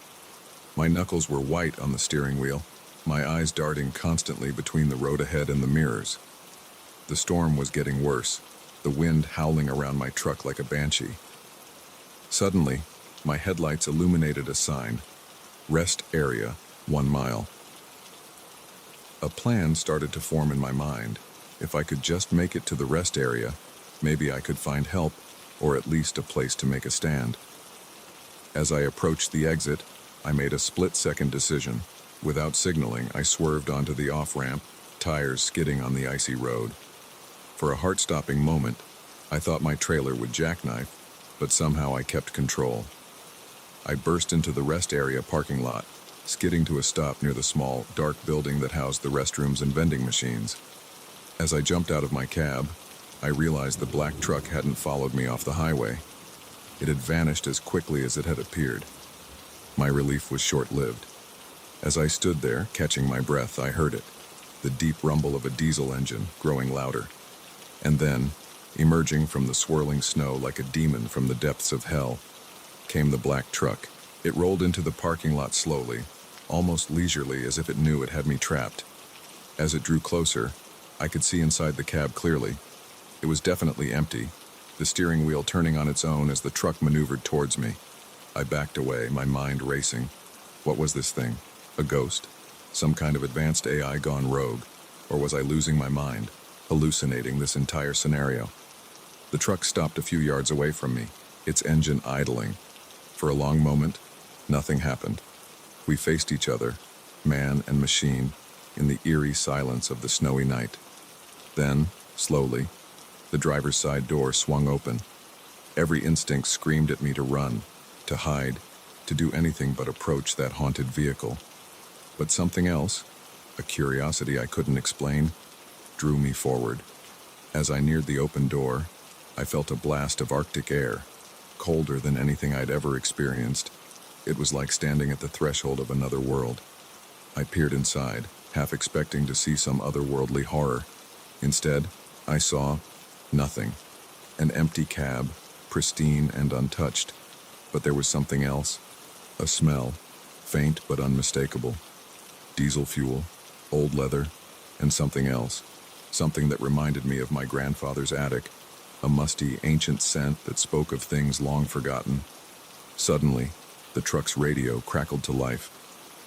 Speaker 1: My knuckles were white on the steering wheel, my eyes darting constantly between the road ahead and the mirrors. The storm was getting worse, the wind howling around my truck like a banshee. Suddenly, my headlights illuminated a sign, "Rest Area, 1 mile." A plan started to form in my mind. If I could just make it to the rest area, maybe I could find help, or at least a place to make a stand. As I approached the exit, I made a split-second decision. Without signaling, I swerved onto the off-ramp, tires skidding on the icy road. For a heart-stopping moment, I thought my trailer would jackknife, but somehow I kept control. I burst into the rest area parking lot, skidding to a stop near the small, dark building that housed the restrooms and vending machines. As I jumped out of my cab, I realized the black truck hadn't followed me off the highway. It had vanished as quickly as it had appeared. My relief was short-lived. As I stood there, catching my breath, I heard it, the deep rumble of a diesel engine, growing louder. And then, emerging from the swirling snow like a demon from the depths of hell, came the black truck. It rolled into the parking lot slowly, almost leisurely, as if it knew it had me trapped. As it drew closer, I could see inside the cab clearly. It was definitely empty, the steering wheel turning on its own as the truck maneuvered towards me. I backed away, my mind racing. What was this thing? A ghost? Some kind of advanced AI gone rogue? Or was I losing my mind, hallucinating this entire scenario? The truck stopped a few yards away from me, its engine idling. For a long moment, nothing happened. We faced each other, man and machine, in the eerie silence of the snowy night. Then, slowly, the driver's side door swung open. Every instinct screamed at me to run, to hide, to do anything but approach that haunted vehicle. But something else, a curiosity I couldn't explain, drew me forward. As I neared the open door, I felt a blast of Arctic air, colder than anything I'd ever experienced. It was like standing at the threshold of another world. I peered inside, half expecting to see some otherworldly horror. Instead, I saw nothing. An empty cab, pristine and untouched. But there was something else. A smell, faint but unmistakable. Diesel fuel, old leather, and something else. Something that reminded me of my grandfather's attic. A musty, ancient scent that spoke of things long forgotten. Suddenly, the truck's radio crackled to life,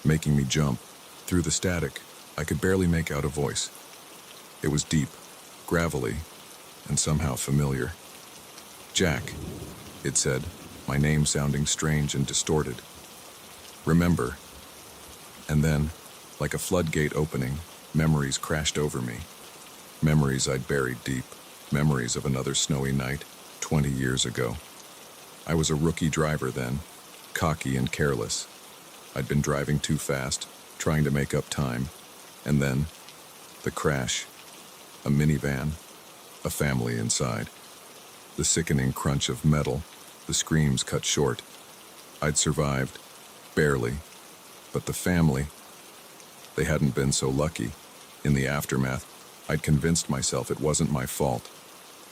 Speaker 1: making me jump. Through the static, I could barely make out a voice. It was deep, gravelly, and somehow familiar. "Jack," it said, my name sounding strange and distorted. "Remember." And then, like a floodgate opening, memories crashed over me. Memories I'd buried deep. Memories of another snowy night, 20 years ago. I was a rookie driver then, cocky and careless. I'd been driving too fast, trying to make up time. And then, the crash. A minivan, a family inside. The sickening crunch of metal, the screams cut short. I'd survived, barely. But the family, they hadn't been so lucky. In the aftermath, I'd convinced myself it wasn't my fault.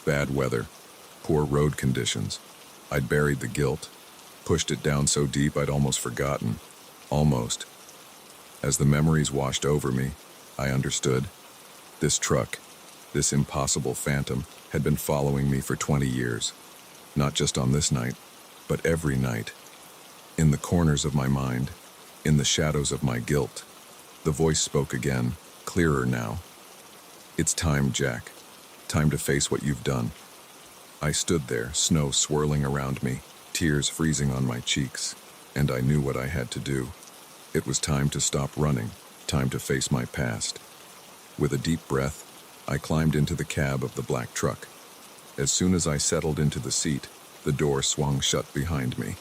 Speaker 1: Bad weather, poor road conditions. I'd buried the guilt, pushed it down so deep I'd almost forgotten. Almost. As the memories washed over me, I understood. This truck, this impossible phantom, had been following me for 20 years. Not just on this night, but every night. In the corners of my mind, in the shadows of my guilt, the voice spoke again, clearer now. "It's time, Jack. Time to face what you've done." I stood there, snow swirling around me, tears freezing on my cheeks, and I knew what I had to do. It was time to stop running, time to face my past. With a deep breath, I climbed into the cab of the black truck. As soon as I settled into the seat, the door swung shut behind me.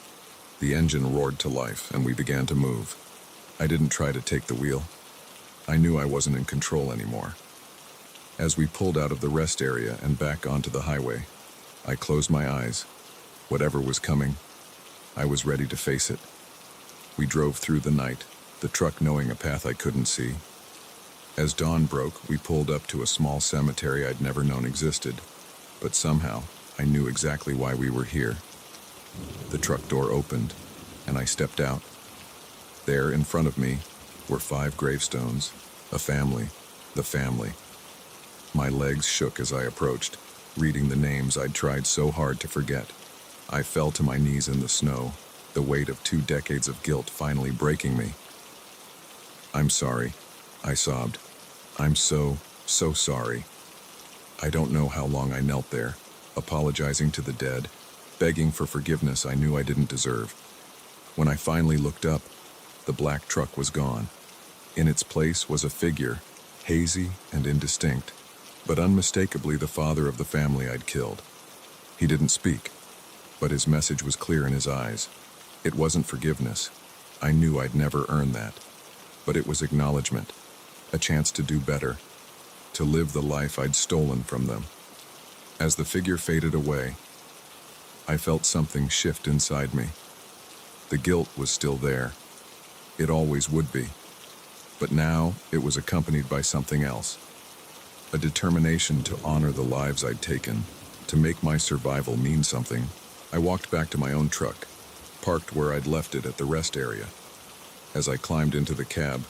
Speaker 1: The engine roared to life, and we began to move. I didn't try to take the wheel. I knew I wasn't in control anymore. As we pulled out of the rest area and back onto the highway, I closed my eyes. Whatever was coming, I was ready to face it. We drove through the night, the truck knowing a path I couldn't see. As dawn broke, we pulled up to a small cemetery I'd never known existed, but somehow I knew exactly why we were here. The truck door opened, and I stepped out. There, in front of me, were 5 gravestones, a family, the family. My legs shook as I approached, reading the names I'd tried so hard to forget. I fell to my knees in the snow, the weight of 2 decades of guilt finally breaking me. "I'm sorry," I sobbed. "I'm so sorry." I don't know how long I knelt there, apologizing to the dead, begging for forgiveness I knew I didn't deserve. When I finally looked up, the black truck was gone. In its place was a figure, hazy and indistinct, but unmistakably the father of the family I'd killed. He didn't speak, but his message was clear in his eyes. It wasn't forgiveness. I knew I'd never earn that. But it was acknowledgement, a chance to do better, to live the life I'd stolen from them. As the figure faded away, I felt something shift inside me. The guilt was still there. It always would be. But now it was accompanied by something else. A determination to honor the lives I'd taken, to make my survival mean something. I walked back to my own truck, parked where I'd left it at the rest area. As I climbed into the cab,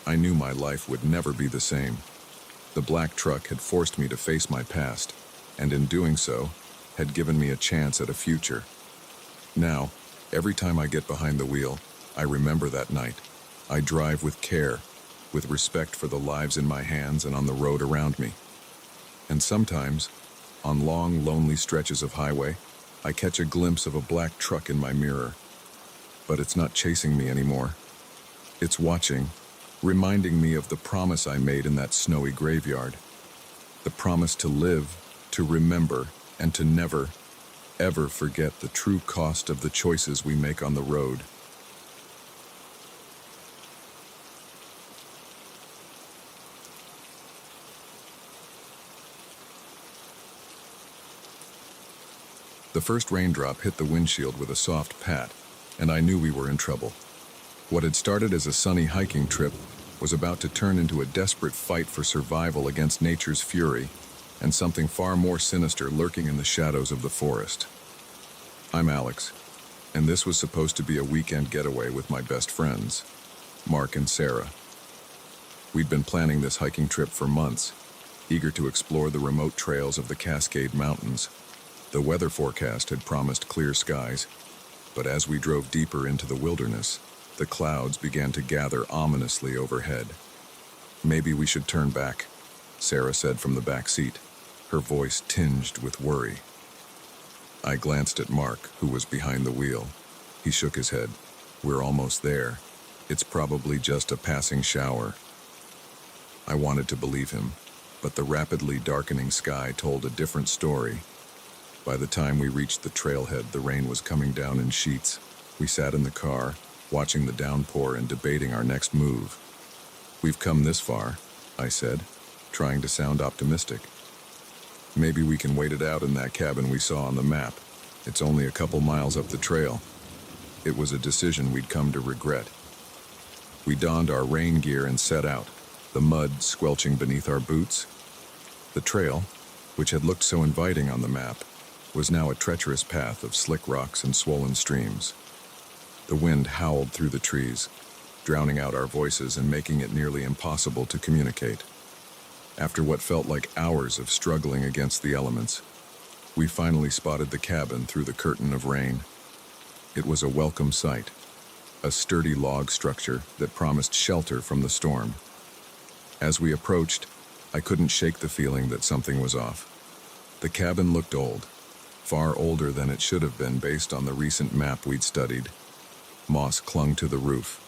Speaker 1: I knew my life would never be the same. The black truck had forced me to face my past, and in doing so, had given me a chance at a future. Now, every time I get behind the wheel, I remember that night. I drive with care, with respect for the lives in my hands and on the road around me. And sometimes, on long, lonely stretches of highway, I catch a glimpse of a black truck in my mirror. but it's not chasing me anymore. It's watching, reminding me of the promise I made in that snowy graveyard. The promise to live, to remember, and to never, ever forget the true cost of the choices we make on the road. The first raindrop hit the windshield with a soft pat, and I knew we were in trouble. What had started as a sunny hiking trip was about to turn into a desperate fight for survival against nature's fury and something far more sinister lurking in the shadows of the forest. I'm Alex, and this was supposed to be a weekend getaway with my best friends, Mark and Sarah. We'd been planning this hiking trip for months, eager to explore the remote trails of the Cascade Mountains. The weather forecast had promised clear skies, but as we drove deeper into the wilderness, the clouds began to gather ominously overhead. "Maybe we should turn back," Sarah said from the back seat, her voice tinged with worry. I glanced at Mark, who was behind the wheel. He shook his head. "We're almost there. It's probably just a passing shower." I wanted to believe him, but the rapidly darkening sky told a different story. By the time we reached the trailhead, the rain was coming down in sheets. We sat in the car, watching the downpour and debating our next move. "We've come this far," I said, trying to sound optimistic. "Maybe we can wait it out in that cabin we saw on the map. It's only a couple miles up the trail." It was a decision we'd come to regret. We donned our rain gear and set out, the mud squelching beneath our boots. The trail, which had looked so inviting on the map, was now a treacherous path of slick rocks and swollen streams. The wind howled through the trees, drowning out our voices and making it nearly impossible to communicate. After what felt like hours of struggling against the elements, we finally spotted the cabin through the curtain of rain. It was a welcome sight, a sturdy log structure that promised shelter from the storm. As we approached, I couldn't shake the feeling that something was off. The cabin looked old, far older than it should have been based on the recent map we'd studied. Moss clung to the roof,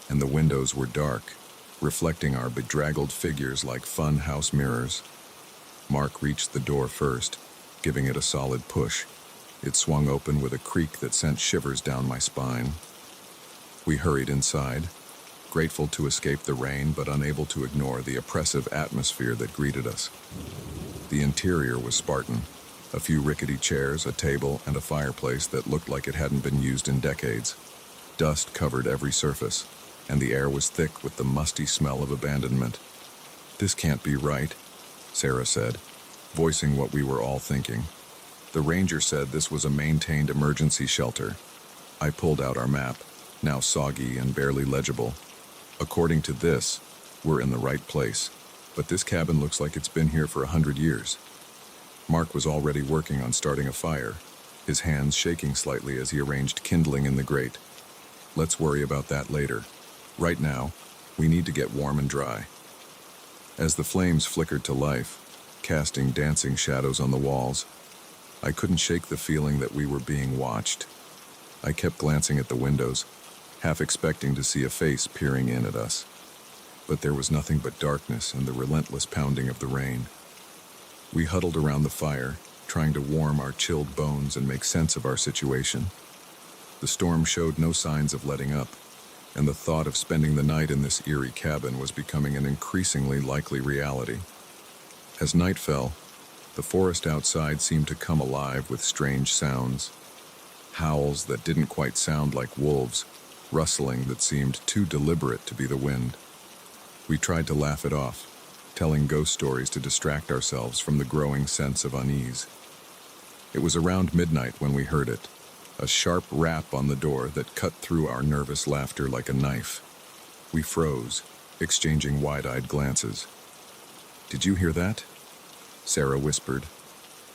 Speaker 1: and the windows were dark, reflecting our bedraggled figures like fun house mirrors. Mark reached the door first, giving it a solid push. It swung open with a creak that sent shivers down my spine. We hurried inside, grateful to escape the rain but unable to ignore the oppressive atmosphere that greeted us. The interior was Spartan. A few rickety chairs, a table, and a fireplace that looked like it hadn't been used in decades. Dust covered every surface, and the air was thick with the musty smell of abandonment. "This can't be right," Sarah said, voicing what we were all thinking. The ranger said this was a maintained emergency shelter. I pulled out our map, now soggy and barely legible. "According to this, we're in the right place, but this cabin looks like it's been here for 100 years. Mark was already working on starting a fire, his hands shaking slightly as he arranged kindling in the grate. "Let's worry about that later. Right now, we need to get warm and dry." As the flames flickered to life, casting dancing shadows on the walls, I couldn't shake the feeling that we were being watched. I kept glancing at the windows, half expecting to see a face peering in at us. But there was nothing but darkness and the relentless pounding of the rain. We huddled around the fire, trying to warm our chilled bones and make sense of our situation. The storm showed no signs of letting up, and the thought of spending the night in this eerie cabin was becoming an increasingly likely reality. As night fell, the forest outside seemed to come alive with strange sounds. Howls that didn't quite sound like wolves, rustling that seemed too deliberate to be the wind. We tried to laugh it off, telling ghost stories to distract ourselves from the growing sense of unease. It was around midnight when we heard it, a sharp rap on the door that cut through our nervous laughter like a knife. We froze, exchanging wide-eyed glances. "Did you hear that?" Sarah whispered,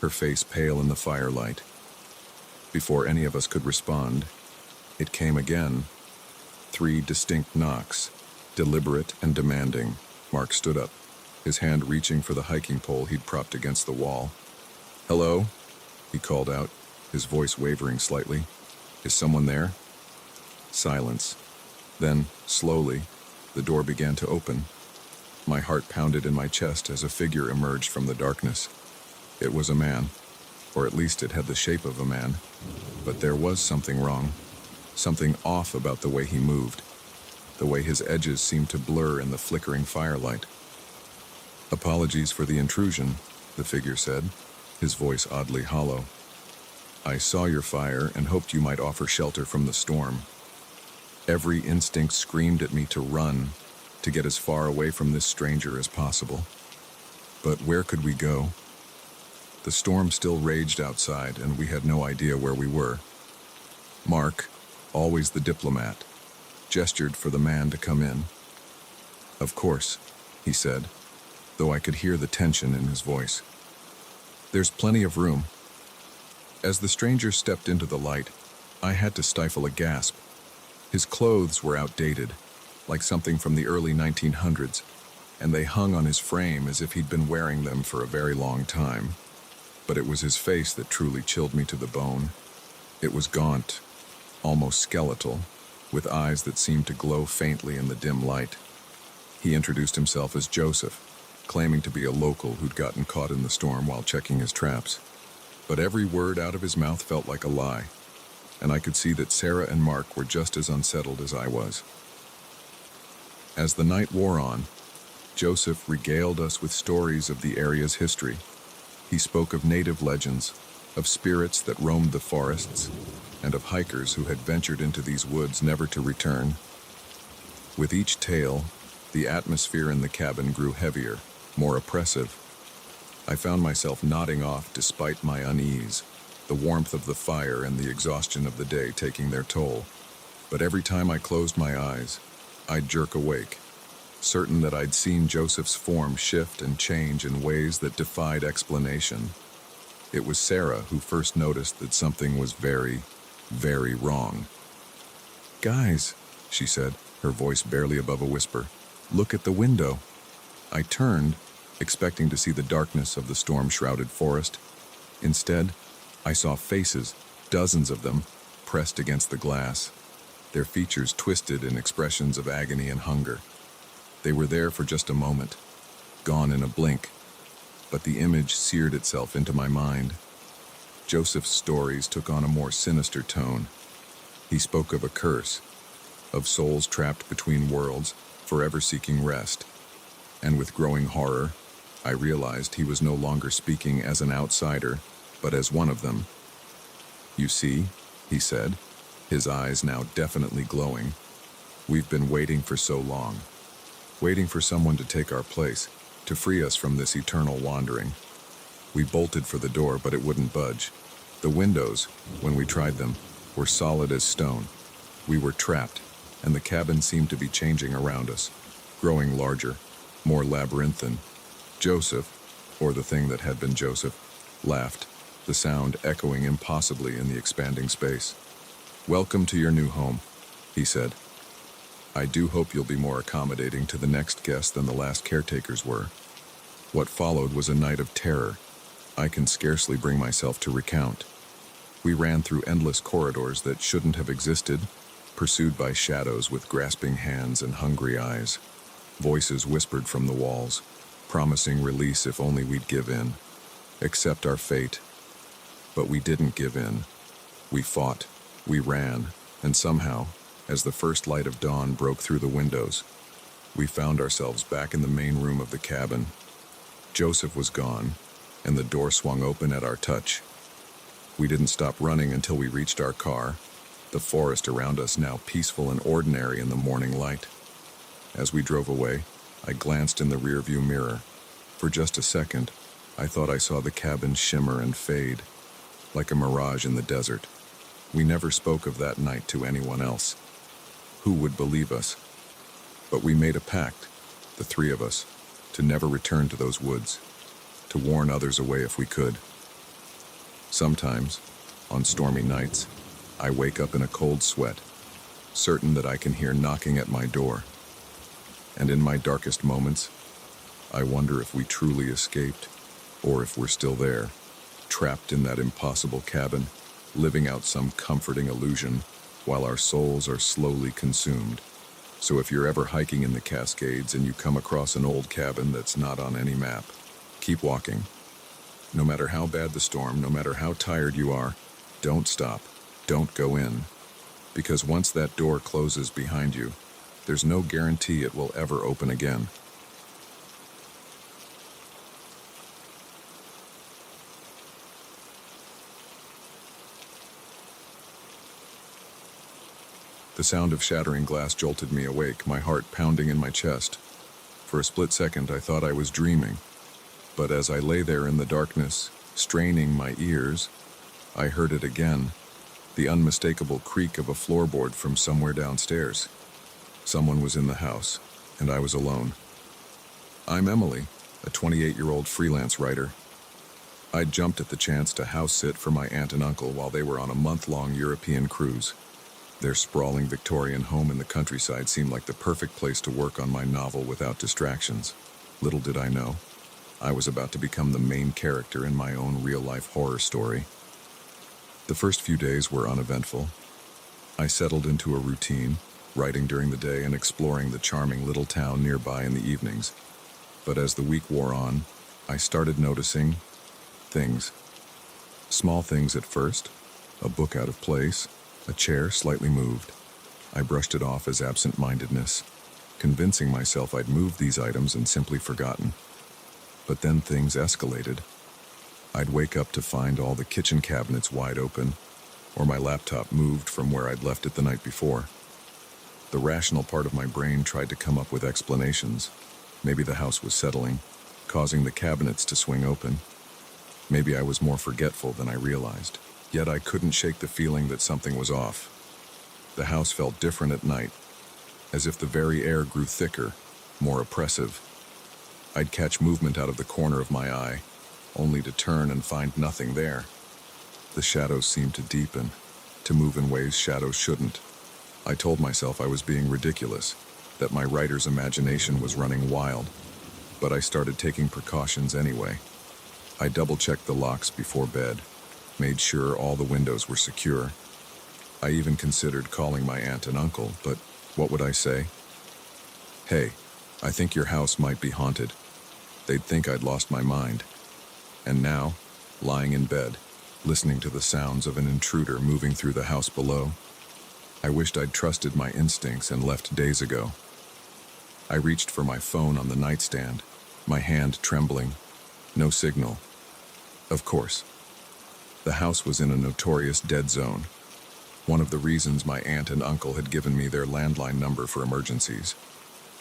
Speaker 1: her face pale in the firelight. Before any of us could respond, it came again. 3 distinct knocks, deliberate and demanding. Mark stood up, his hand reaching for the hiking pole he'd propped against the wall. "Hello?" he called out, his voice wavering slightly. "Is someone there?" Silence. Then, slowly, the door began to open. My heart pounded in my chest as a figure emerged from the darkness. It was a man, or at least it had the shape of a man. But there was something wrong, something off about the way he moved, the way his edges seemed to blur in the flickering firelight. "Apologies for the intrusion," the figure said, his voice oddly hollow. "I saw your fire and hoped you might offer shelter from the storm." Every instinct screamed at me to run, to get as far away from this stranger as possible. But where could we go? The storm still raged outside, and we had no idea where we were. Mark, always the diplomat, gestured for the man to come in. "Of course," he said, though I could hear the tension in his voice. "There's plenty of room." As the stranger stepped into the light, I had to stifle a gasp. His clothes were outdated, like something from the early 1900s, and they hung on his frame as if he'd been wearing them for a very long time. But it was his face that truly chilled me to the bone. It was gaunt, almost skeletal, with eyes that seemed to glow faintly in the dim light. He introduced himself as Joseph, claiming to be a local who'd gotten caught in the storm while checking his traps. But every word out of his mouth felt like a lie, and I could see that Sarah and Mark were just as unsettled as I was. As the night wore on, Joseph regaled us with stories of the area's history. He spoke of native legends, of spirits that roamed the forests, and of hikers who had ventured into these woods never to return. With each tale, the atmosphere in the cabin grew heavier, more oppressive. I found myself nodding off despite my unease, the warmth of the fire and the exhaustion of the day taking their toll. But every time I closed my eyes, I'd jerk awake, certain that I'd seen Joseph's form shift and change in ways that defied explanation. It was Sarah who first noticed that something was very, very wrong. "Guys," she said, her voice barely above a whisper, "look at the window." I turned, expecting to see the darkness of the storm-shrouded forest. Instead, I saw faces, dozens of them, pressed against the glass, their features twisted in expressions of agony and hunger. They were there for just a moment, gone in a blink, but the image seared itself into my mind. Joseph's stories took on a more sinister tone. He spoke of a curse, of souls trapped between worlds, forever seeking rest. And with growing horror, I realized he was no longer speaking as an outsider, but as one of them. "You see," he said, his eyes now definitely glowing, "we've been waiting for so long. Waiting for someone to take our place, to free us from this eternal wandering. We bolted for the door, but it wouldn't budge. The windows, when we tried them, were solid as stone. We were trapped, and the cabin seemed to be changing around us, growing larger, more labyrinthine." Joseph, or the thing that had been Joseph, laughed, the sound echoing impossibly in the expanding space. "Welcome to your new home," he said. "I do hope you'll be more accommodating to the next guest than the last caretakers were." What followed was a night of terror I can scarcely bring myself to recount. We ran through endless corridors that shouldn't have existed, pursued by shadows with grasping hands and hungry eyes. Voices whispered from the walls, promising release if only we'd give in, accept our fate. But we didn't give in. We fought, we ran, and somehow, as the first light of dawn broke through the windows, we found ourselves back in the main room of the cabin. Joseph was gone, and the door swung open at our touch. We didn't stop running until we reached our car, the forest around us now peaceful and ordinary in the morning light. As we drove away, I glanced in the rearview mirror. For just a second, I thought I saw the cabin shimmer and fade, like a mirage in the desert. We never spoke of that night to anyone else. Who would believe us? But we made a pact, the three of us, to never return to those woods, to warn others away if we could. Sometimes, on stormy nights, I wake up in a cold sweat, certain that I can hear knocking at my door. And in my darkest moments, I wonder if we truly escaped, or if we're still there, trapped in that impossible cabin, living out some comforting illusion, while our souls are slowly consumed. So if you're ever hiking in the Cascades and you come across an old cabin that's not on any map, keep walking. No matter how bad the storm, no matter how tired you are, don't stop. Don't go in. Because once that door closes behind you, there's no guarantee it will ever open again. The sound of shattering glass jolted me awake, my heart pounding in my chest. For a split second, I thought I was dreaming. But as I lay there in the darkness, straining my ears, I heard it again, the unmistakable creak of a floorboard from somewhere downstairs. Someone was in the house, and I was alone. I'm Emily, a 28-year-old freelance writer. I'd jumped at the chance to house sit for my aunt and uncle while they were on a month-long European cruise. Their sprawling Victorian home in the countryside seemed like the perfect place to work on my novel without distractions. Little did I know, I was about to become the main character in my own real-life horror story. The first few days were uneventful. I settled into a routine, writing during the day and exploring the charming little town nearby in the evenings. But as the week wore on, I started noticing things. Small things at first, a book out of place, a chair slightly moved. I brushed it off as absent-mindedness, convincing myself I'd moved these items and simply forgotten. But then things escalated. I'd wake up to find all the kitchen cabinets wide open, or my laptop moved from where I'd left it the night before. The rational part of my brain tried to come up with explanations. Maybe the house was settling, causing the cabinets to swing open. Maybe I was more forgetful than I realized. Yet I couldn't shake the feeling that something was off. The house felt different at night, as if the very air grew thicker, more oppressive. I'd catch movement out of the corner of my eye, only to turn and find nothing there. The shadows seemed to deepen, to move in ways shadows shouldn't. I told myself I was being ridiculous, that my writer's imagination was running wild, but I started taking precautions anyway. I double-checked the locks before bed, made sure all the windows were secure. I even considered calling my aunt and uncle, but what would I say? Hey, I think your house might be haunted. They'd think I'd lost my mind. And now, lying in bed, listening to the sounds of an intruder moving through the house below, I wished I'd trusted my instincts and left days ago. I reached for my phone on the nightstand, my hand trembling. No signal. Of course. The house was in a notorious dead zone. One of the reasons my aunt and uncle had given me their landline number for emergencies.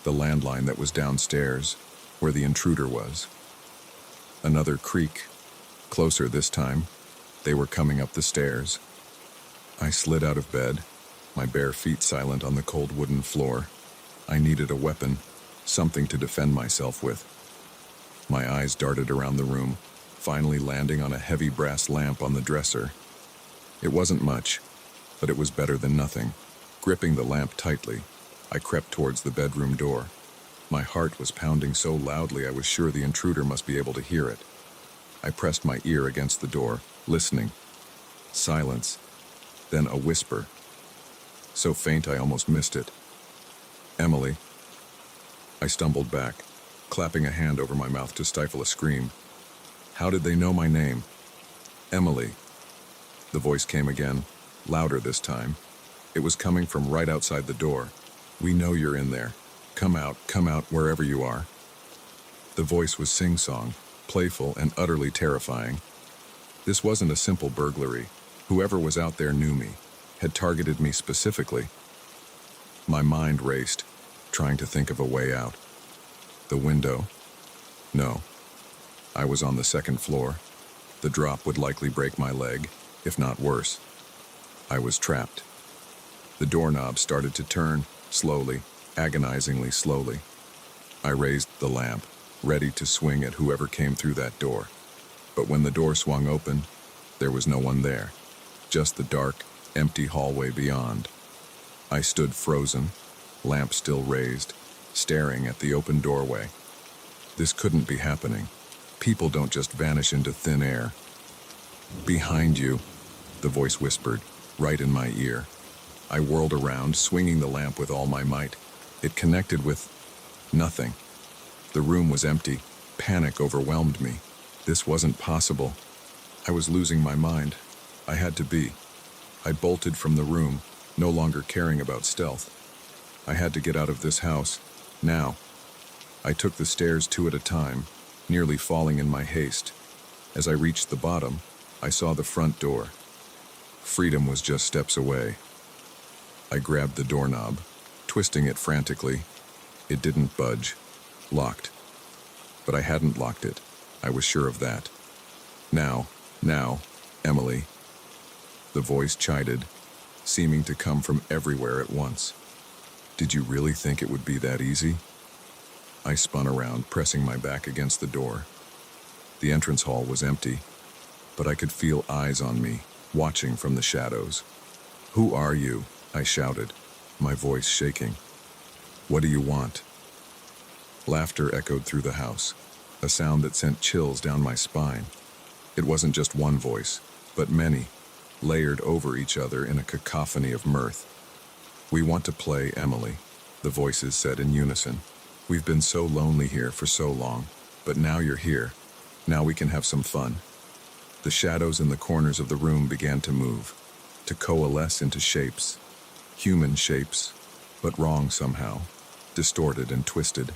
Speaker 1: The landline that was downstairs, where the intruder was. Another creak. Closer this time. They were coming up the stairs. I slid out of bed, my bare feet silent on the cold wooden floor. I needed a weapon, something to defend myself with. My eyes darted around the room, finally landing on a heavy brass lamp on the dresser. It wasn't much, but it was better than nothing. Gripping the lamp tightly, I crept towards the bedroom door. My heart was pounding so loudly I was sure the intruder must be able to hear it. I pressed my ear against the door, listening. Silence, then a whisper. So faint I almost missed it. Emily. I stumbled back, clapping a hand over my mouth to stifle a scream. How did they know my name? Emily. The voice came again, louder this time. It was coming from right outside the door. We know you're in there. Come out, wherever you are. The voice was sing-song, playful and utterly terrifying. This wasn't a simple burglary. Whoever was out there knew me, had targeted me specifically. My mind raced, trying to think of a way out. The window? No. I was on the second floor. The drop would likely break my leg, if not worse. I was trapped. The doorknob started to turn, slowly, agonizingly slowly. I raised the lamp, ready to swing at whoever came through that door. But when the door swung open, there was no one there, just the dark, empty hallway beyond. I stood frozen, lamp still raised, staring at the open doorway. This couldn't be happening. People don't just vanish into thin air. Behind you, the voice whispered, right in my ear. I whirled around, swinging the lamp with all my might. It connected with nothing. The room was empty. Panic overwhelmed me. This wasn't possible. I was losing my mind. I had to be. I bolted from the room, no longer caring about stealth. I had to get out of this house, now. I took the stairs 2 at a time, nearly falling in my haste. As I reached the bottom, I saw the front door. Freedom was just steps away. I grabbed the doorknob, twisting it frantically. It didn't budge. Locked. But I hadn't locked it. I was sure of that. Now, Emily. The voice chided, seeming to come from everywhere at once. Did you really think it would be that easy? I spun around, pressing my back against the door. The entrance hall was empty, but I could feel eyes on me, watching from the shadows. Who are you? I shouted, my voice shaking. What do you want? Laughter echoed through the house, a sound that sent chills down my spine. It wasn't just one voice, but many, layered over each other in a cacophony of mirth. We want to play, Emily, the voices said in unison. We've been so lonely here for so long, but now you're here. Now we can have some fun. The shadows in the corners of the room began to move, to coalesce into shapes. Human shapes, but wrong somehow, distorted and twisted.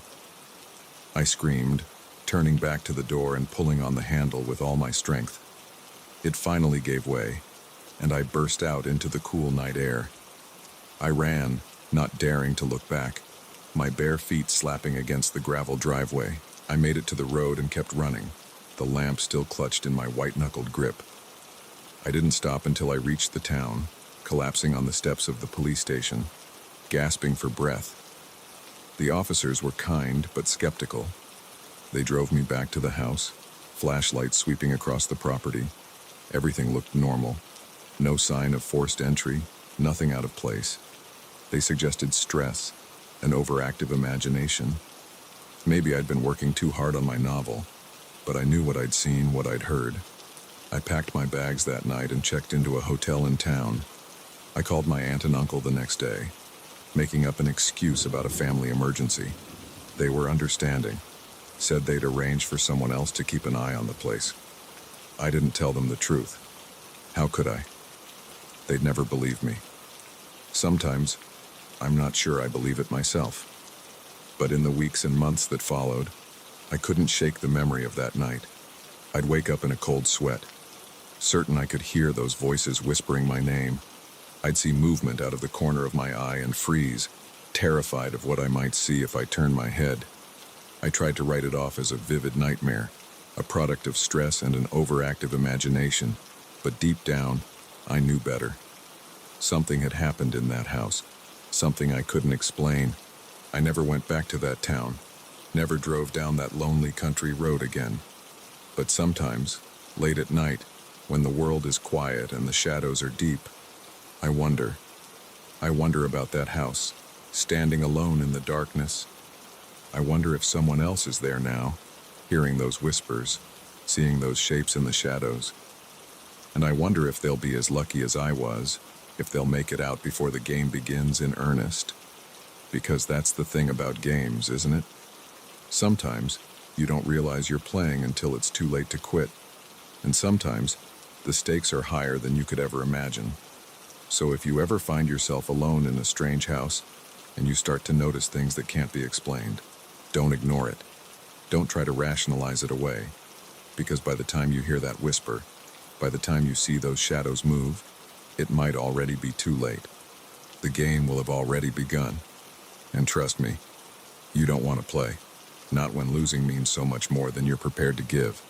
Speaker 1: I screamed, turning back to the door and pulling on the handle with all my strength. It finally gave way, and I burst out into the cool night air. I ran, not daring to look back, my bare feet slapping against the gravel driveway. I made it to the road and kept running, the lamp still clutched in my white-knuckled grip. I didn't stop until I reached the town, collapsing on the steps of the police station, gasping for breath. The officers were kind but skeptical. They drove me back to the house, flashlights sweeping across the property. Everything looked normal. No sign of forced entry, nothing out of place. They suggested stress, an overactive imagination. Maybe I'd been working too hard on my novel, but I knew what I'd seen, what I'd heard. I packed my bags that night and checked into a hotel in town. I called my aunt and uncle the next day, making up an excuse about a family emergency. They were understanding, said they'd arrange for someone else to keep an eye on the place. I didn't tell them the truth. How could I? They'd never believe me. Sometimes, I'm not sure I believe it myself. But in the weeks and months that followed, I couldn't shake the memory of that night. I'd wake up in a cold sweat, certain I could hear those voices whispering my name. I'd see movement out of the corner of my eye and freeze, terrified of what I might see if I turned my head. I tried to write it off as a vivid nightmare, a product of stress and an overactive imagination, but deep down, I knew better. Something had happened in that house, something I couldn't explain. I never went back to that town, never drove down that lonely country road again. But sometimes, late at night, when the world is quiet and the shadows are deep, I wonder about that house, standing alone in the darkness. I wonder if someone else is there now, hearing those whispers, seeing those shapes in the shadows. And I wonder if they'll be as lucky as I was, if they'll make it out before the game begins in earnest. Because that's the thing about games, isn't it? Sometimes, you don't realize you're playing until it's too late to quit. And sometimes, the stakes are higher than you could ever imagine. So if you ever find yourself alone in a strange house, and you start to notice things that can't be explained, don't ignore it. Don't try to rationalize it away. Because by the time you hear that whisper, by the time you see those shadows move, it might already be too late. The game will have already begun. And trust me, you don't want to play. Not when losing means so much more than you're prepared to give.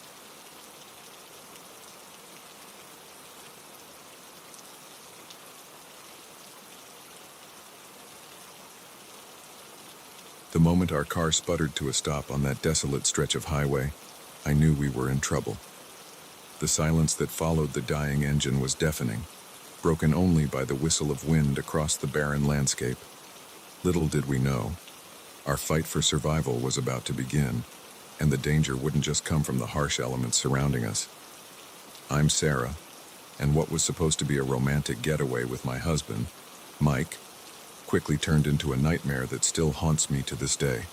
Speaker 1: The moment our car sputtered to a stop on that desolate stretch of highway, I knew we were in trouble. The silence that followed the dying engine was deafening, broken only by the whistle of wind across the barren landscape. Little did we know, our fight for survival was about to begin, and the danger wouldn't just come from the harsh elements surrounding us. I'm Sarah, and what was supposed to be a romantic getaway with my husband Mike quickly turned into a nightmare that still haunts me to this day.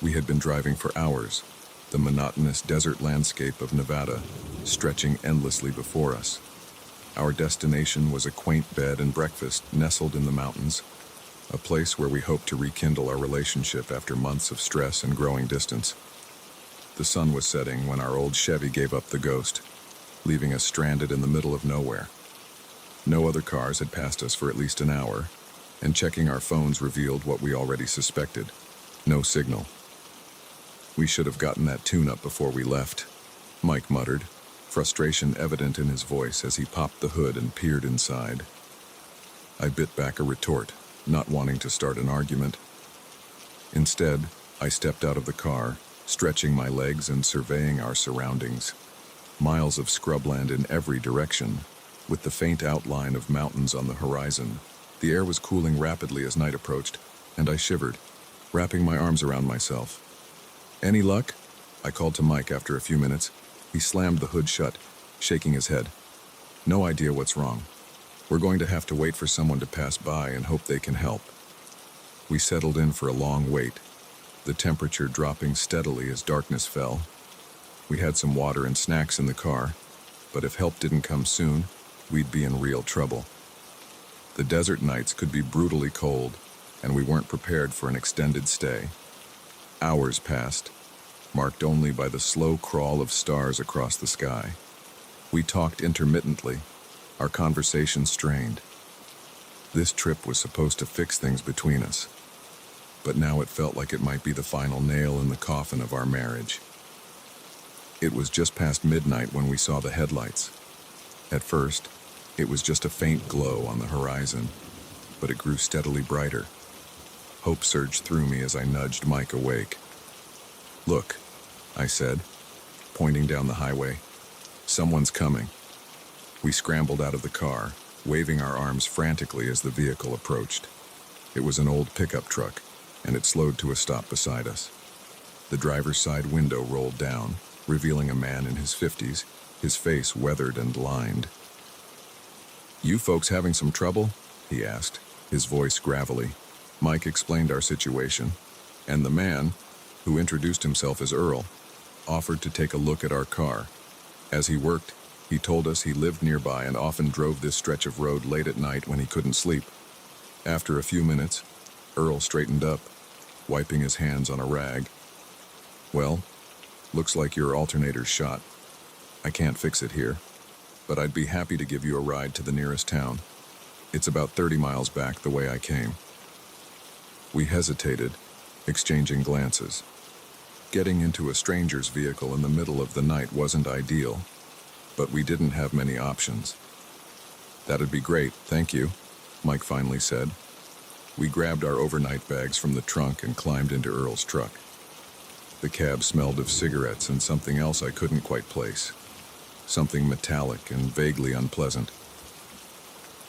Speaker 1: We had been driving for hours, the monotonous desert landscape of Nevada stretching endlessly before us. Our destination was a quaint bed and breakfast nestled in the mountains, a place where we hoped to rekindle our relationship after months of stress and growing distance. The sun was setting when our old Chevy gave up the ghost, leaving us stranded in the middle of nowhere. No other cars had passed us for at least an hour, and checking our phones revealed what we already suspected: no signal. "We should have gotten that tune-up before we left," Mike muttered, frustration evident in his voice as he popped the hood and peered inside. I bit back a retort, not wanting to start an argument. Instead, I stepped out of the car, stretching my legs and surveying our surroundings. Miles of scrubland in every direction, with the faint outline of mountains on the horizon. The air was cooling rapidly as night approached, and I shivered, wrapping my arms around myself. "Any luck?" I called to Mike after a few minutes. He slammed the hood shut, shaking his head. "No idea what's wrong. We're going to have to wait for someone to pass by and hope they can help." We settled in for a long wait, the temperature dropping steadily as darkness fell. We had some water and snacks in the car, but if help didn't come soon, we'd be in real trouble. The desert nights could be brutally cold, and we weren't prepared for an extended stay. Hours passed, marked only by the slow crawl of stars across the sky. We talked intermittently, our conversation strained. This trip was supposed to fix things between us, but now it felt like it might be the final nail in the coffin of our marriage. It was just past midnight when we saw the headlights. At first, it was just a faint glow on the horizon, but it grew steadily brighter. Hope surged through me as I nudged Mike awake. "Look," I said, pointing down the highway. "Someone's coming." We scrambled out of the car, waving our arms frantically as the vehicle approached. It was an old pickup truck, and it slowed to a stop beside us. The driver's side window rolled down, revealing a man in his 50s, his face weathered and lined. "You folks having some trouble?" he asked, his voice gravelly. Mike explained our situation, and the man, who introduced himself as Earl, offered to take a look at our car. As he worked, he told us he lived nearby and often drove this stretch of road late at night when he couldn't sleep. After a few minutes, Earl straightened up, wiping his hands on a rag. "Well, looks like your alternator's shot. I can't fix it here, but I'd be happy to give you a ride to the nearest town. It's about 30 miles back the way I came." We hesitated, exchanging glances. Getting into a stranger's vehicle in the middle of the night wasn't ideal, but we didn't have many options. "That'd be great, thank you," Mike finally said. We grabbed our overnight bags from the trunk and climbed into Earl's truck. The cab smelled of cigarettes and something else I couldn't quite place. Something metallic and vaguely unpleasant.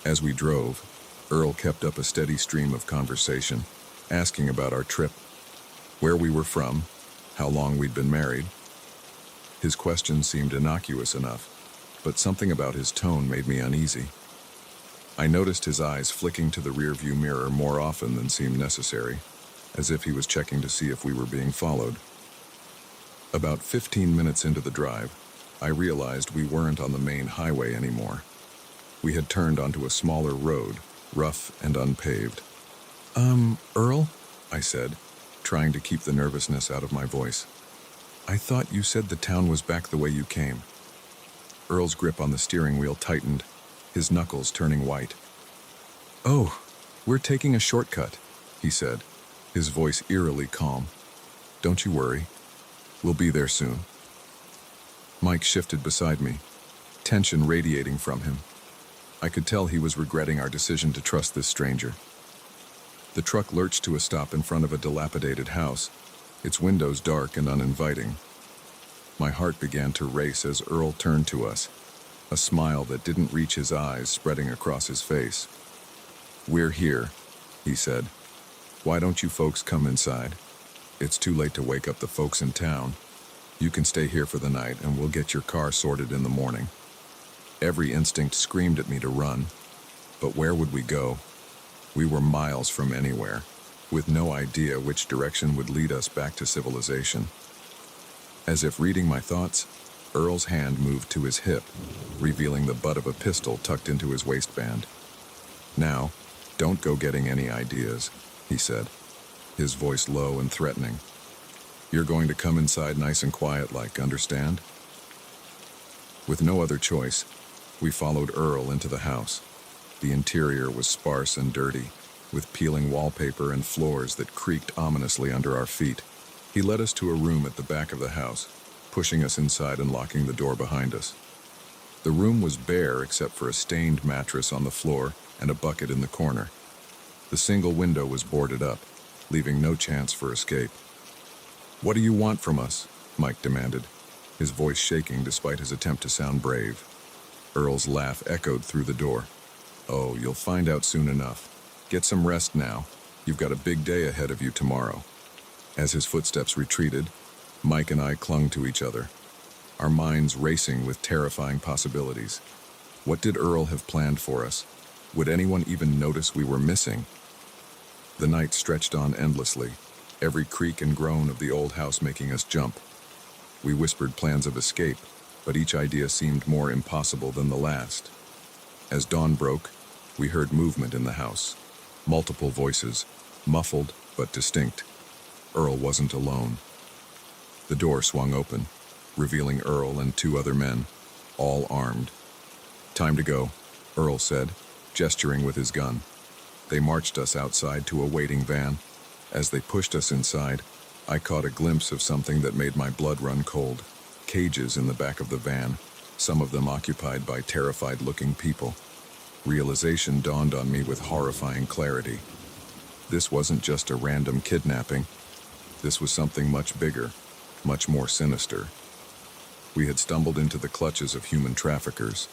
Speaker 1: As we drove, Earl kept up a steady stream of conversation, asking about our trip, where we were from, how long we'd been married. His questions seemed innocuous enough, but something about his tone made me uneasy. I noticed his eyes flicking to the rearview mirror more often than seemed necessary, as if he was checking to see if we were being followed. About 15 minutes into the drive, I realized we weren't on the main highway anymore. We had turned onto a smaller road, rough and unpaved. Earl?" I said, trying to keep the nervousness out of my voice. "I thought you said the town was back the way you came." Earl's grip on the steering wheel tightened, his knuckles turning white. "Oh, we're taking a shortcut," he said, his voice eerily calm. "Don't you worry. We'll be there soon." Mike shifted beside me, tension radiating from him. I could tell he was regretting our decision to trust this stranger. The truck lurched to a stop in front of a dilapidated house, its windows dark and uninviting. My heart began to race as Earl turned to us, a smile that didn't reach his eyes spreading across his face. "We're here," he said. "Why don't you folks come inside? It's too late to wake up the folks in town. You can stay here for the night and we'll get your car sorted in the morning." Every instinct screamed at me to run, but where would we go? We were miles from anywhere, with no idea which direction would lead us back to civilization. As if reading my thoughts, Earl's hand moved to his hip, revealing the butt of a pistol tucked into his waistband. "Now, don't go getting any ideas," he said, his voice low and threatening. "You're going to come inside nice and quiet like, understand?" With no other choice, we followed Earl into the house. The interior was sparse and dirty, with peeling wallpaper and floors that creaked ominously under our feet. He led us to a room at the back of the house, pushing us inside and locking the door behind us. The room was bare except for a stained mattress on the floor and a bucket in the corner. The single window was boarded up, leaving no chance for escape. "What do you want from us?" Mike demanded, his voice shaking despite his attempt to sound brave. Earl's laugh echoed through the door. "Oh, you'll find out soon enough. Get some rest now. You've got a big day ahead of you tomorrow." As his footsteps retreated, Mike and I clung to each other, our minds racing with terrifying possibilities. What did Earl have planned for us? Would anyone even notice we were missing? The night stretched on endlessly, every creak and groan of the old house making us jump. We whispered plans of escape, but each idea seemed more impossible than the last. As dawn broke, we heard movement in the house. Multiple voices, muffled but distinct. Earl wasn't alone. The door swung open, revealing Earl and two other men, all armed. "Time to go," Earl said, gesturing with his gun. They marched us outside to a waiting van. As they pushed us inside, I caught a glimpse of something that made my blood run cold. Cages in the back of the van, some of them occupied by terrified-looking people. Realization dawned on me with horrifying clarity. This wasn't just a random kidnapping. This was something much bigger, much more sinister. We had stumbled into the clutches of human traffickers.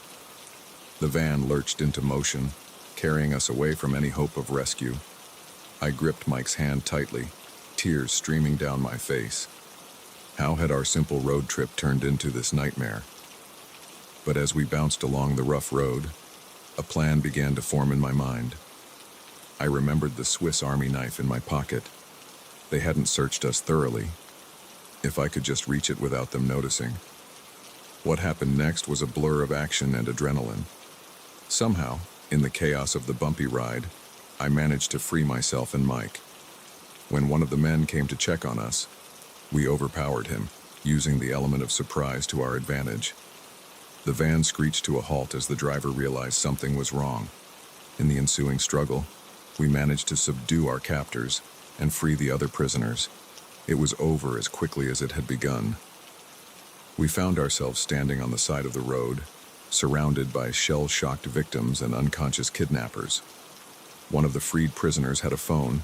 Speaker 1: The van lurched into motion, carrying us away from any hope of rescue. I gripped Mike's hand tightly, tears streaming down my face. How had our simple road trip turned into this nightmare? But as we bounced along the rough road, a plan began to form in my mind. I remembered the Swiss Army knife in my pocket. They hadn't searched us thoroughly. If I could just reach it without them noticing. What happened next was a blur of action and adrenaline. Somehow, in the chaos of the bumpy ride, I managed to free myself and Mike. When one of the men came to check on us, we overpowered him, using the element of surprise to our advantage. The van screeched to a halt as the driver realized something was wrong. In the ensuing struggle, we managed to subdue our captors and free the other prisoners. It was over as quickly as it had begun. We found ourselves standing on the side of the road, surrounded by shell-shocked victims and unconscious kidnappers. One of the freed prisoners had a phone,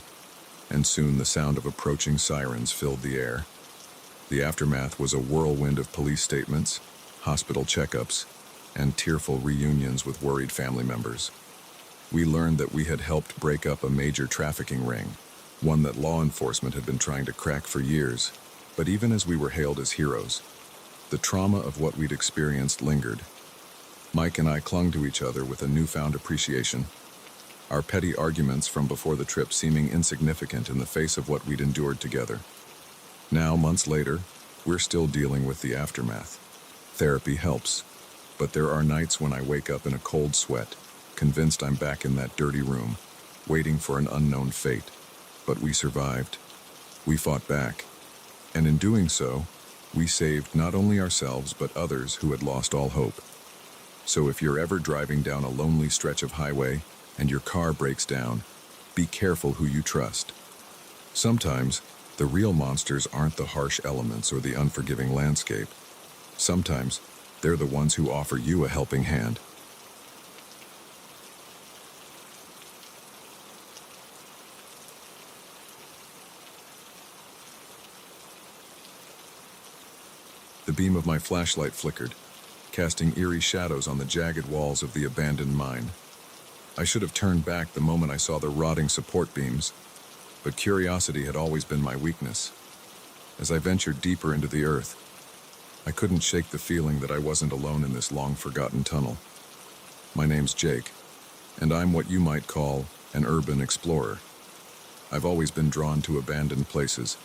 Speaker 1: and soon the sound of approaching sirens filled the air. The aftermath was a whirlwind of police statements, hospital checkups, and tearful reunions with worried family members. We learned that we had helped break up a major trafficking ring, one that law enforcement had been trying to crack for years. But even as we were hailed as heroes, the trauma of what we'd experienced lingered. Mike and I clung to each other with a newfound appreciation, our petty arguments from before the trip seeming insignificant in the face of what we'd endured together. Now, months later, we're still dealing with the aftermath. Therapy helps, but there are nights when I wake up in a cold sweat, convinced I'm back in that dirty room, waiting for an unknown fate. But we survived. We fought back. And in doing so, we saved not only ourselves but others who had lost all hope. So if you're ever driving down a lonely stretch of highway and your car breaks down, be careful who you trust. Sometimes, the real monsters aren't the harsh elements or the unforgiving landscape. Sometimes, they're the ones who offer you a helping hand. The beam of my flashlight flickered, casting eerie shadows on the jagged walls of the abandoned mine. I should have turned back the moment I saw the rotting support beams, but curiosity had always been my weakness. As I ventured deeper into the earth, I couldn't shake the feeling that I wasn't alone in this long-forgotten tunnel. My name's Jake, and I'm what you might call an urban explorer. I've always been drawn to abandoned places,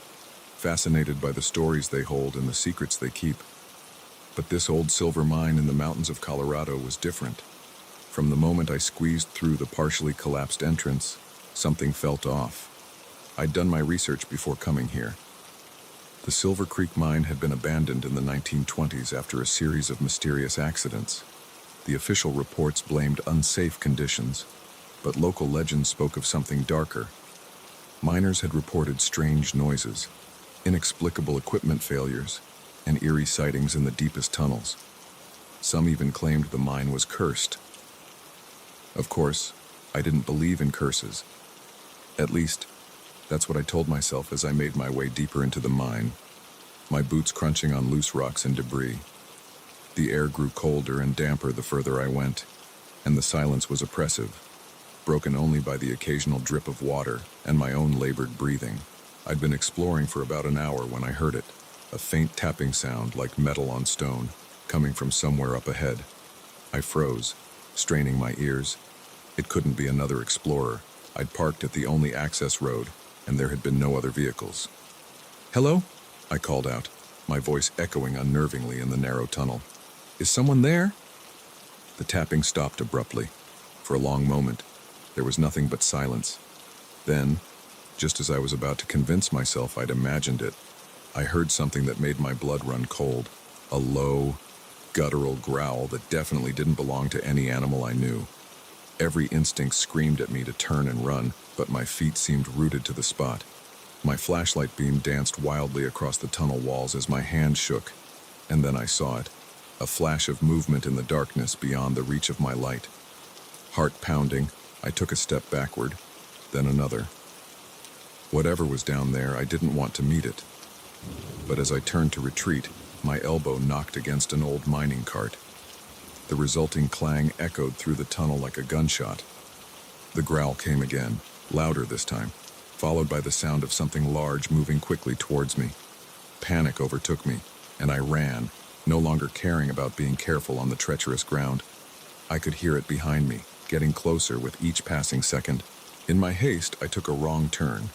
Speaker 1: fascinated by the stories they hold and the secrets they keep. But this old silver mine in the mountains of Colorado was different. From the moment I squeezed through the partially collapsed entrance, something felt off. I'd done my research before coming here. The Silver Creek mine had been abandoned in the 1920s after a series of mysterious accidents. The official reports blamed unsafe conditions, but local legends spoke of something darker. Miners had reported strange noises, inexplicable equipment failures, and eerie sightings in the deepest tunnels. Some even claimed the mine was cursed. Of course, I didn't believe in curses. At least, that's what I told myself as I made my way deeper into the mine, my boots crunching on loose rocks and debris. The air grew colder and damper the further I went, and the silence was oppressive, broken only by the occasional drip of water and my own labored breathing. I'd been exploring for about an hour when I heard it, a faint tapping sound like metal on stone, coming from somewhere up ahead. I froze, straining my ears. It couldn't be another explorer. I'd parked at the only access road, and there had been no other vehicles. "Hello?" I called out, my voice echoing unnervingly in the narrow tunnel. "Is someone there?" The tapping stopped abruptly. For a long moment, there was nothing but silence. Then, just as I was about to convince myself I'd imagined it, I heard something that made my blood run cold, a low, guttural growl that definitely didn't belong to any animal I knew. Every instinct screamed at me to turn and run, but my feet seemed rooted to the spot. My flashlight beam danced wildly across the tunnel walls as my hand shook, and then I saw it, a flash of movement in the darkness beyond the reach of my light. Heart pounding, I took a step backward, then another. Whatever was down there, I didn't want to meet it. But as I turned to retreat, my elbow knocked against an old mining cart. The resulting clang echoed through the tunnel like a gunshot. The growl came again, louder this time, followed by the sound of something large moving quickly towards me. Panic overtook me, and I ran, no longer caring about being careful on the treacherous ground. I could hear it behind me, getting closer with each passing second. In my haste, I took a wrong turn.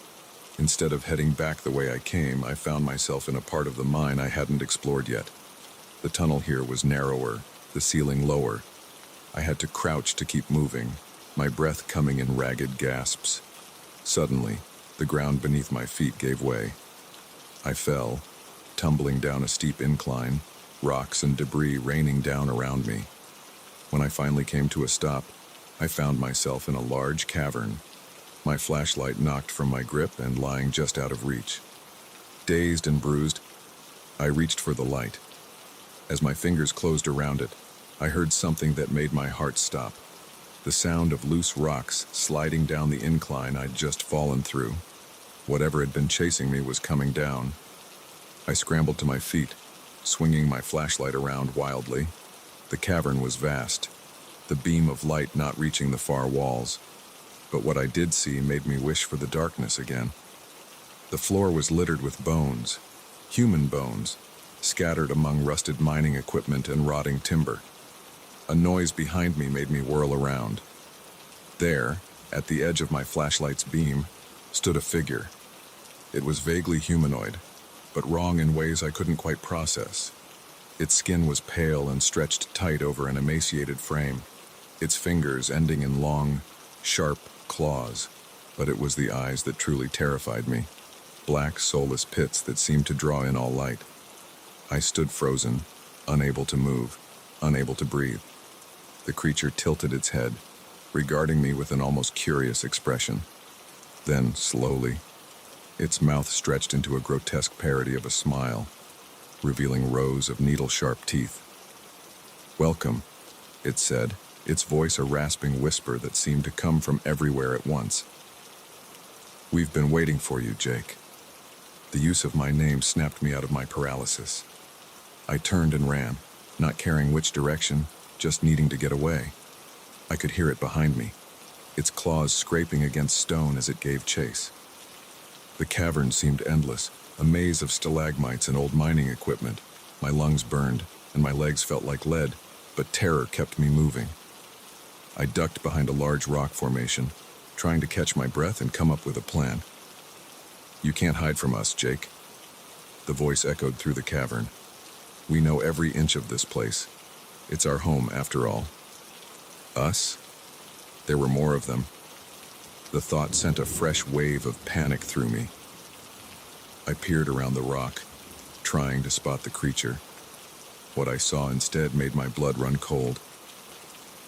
Speaker 1: Instead of heading back the way I came, I found myself in a part of the mine I hadn't explored yet. The tunnel here was narrower, the ceiling lower. I had to crouch to keep moving, my breath coming in ragged gasps. Suddenly, the ground beneath my feet gave way. I fell, tumbling down a steep incline, rocks and debris raining down around me. When I finally came to a stop, I found myself in a large cavern, my flashlight knocked from my grip and lying just out of reach. Dazed and bruised, I reached for the light. As my fingers closed around it, I heard something that made my heart stop. The sound of loose rocks sliding down the incline I'd just fallen through. Whatever had been chasing me was coming down. I scrambled to my feet, swinging my flashlight around wildly. The cavern was vast, the beam of light not reaching the far walls. But what I did see made me wish for the darkness again. The floor was littered with bones, human bones, scattered among rusted mining equipment and rotting timber. A noise behind me made me whirl around. There, at the edge of my flashlight's beam, stood a figure. It was vaguely humanoid, but wrong in ways I couldn't quite process. Its skin was pale and stretched tight over an emaciated frame, its fingers ending in long, sharp claws, but it was the eyes that truly terrified me, black, soulless pits that seemed to draw in all light. I stood frozen, unable to move, unable to breathe. The creature tilted its head, regarding me with an almost curious expression. Then, slowly, its mouth stretched into a grotesque parody of a smile, revealing rows of needle-sharp teeth. "Welcome," it said, its voice a rasping whisper that seemed to come from everywhere at once. "We've been waiting for you, Jake." The use of my name snapped me out of my paralysis. I turned and ran, not caring which direction, just needing to get away. I could hear it behind me, its claws scraping against stone as it gave chase. The cavern seemed endless, a maze of stalagmites and old mining equipment. My lungs burned, and my legs felt like lead, but terror kept me moving. I ducked behind a large rock formation, trying to catch my breath and come up with a plan. "You can't hide from us, Jake." The voice echoed through the cavern. "We know every inch of this place. It's our home, after all." Us? There were more of them. The thought sent a fresh wave of panic through me. I peered around the rock, trying to spot the creature. What I saw instead made my blood run cold.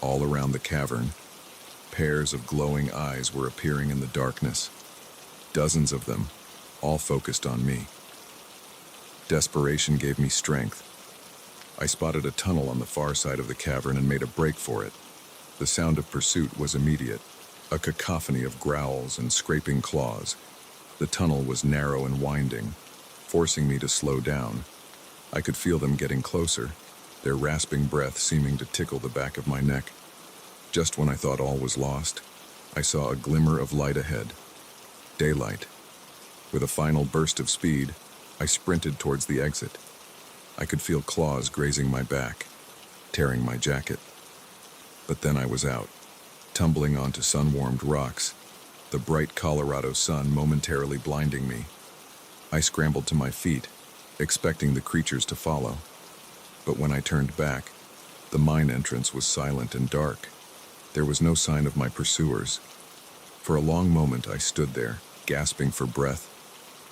Speaker 1: All around the cavern, pairs of glowing eyes were appearing in the darkness. Dozens of them, all focused on me. Desperation gave me strength. I spotted a tunnel on the far side of the cavern and made a break for it. The sound of pursuit was immediate, a cacophony of growls and scraping claws. The tunnel was narrow and winding, forcing me to slow down. I could feel them getting closer, their rasping breath seeming to tickle the back of my neck. Just when I thought all was lost, I saw a glimmer of light ahead. Daylight. With a final burst of speed, I sprinted towards the exit. I could feel claws grazing my back, tearing my jacket. But then I was out, tumbling onto sun-warmed rocks, the bright Colorado sun momentarily blinding me. I scrambled to my feet, expecting the creatures to follow. But when I turned back, the mine entrance was silent and dark. There was no sign of my pursuers. For a long moment I stood there, gasping for breath,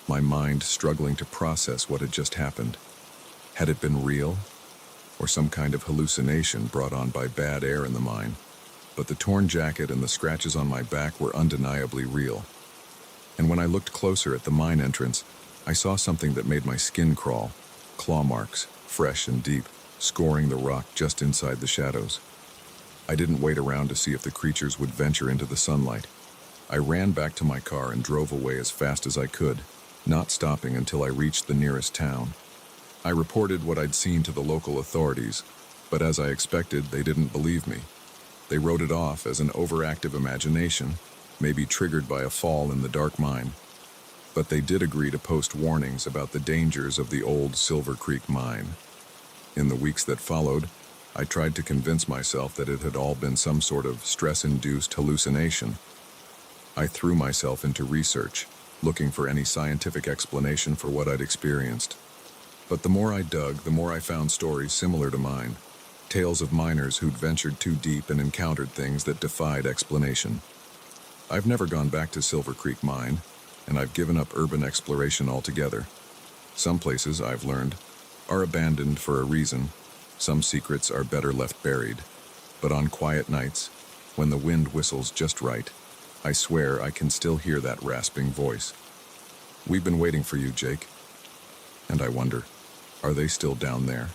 Speaker 1: my mind struggling to process what had just happened. Had it been real? Or some kind of hallucination brought on by bad air in the mine? But the torn jacket and the scratches on my back were undeniably real. And when I looked closer at the mine entrance, I saw something that made my skin crawl. Claw marks, fresh and deep, scoring the rock just inside the shadows. I didn't wait around to see if the creatures would venture into the sunlight. I ran back to my car and drove away as fast as I could, not stopping until I reached the nearest town. I reported what I'd seen to the local authorities, but as I expected, they didn't believe me. They wrote it off as an overactive imagination, maybe triggered by a fall in the dark mine. But they did agree to post warnings about the dangers of the old Silver Creek mine. In the weeks that followed, I tried to convince myself that it had all been some sort of stress-induced hallucination. I threw myself into research, looking for any scientific explanation for what I'd experienced. But the more I dug, the more I found stories similar to mine. Tales of miners who'd ventured too deep and encountered things that defied explanation. I've never gone back to Silver Creek Mine, and I've given up urban exploration altogether. Some places, I've learned, are abandoned for a reason. Some secrets are better left buried. But on quiet nights, when the wind whistles just right, I swear I can still hear that rasping voice. "We've been waiting for you, Jake." And I wonder, are they still down there,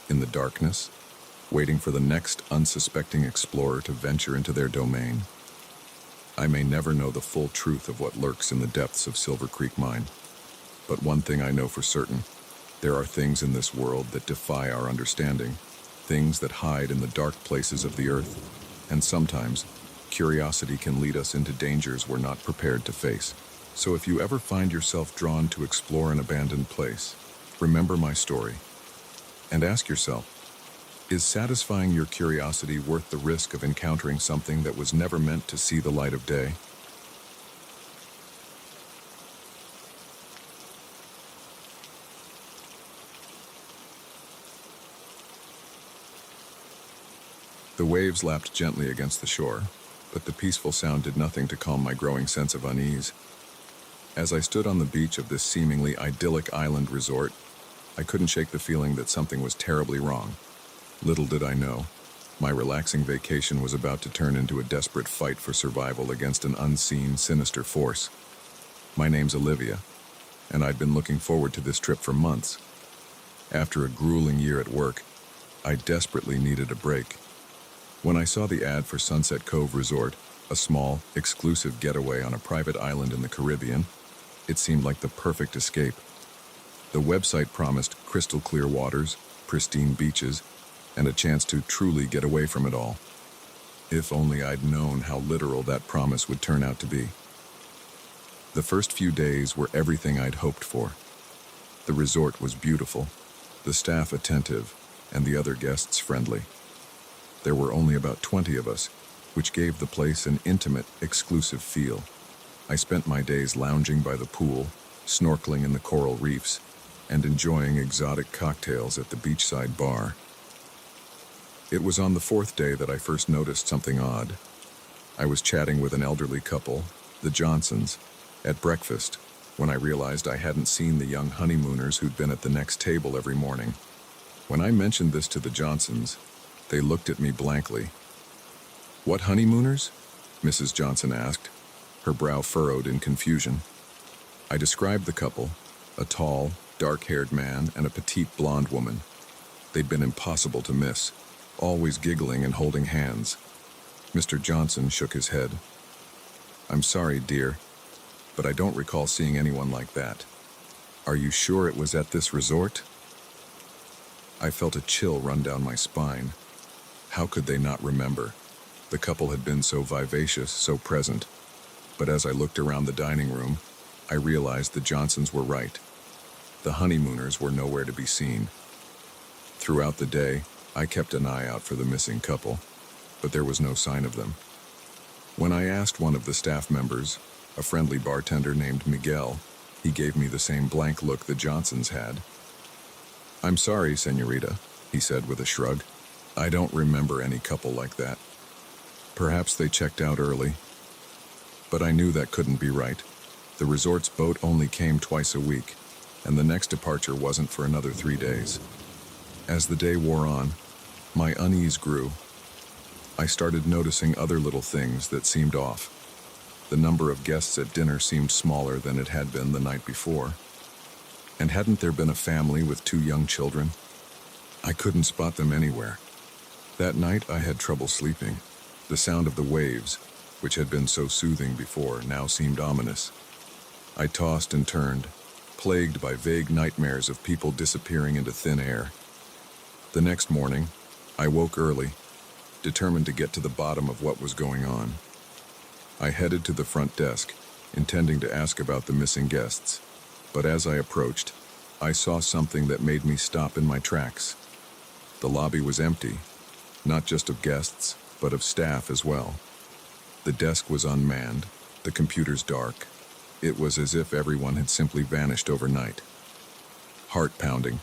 Speaker 1: in the darkness, waiting for the next unsuspecting explorer to venture into their domain? I may never know the full truth of what lurks in the depths of Silver Creek Mine. But one thing I know for certain, there are things in this world that defy our understanding, things that hide in the dark places of the earth, and sometimes, curiosity can lead us into dangers we're not prepared to face. So if you ever find yourself drawn to explore an abandoned place, remember my story, and ask yourself, is satisfying your curiosity worth the risk of encountering something that was never meant to see the light of day? The waves lapped gently against the shore, but the peaceful sound did nothing to calm my growing sense of unease. As I stood on the beach of this seemingly idyllic island resort, I couldn't shake the feeling that something was terribly wrong. Little did I know, my relaxing vacation was about to turn into a desperate fight for survival against an unseen, sinister force. My name's Olivia, and I'd been looking forward to this trip for months. After a grueling year at work, I desperately needed a break. When I saw the ad for Sunset Cove Resort, a small, exclusive getaway on a private island in the Caribbean, it seemed like the perfect escape. The website promised crystal clear waters, pristine beaches, and a chance to truly get away from it all. If only I'd known how literal that promise would turn out to be. The first few days were everything I'd hoped for. The resort was beautiful, the staff attentive, and the other guests friendly. There were only about 20 of us, which gave the place an intimate, exclusive feel. I spent my days lounging by the pool, snorkeling in the coral reefs, and enjoying exotic cocktails at the beachside bar. It was on the fourth day that I first noticed something odd. I was chatting with an elderly couple, the Johnsons, at breakfast when I realized I hadn't seen the young honeymooners who'd been at the next table every morning. When I mentioned this to the Johnsons, they looked at me blankly. "What honeymooners?" Mrs. Johnson asked, her brow furrowed in confusion. I described the couple, a tall, dark-haired man and a petite blonde woman. They'd been impossible to miss, always giggling and holding hands. Mr. Johnson shook his head. "I'm sorry, dear, but I don't recall seeing anyone like that. Are you sure it was at this resort?" I felt a chill run down my spine. How could they not remember? The couple had been so vivacious, so present. But as I looked around the dining room, I realized the Johnsons were right. The honeymooners were nowhere to be seen. Throughout the day, I kept an eye out for the missing couple, but there was no sign of them. When I asked one of the staff members, a friendly bartender named Miguel, he gave me the same blank look the Johnsons had. "I'm sorry, señorita," he said with a shrug. "I don't remember any couple like that. Perhaps they checked out early." But I knew that couldn't be right. The resort's boat only came twice a week, and the next departure wasn't for another 3 days. As the day wore on, my unease grew. I started noticing other little things that seemed off. The number of guests at dinner seemed smaller than it had been the night before. And hadn't there been a family with 2 young children? I couldn't spot them anywhere. That night I had trouble sleeping. The sound of the waves, which had been so soothing before, now seemed ominous. I tossed and turned, plagued by vague nightmares of people disappearing into thin air. The next morning, I woke early, determined to get to the bottom of what was going on. I headed to the front desk, intending to ask about the missing guests, but as I approached, I saw something that made me stop in my tracks. The lobby was empty, not just of guests, but of staff as well. The desk was unmanned, the computers dark. It was as if everyone had simply vanished overnight. Heart pounding,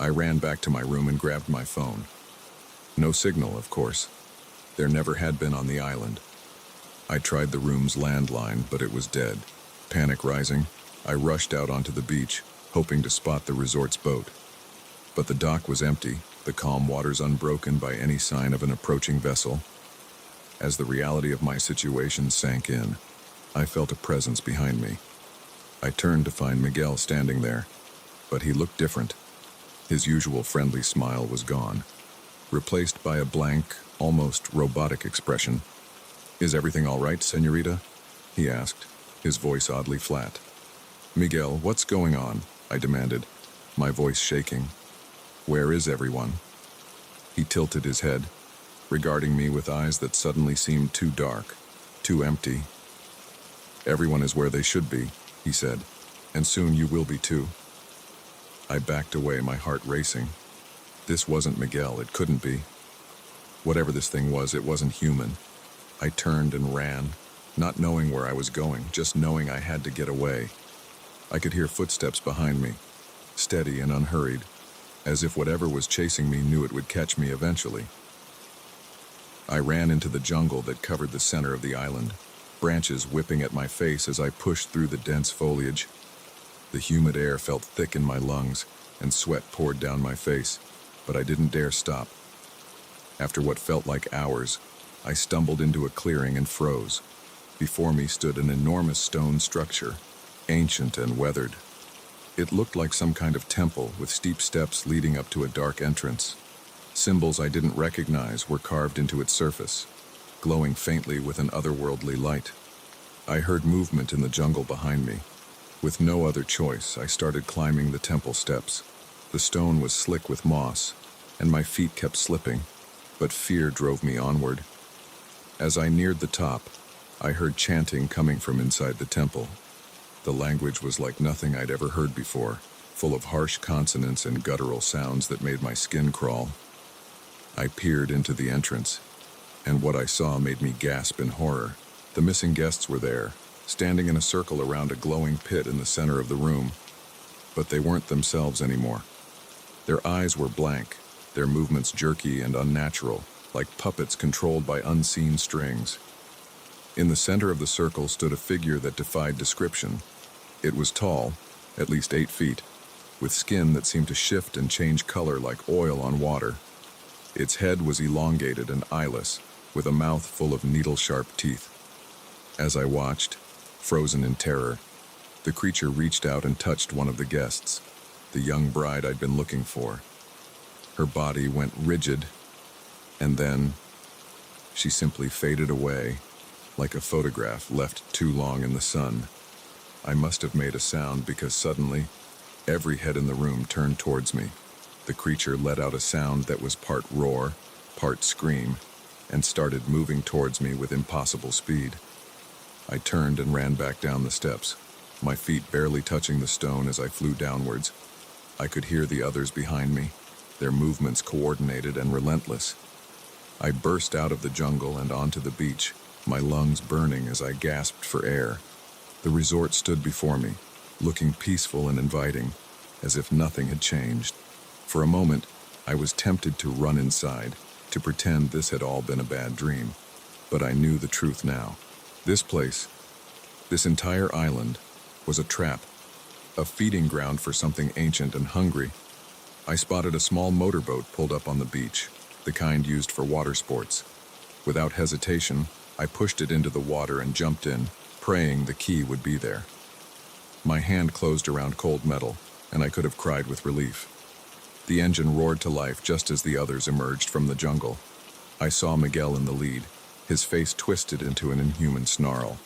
Speaker 1: I ran back to my room and grabbed my phone. No signal, of course. There never had been on the island. I tried the room's landline, but it was dead. Panic rising, I rushed out onto the beach, hoping to spot the resort's boat. But the dock was empty, the calm waters unbroken by any sign of an approaching vessel. As the reality of my situation sank in, I felt a presence behind me. I turned to find Miguel standing there, but he looked different. His usual friendly smile was gone, replaced by a blank, almost robotic expression. "Is everything all right, señorita?" he asked, his voice oddly flat. "Miguel, what's going on?" I demanded, my voice shaking. "Where is everyone?" He tilted his head, regarding me with eyes that suddenly seemed too dark, too empty. "Everyone is where they should be," he said, "and soon you will be too." I backed away, my heart racing. This wasn't Miguel, it couldn't be. Whatever this thing was, it wasn't human. I turned and ran, not knowing where I was going, just knowing I had to get away. I could hear footsteps behind me, steady and unhurried, as if whatever was chasing me knew it would catch me eventually. I ran into the jungle that covered the center of the island, branches whipping at my face as I pushed through the dense foliage. The humid air felt thick in my lungs, and sweat poured down my face, but I didn't dare stop. After what felt like hours, I stumbled into a clearing and froze. Before me stood an enormous stone structure, ancient and weathered. It looked like some kind of temple with steep steps leading up to a dark entrance. Symbols I didn't recognize were carved into its surface, glowing faintly with an otherworldly light. I heard movement in the jungle behind me. With no other choice, I started climbing the temple steps. The stone was slick with moss, and my feet kept slipping, but fear drove me onward. As I neared the top, I heard chanting coming from inside the temple. The language was like nothing I'd ever heard before, full of harsh consonants and guttural sounds that made my skin crawl. I peered into the entrance. And what I saw made me gasp in horror. The missing guests were there, standing in a circle around a glowing pit in the center of the room. But they weren't themselves anymore. Their eyes were blank, their movements jerky and unnatural, like puppets controlled by unseen strings. In the center of the circle stood a figure that defied description. It was tall, at least 8 feet, with skin that seemed to shift and change color like oil on water. Its head was elongated and eyeless, with a mouth full of needle-sharp teeth. As I watched, frozen in terror, the creature reached out and touched one of the guests, the young bride I'd been looking for. Her body went rigid, and then she simply faded away, like a photograph left too long in the sun. I must have made a sound because suddenly, every head in the room turned towards me. The creature let out a sound that was part roar, part scream, and started moving towards me with impossible speed. I turned and ran back down the steps, my feet barely touching the stone as I flew downwards. I could hear the others behind me, their movements coordinated and relentless. I burst out of the jungle and onto the beach, my lungs burning as I gasped for air. The resort stood before me, looking peaceful and inviting, as if nothing had changed. For a moment, I was tempted to run inside, to pretend this had all been a bad dream. But I knew the truth now. This place, this entire island, was a trap, a feeding ground for something ancient and hungry. I spotted a small motorboat pulled up on the beach, the kind used for water sports. Without hesitation, I pushed it into the water and jumped in, praying the key would be there. My hand closed around cold metal, and I could have cried with relief. The engine roared to life just as the others emerged from the jungle. I saw Miguel in the lead, his face twisted into an inhuman snarl.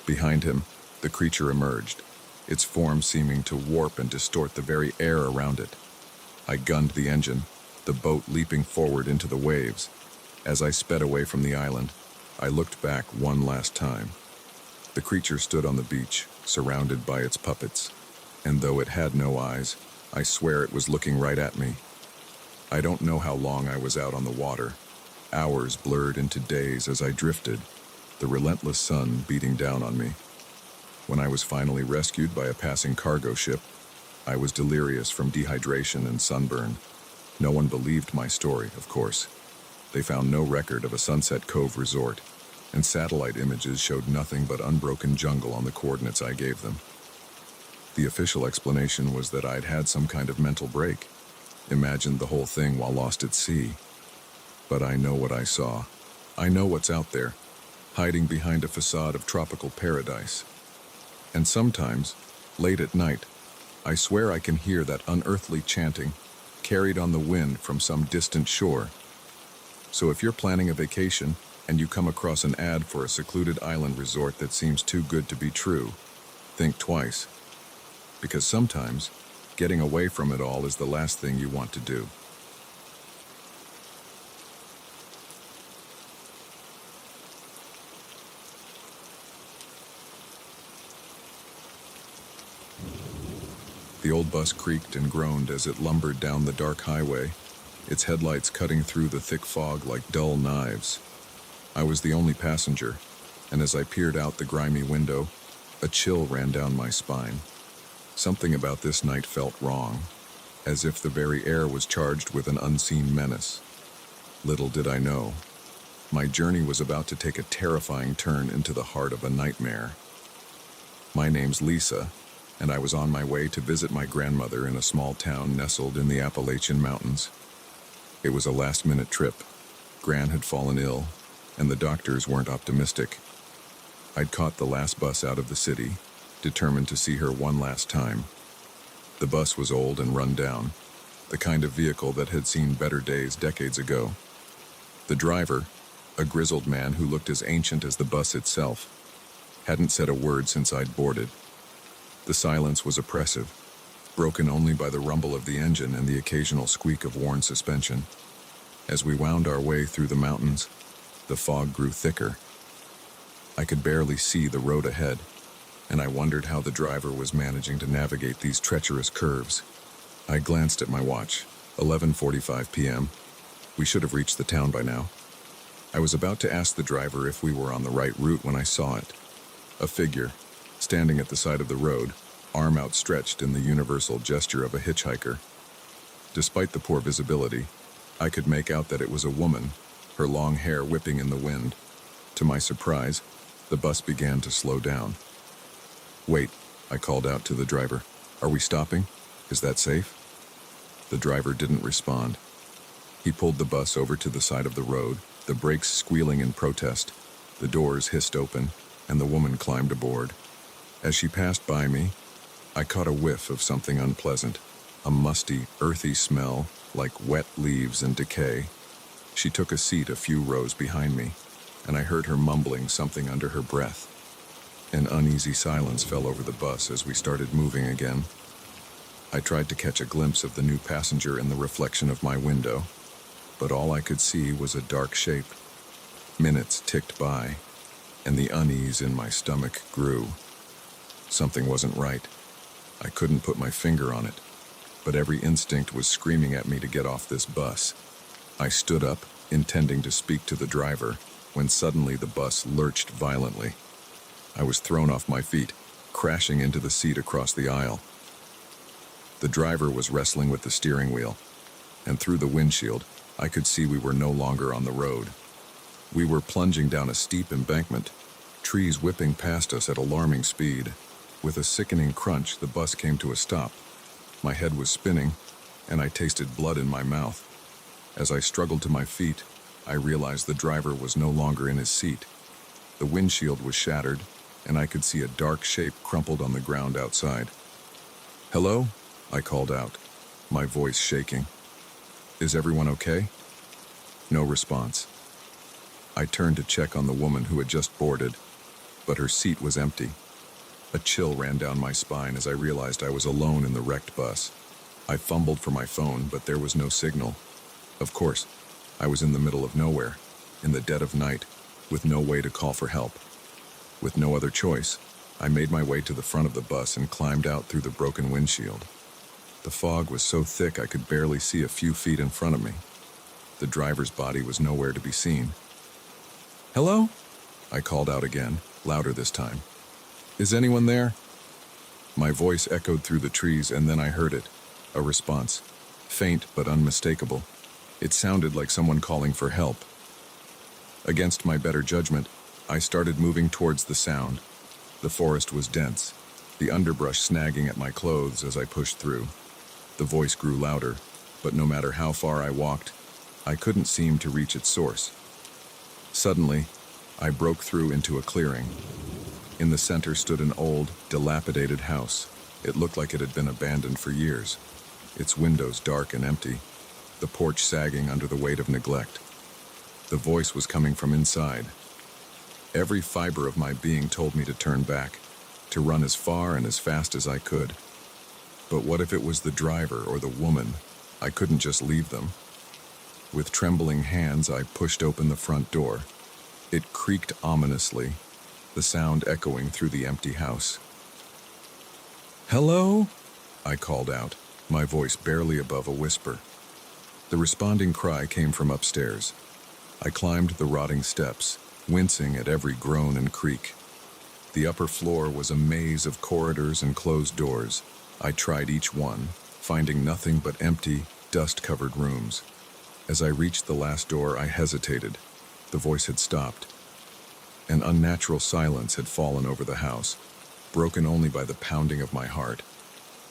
Speaker 1: Behind him, the creature emerged, its form seeming to warp and distort the very air around it. I gunned the engine, the boat leaping forward into the waves. As I sped away from the island, I looked back one last time. The creature stood on the beach, surrounded by its puppets, and though it had no eyes, I swear it was looking right at me. I don't know how long I was out on the water. Hours blurred into days as I drifted, the relentless sun beating down on me. When I was finally rescued by a passing cargo ship, I was delirious from dehydration and sunburn. No one believed my story, of course. They found no record of a Sunset Cove resort, and satellite images showed nothing but unbroken jungle on the coordinates I gave them. The official explanation was that I'd had some kind of mental break, imagined the whole thing while lost at sea. But I know what I saw. I know what's out there, hiding behind a facade of tropical paradise. And sometimes, late at night, I swear I can hear that unearthly chanting, carried on the wind from some distant shore. So if you're planning a vacation and you come across an ad for a secluded island resort that seems too good to be true, think twice. Because sometimes, getting away from it all is the last thing you want to do. The old bus creaked and groaned as it lumbered down the dark highway, its headlights cutting through the thick fog like dull knives. I was the only passenger, and as I peered out the grimy window, a chill ran down my spine. Something about this night felt wrong, as if the very air was charged with an unseen menace. Little did I know, my journey was about to take a terrifying turn into the heart of a nightmare. My name's Lisa, and I was on my way to visit my grandmother in a small town nestled in the Appalachian Mountains. It was a last-minute trip. Gran had fallen ill, and the doctors weren't optimistic. I'd caught the last bus out of the city, determined to see her one last time. The bus was old and run down, the kind of vehicle that had seen better days decades ago. The driver, a grizzled man who looked as ancient as the bus itself, hadn't said a word since I'd boarded. The silence was oppressive, broken only by the rumble of the engine and the occasional squeak of worn suspension. As we wound our way through the mountains, the fog grew thicker. I could barely see the road ahead, and I wondered how the driver was managing to navigate these treacherous curves. I glanced at my watch, 11:45 p.m. We should have reached the town by now. I was about to ask the driver if we were on the right route when I saw it. A figure, standing at the side of the road, arm outstretched in the universal gesture of a hitchhiker. Despite the poor visibility, I could make out that it was a woman, her long hair whipping in the wind. To my surprise, the bus began to slow down. "Wait," I called out to the driver. "Are we stopping? Is that safe?" The driver didn't respond. He pulled the bus over to the side of the road, the brakes squealing in protest. The doors hissed open, and the woman climbed aboard. As she passed by me, I caught a whiff of something unpleasant, a musty, earthy smell like wet leaves and decay. She took a seat a few rows behind me, and I heard her mumbling something under her breath. An uneasy silence fell over the bus as we started moving again. I tried to catch a glimpse of the new passenger in the reflection of my window, but all I could see was a dark shape. Minutes ticked by, and the unease in my stomach grew. Something wasn't right. I couldn't put my finger on it, but every instinct was screaming at me to get off this bus. I stood up, intending to speak to the driver, when suddenly the bus lurched violently. I was thrown off my feet, crashing into the seat across the aisle. The driver was wrestling with the steering wheel, and through the windshield, I could see we were no longer on the road. We were plunging down a steep embankment, trees whipping past us at alarming speed. With a sickening crunch, the bus came to a stop. My head was spinning, and I tasted blood in my mouth. As I struggled to my feet, I realized the driver was no longer in his seat. The windshield was shattered, and I could see a dark shape crumpled on the ground outside. "Hello?" I called out, my voice shaking. "Is everyone okay?" No response. I turned to check on the woman who had just boarded, but her seat was empty. A chill ran down my spine as I realized I was alone in the wrecked bus. I fumbled for my phone, but there was no signal. Of course, I was in the middle of nowhere, in the dead of night, with no way to call for help. With no other choice, I made my way to the front of the bus and climbed out through the broken windshield. The fog was so thick I could barely see a few feet in front of me. The driver's body was nowhere to be seen. "Hello?" I called out again, louder this time. "Is anyone there?" My voice echoed through the trees, and then I heard it, a response, faint but unmistakable. It sounded like someone calling for help. Against my better judgment, I started moving towards the sound. The forest was dense, the underbrush snagging at my clothes as I pushed through. The voice grew louder, but no matter how far I walked, I couldn't seem to reach its source. Suddenly, I broke through into a clearing. In the center stood an old, dilapidated house. It looked like it had been abandoned for years, its windows dark and empty, the porch sagging under the weight of neglect. The voice was coming from inside. Every fiber of my being told me to turn back, to run as far and as fast as I could. But what if it was the driver or the woman? I couldn't just leave them. With trembling hands, I pushed open the front door. It creaked ominously, the sound echoing through the empty house. "Hello?" I called out, my voice barely above a whisper. The responding cry came from upstairs. I climbed the rotting steps, wincing at every groan and creak. The upper floor was a maze of corridors and closed doors. I tried each one, finding nothing but empty, dust-covered rooms. As I reached the last door, I hesitated. The voice had stopped. An unnatural silence had fallen over the house, broken only by the pounding of my heart.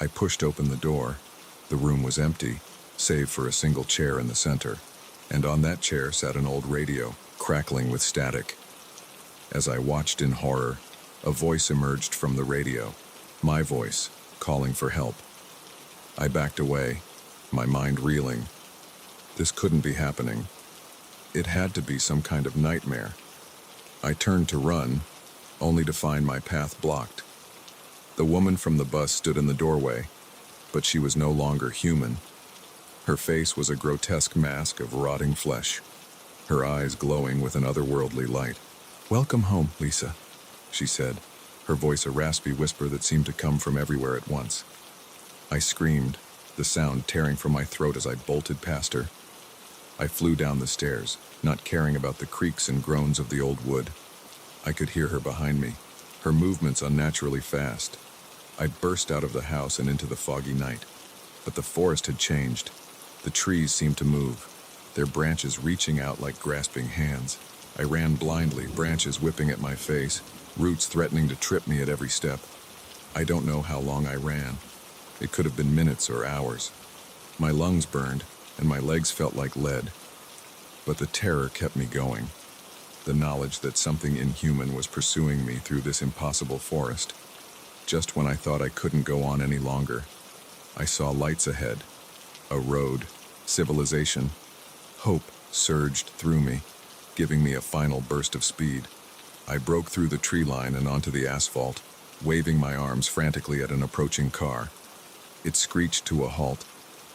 Speaker 1: I pushed open the door. The room was empty, save for a single chair in the center, and on that chair sat an old radio, crackling with static. As I watched in horror, a voice emerged from the radio, my voice, calling for help. I backed away, my mind reeling. This couldn't be happening. It had to be some kind of nightmare. I turned to run, only to find my path blocked. The woman from the bus stood in the doorway, but she was no longer human. Her face was a grotesque mask of rotting flesh, her eyes glowing with an otherworldly light. "Welcome home, Lisa," she said, her voice a raspy whisper that seemed to come from everywhere at once. I screamed, the sound tearing from my throat as I bolted past her. I flew down the stairs, not caring about the creaks and groans of the old wood. I could hear her behind me, her movements unnaturally fast. I burst out of the house and into the foggy night. But the forest had changed. The trees seemed to move, their branches reaching out like grasping hands. I ran blindly, branches whipping at my face, roots threatening to trip me at every step. I don't know how long I ran. It could have been minutes or hours. My lungs burned, and my legs felt like lead. But the terror kept me going. The knowledge that something inhuman was pursuing me through this impossible forest. Just when I thought I couldn't go on any longer, I saw lights ahead. A road, civilization. Hope surged through me, giving me a final burst of speed. I broke through the tree line and onto the asphalt, waving my arms frantically at an approaching car. It screeched to a halt,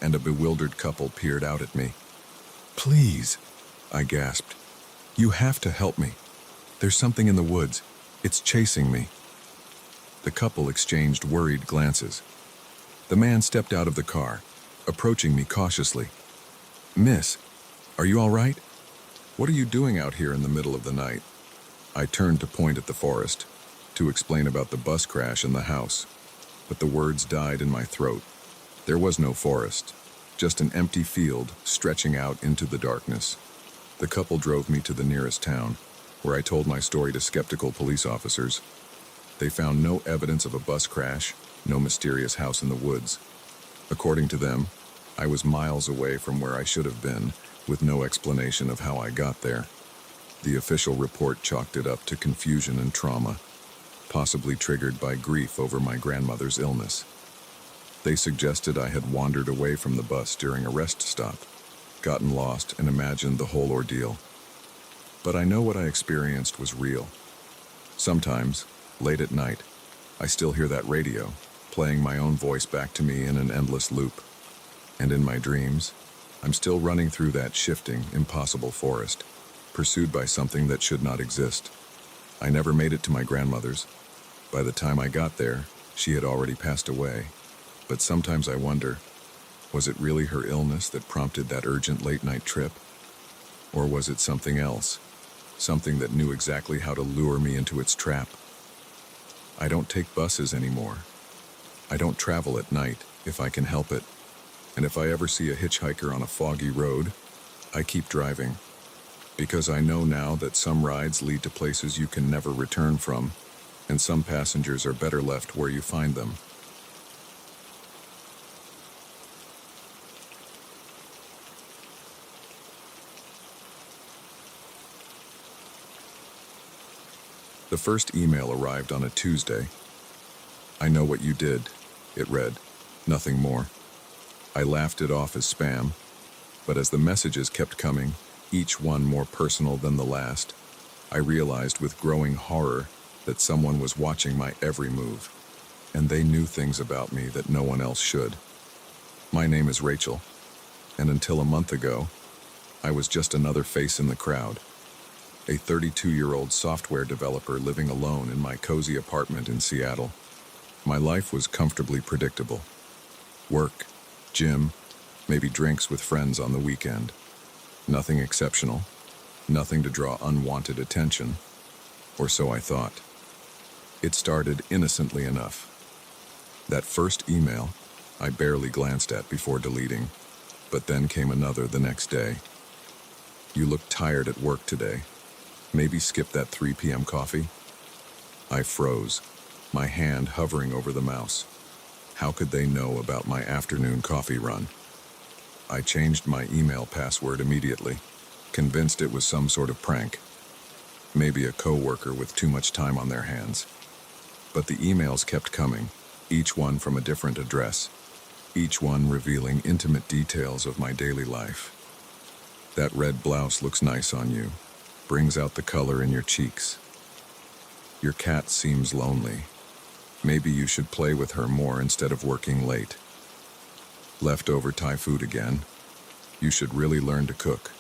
Speaker 1: and a bewildered couple peered out at me. "Please," I gasped. "You have to help me. There's something in the woods. It's chasing me." The couple exchanged worried glances. The man stepped out of the car, approaching me cautiously. "Miss, are you all right? What are you doing out here in the middle of the night?" I turned to point at the forest, to explain about the bus crash and the house, but the words died in my throat. There was no forest, just an empty field stretching out into the darkness. The couple drove me to the nearest town, where I told my story to skeptical police officers. They found no evidence of a bus crash, no mysterious house in the woods. According to them, I was miles away from where I should have been, with no explanation of how I got there. The official report chalked it up to confusion and trauma, possibly triggered by grief over my grandmother's illness. They suggested I had wandered away from the bus during a rest stop, gotten lost, and imagined the whole ordeal. But I know what I experienced was real. Sometimes, late at night, I still hear that radio, playing my own voice back to me in an endless loop. And in my dreams, I'm still running through that shifting, impossible forest, pursued by something that should not exist. I never made it to my grandmother's. By the time I got there, she had already passed away. But sometimes I wonder, was it really her illness that prompted that urgent late-night trip? Or was it something else? Something that knew exactly how to lure me into its trap? I don't take buses anymore. I don't travel at night if I can help it. And if I ever see a hitchhiker on a foggy road, I keep driving. Because I know now that some rides lead to places you can never return from, and some passengers are better left where you find them. The first email arrived on a Tuesday. "I know what you did," it read, nothing more. I laughed it off as spam, but as the messages kept coming, each one more personal than the last, I realized with growing horror that someone was watching my every move, and they knew things about me that no one else should. My name is Rachel, and until a month ago, I was just another face in the crowd. A 32-year-old software developer living alone in my cozy apartment in Seattle. My life was comfortably predictable. Work, gym, maybe drinks with friends on the weekend. Nothing exceptional, nothing to draw unwanted attention, or so I thought. It started innocently enough. That first email, I barely glanced at before deleting, but then came another the next day. "You look tired at work today. Maybe skip that 3 p.m. coffee?" I froze, my hand hovering over the mouse. How could they know about my afternoon coffee run? I changed my email password immediately, convinced it was some sort of prank. Maybe a coworker with too much time on their hands. But the emails kept coming, each one from a different address, each one revealing intimate details of my daily life. "That red blouse looks nice on you. Brings out the color in your cheeks. Your cat seems lonely. Maybe you should play with her more instead of working late. Leftover Thai food again. You should really learn to cook."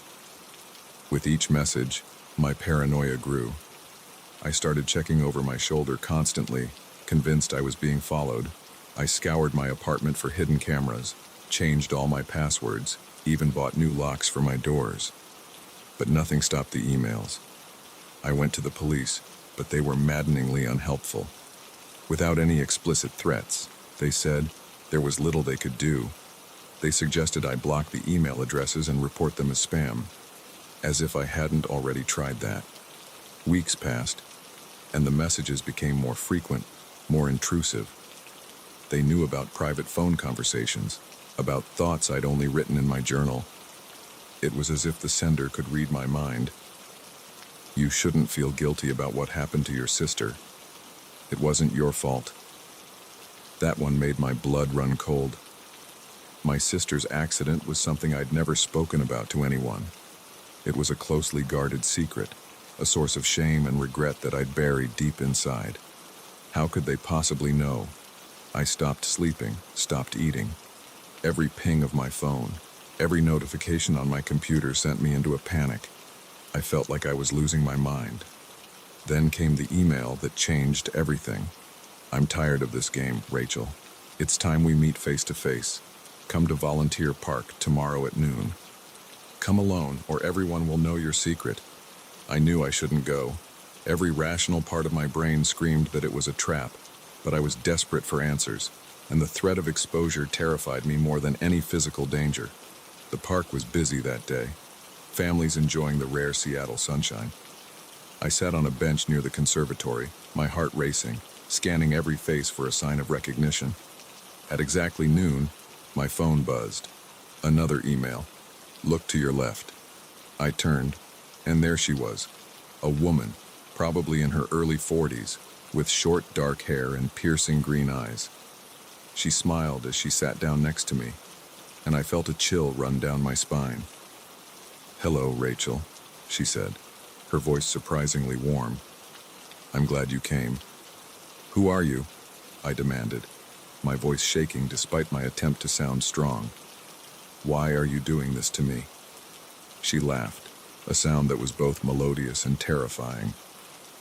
Speaker 1: With each message, my paranoia grew. I started checking over my shoulder constantly, convinced I was being followed. I scoured my apartment for hidden cameras, changed all my passwords, even bought new locks for my doors. But nothing stopped the emails. I went to the police, but they were maddeningly unhelpful. Without any explicit threats, they said there was little they could do. They suggested I block the email addresses and report them as spam, as if I hadn't already tried that. Weeks passed, and the messages became more frequent, more intrusive. They knew about private phone conversations, about thoughts I'd only written in my journal. It was as if the sender could read my mind. You shouldn't feel guilty about what happened to your sister. It wasn't your fault. That one made my blood run cold. My sister's accident was something I'd never spoken about to anyone. It was a closely guarded secret, a source of shame and regret that I'd buried deep inside. How could they possibly know? I stopped sleeping, stopped eating. Every ping of my phone, every notification on my computer sent me into a panic. I felt like I was losing my mind. Then came the email that changed everything. I'm tired of this game, Rachel. It's time we meet face to face. Come to Volunteer Park tomorrow at noon. Come alone, or everyone will know your secret. I knew I shouldn't go. Every rational part of my brain screamed that it was a trap, but I was desperate for answers, and the threat of exposure terrified me more than any physical danger. The park was busy that day, families enjoying the rare Seattle sunshine. I sat on a bench near the conservatory, my heart racing, scanning every face for a sign of recognition. At exactly noon, my phone buzzed. Another email. Look to your left. I turned, and there she was, a woman, probably in her early 40s, with short dark hair and piercing green eyes. She smiled as she sat down next to me, and I felt a chill run down my spine. "Hello, Rachel," she said, her voice surprisingly warm. "I'm glad you came." "Who are you?" I demanded, my voice shaking despite my attempt to sound strong. "Why are you doing this to me?" She laughed, a sound that was both melodious and terrifying.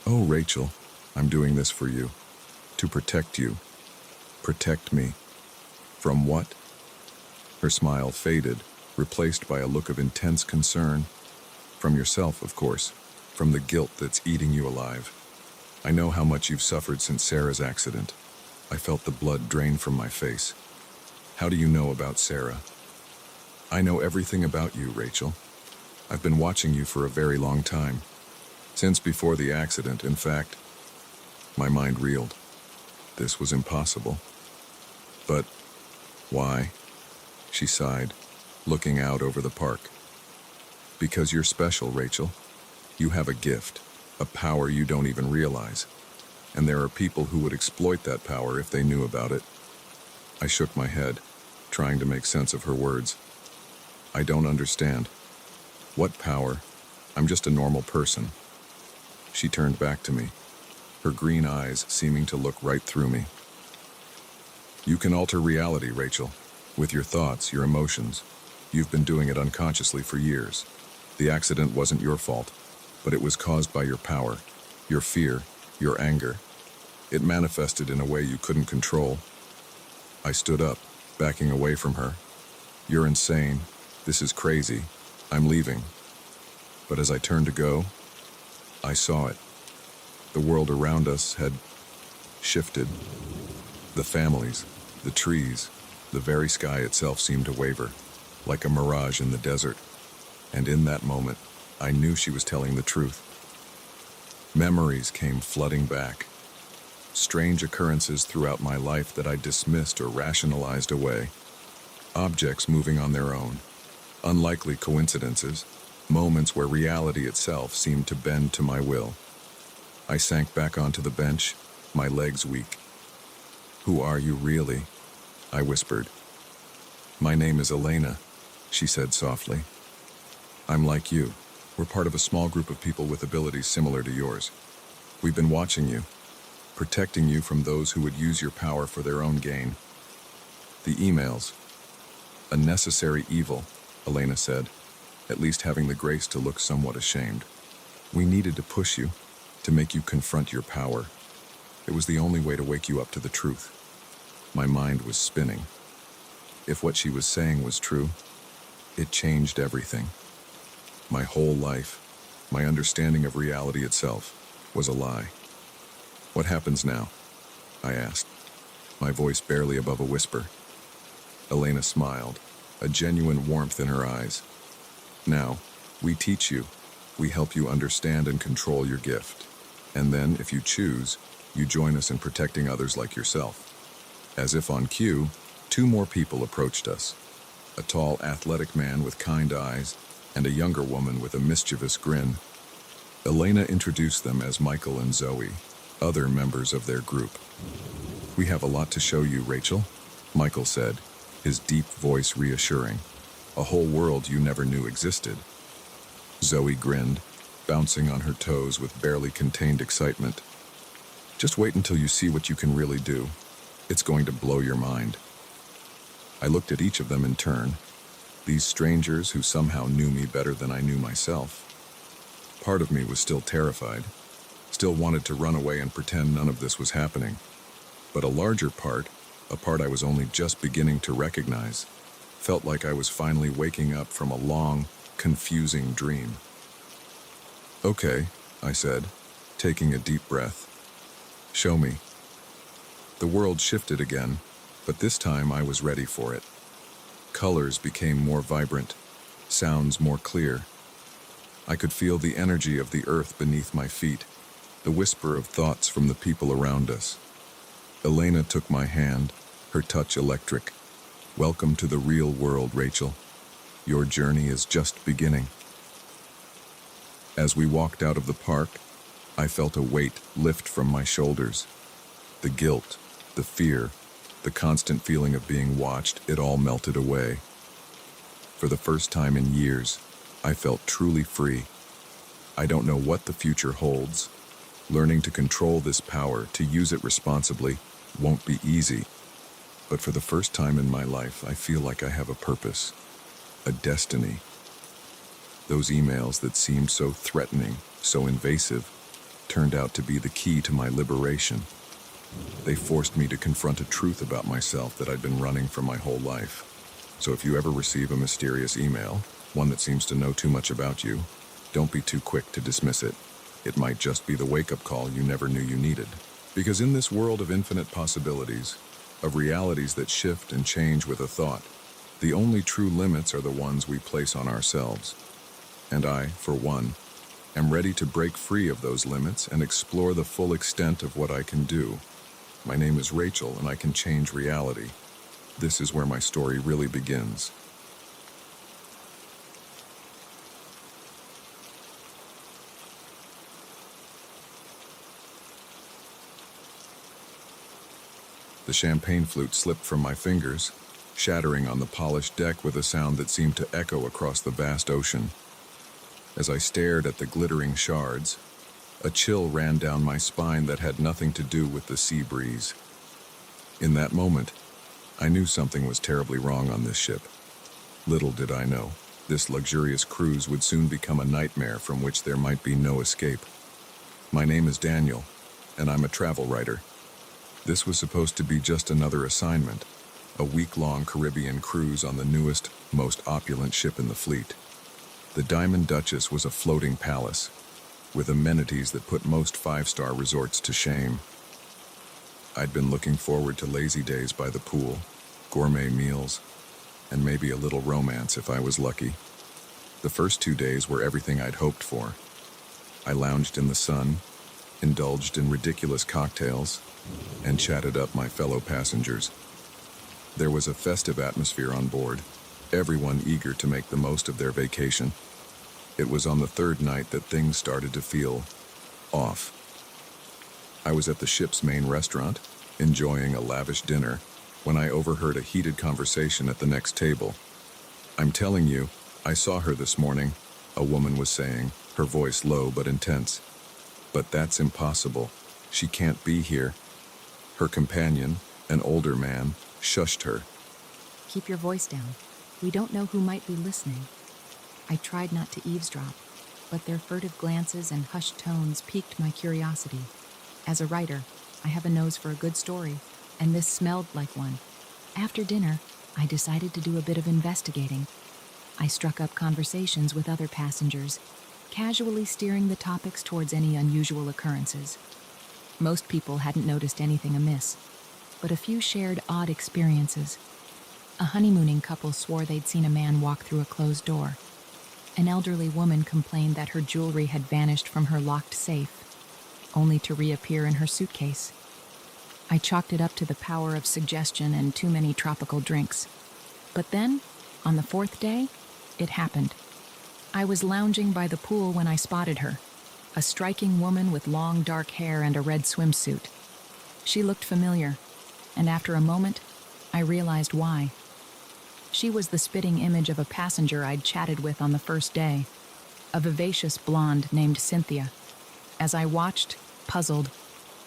Speaker 1: "Oh, Rachel, I'm doing this for you. To protect you. Protect me." "From what?" Her smile faded, replaced by a look of intense concern. "From yourself, of course. From the guilt that's eating you alive. I know how much you've suffered since Sarah's accident." I felt the blood drain from my face. "How do you know about Sarah?" "I know everything about you, Rachel. I've been watching you for a very long time. Since before the accident, in fact." My mind reeled. This was impossible. "But why?" She sighed, looking out over the park. "Because you're special, Rachel. You have a gift, a power you don't even realize. And there are people who would exploit that power if they knew about it." I shook my head, trying to make sense of her words. "I don't understand. What power? I'm just a normal person." She turned back to me, her green eyes seeming to look right through me. "You can alter reality, Rachel, with your thoughts, your emotions. You've been doing it unconsciously for years. The accident wasn't your fault, but it was caused by your power, your fear, your anger. It manifested in a way you couldn't control." I stood up, backing away from her. "You're insane. This is crazy. I'm leaving." But as I turned to go, I saw it. The world around us had shifted. The families, the trees, the very sky itself seemed to waver, like a mirage in the desert. And in that moment, I knew she was telling the truth. Memories came flooding back. Strange occurrences throughout my life that I dismissed or rationalized away. Objects moving on their own. Unlikely coincidences. Moments where reality itself seemed to bend to my will. I sank back onto the bench, my legs weak. "Who are you really?" I whispered. "My name is Elena," she said softly. "I'm like you. We're part of a small group of people with abilities similar to yours. We've been watching you, protecting you from those who would use your power for their own gain." "The emails. A necessary evil," Elena said, at least having the grace to look somewhat ashamed. "We needed to push you, to make you confront your power. It was the only way to wake you up to the truth." My mind was spinning. If what she was saying was true, it changed everything. My whole life, my understanding of reality itself, was a lie. "What happens now?" I asked, my voice barely above a whisper. Elena smiled, a genuine warmth in her eyes. "Now, we teach you. We help you understand and control your gift. And then, if you choose, you join us in protecting others like yourself." As if on cue, two more people approached us. A tall, athletic man with kind eyes, and a younger woman with a mischievous grin. Elena introduced them as Michael and Zoe, other members of their group. "We have a lot to show you, Rachel," Michael said, his deep voice reassuring. "A whole world you never knew existed." Zoe grinned, bouncing on her toes with barely contained excitement. "Just wait until you see what you can really do. It's going to blow your mind." I looked at each of them in turn, these strangers who somehow knew me better than I knew myself. Part of me was still terrified, still wanted to run away and pretend none of this was happening. But a larger part, a part I was only just beginning to recognize, felt like I was finally waking up from a long, confusing dream. "Okay," I said, taking a deep breath. "Show me." The world shifted again, but this time I was ready for it. Colors became more vibrant, sounds more clear. I could feel the energy of the earth beneath my feet, the whisper of thoughts from the people around us. Elena took my hand, her touch electric. "Welcome to the real world, Rachel. Your journey is just beginning." As we walked out of the park, I felt a weight lift from my shoulders. The guilt, the fear, the constant feeling of being watched, it all melted away. For the first time in years, I felt truly free. I don't know what the future holds. Learning to control this power, to use it responsibly, won't be easy. But for the first time in my life, I feel like I have a purpose, a destiny. Those emails that seemed so threatening, so invasive, turned out to be the key to my liberation. They forced me to confront a truth about myself that I'd been running from my whole life. So if you ever receive a mysterious email, one that seems to know too much about you, don't be too quick to dismiss it. It might just be the wake-up call you never knew you needed. Because in this world of infinite possibilities, of realities that shift and change with a thought, the only true limits are the ones we place on ourselves. And I, for one, am ready to break free of those limits and explore the full extent of what I can do. My name is Rachel, and I can change reality. This is where my story really begins. The champagne flute slipped from my fingers, shattering on the polished deck with a sound that seemed to echo across the vast ocean. As I stared at the glittering shards, a chill ran down my spine that had nothing to do with the sea breeze. In that moment, I knew something was terribly wrong on this ship. Little did I know, this luxurious cruise would soon become a nightmare from which there might be no escape. My name is Daniel, and I'm a travel writer. This was supposed to be just another assignment, a week-long Caribbean cruise on the newest, most opulent ship in the fleet. The Diamond Duchess was a floating palace, with amenities that put most five-star resorts to shame. I'd been looking forward to lazy days by the pool, gourmet meals, and maybe a little romance if I was lucky. The first 2 days were everything I'd hoped for. I lounged in the sun, indulged in ridiculous cocktails, and chatted up my fellow passengers. There was a festive atmosphere on board, everyone eager to make the most of their vacation. It was on the third night that things started to feel off. I was at the ship's main restaurant, enjoying a lavish dinner, when I overheard a heated conversation at the next table. "I'm telling you, I saw her this morning," a woman was saying, her voice low but intense. "But that's impossible. She can't be here." Her companion, an older man, shushed her.
Speaker 2: "Keep your voice down. We don't know who might be listening." I tried not to eavesdrop, but their furtive glances and hushed tones piqued my curiosity. As a writer, I have a nose for a good story, and this smelled like one. After dinner, I decided to do a bit of investigating. I struck up conversations with other passengers, casually steering the topics towards any unusual occurrences. Most people hadn't noticed anything amiss, but a few shared odd experiences. A honeymooning couple swore they'd seen a man walk through a closed door. An elderly woman complained that her jewelry had vanished from her locked safe, only to reappear in her suitcase. I chalked it up to the power of suggestion and too many tropical drinks. But then, on the fourth day, it happened. I was lounging by the pool when I spotted her, a striking woman with long dark hair and a red swimsuit. She looked familiar, and after a moment, I realized why. She was the spitting image of a passenger I'd chatted with on the first day, a vivacious blonde named Cynthia. As I watched, puzzled,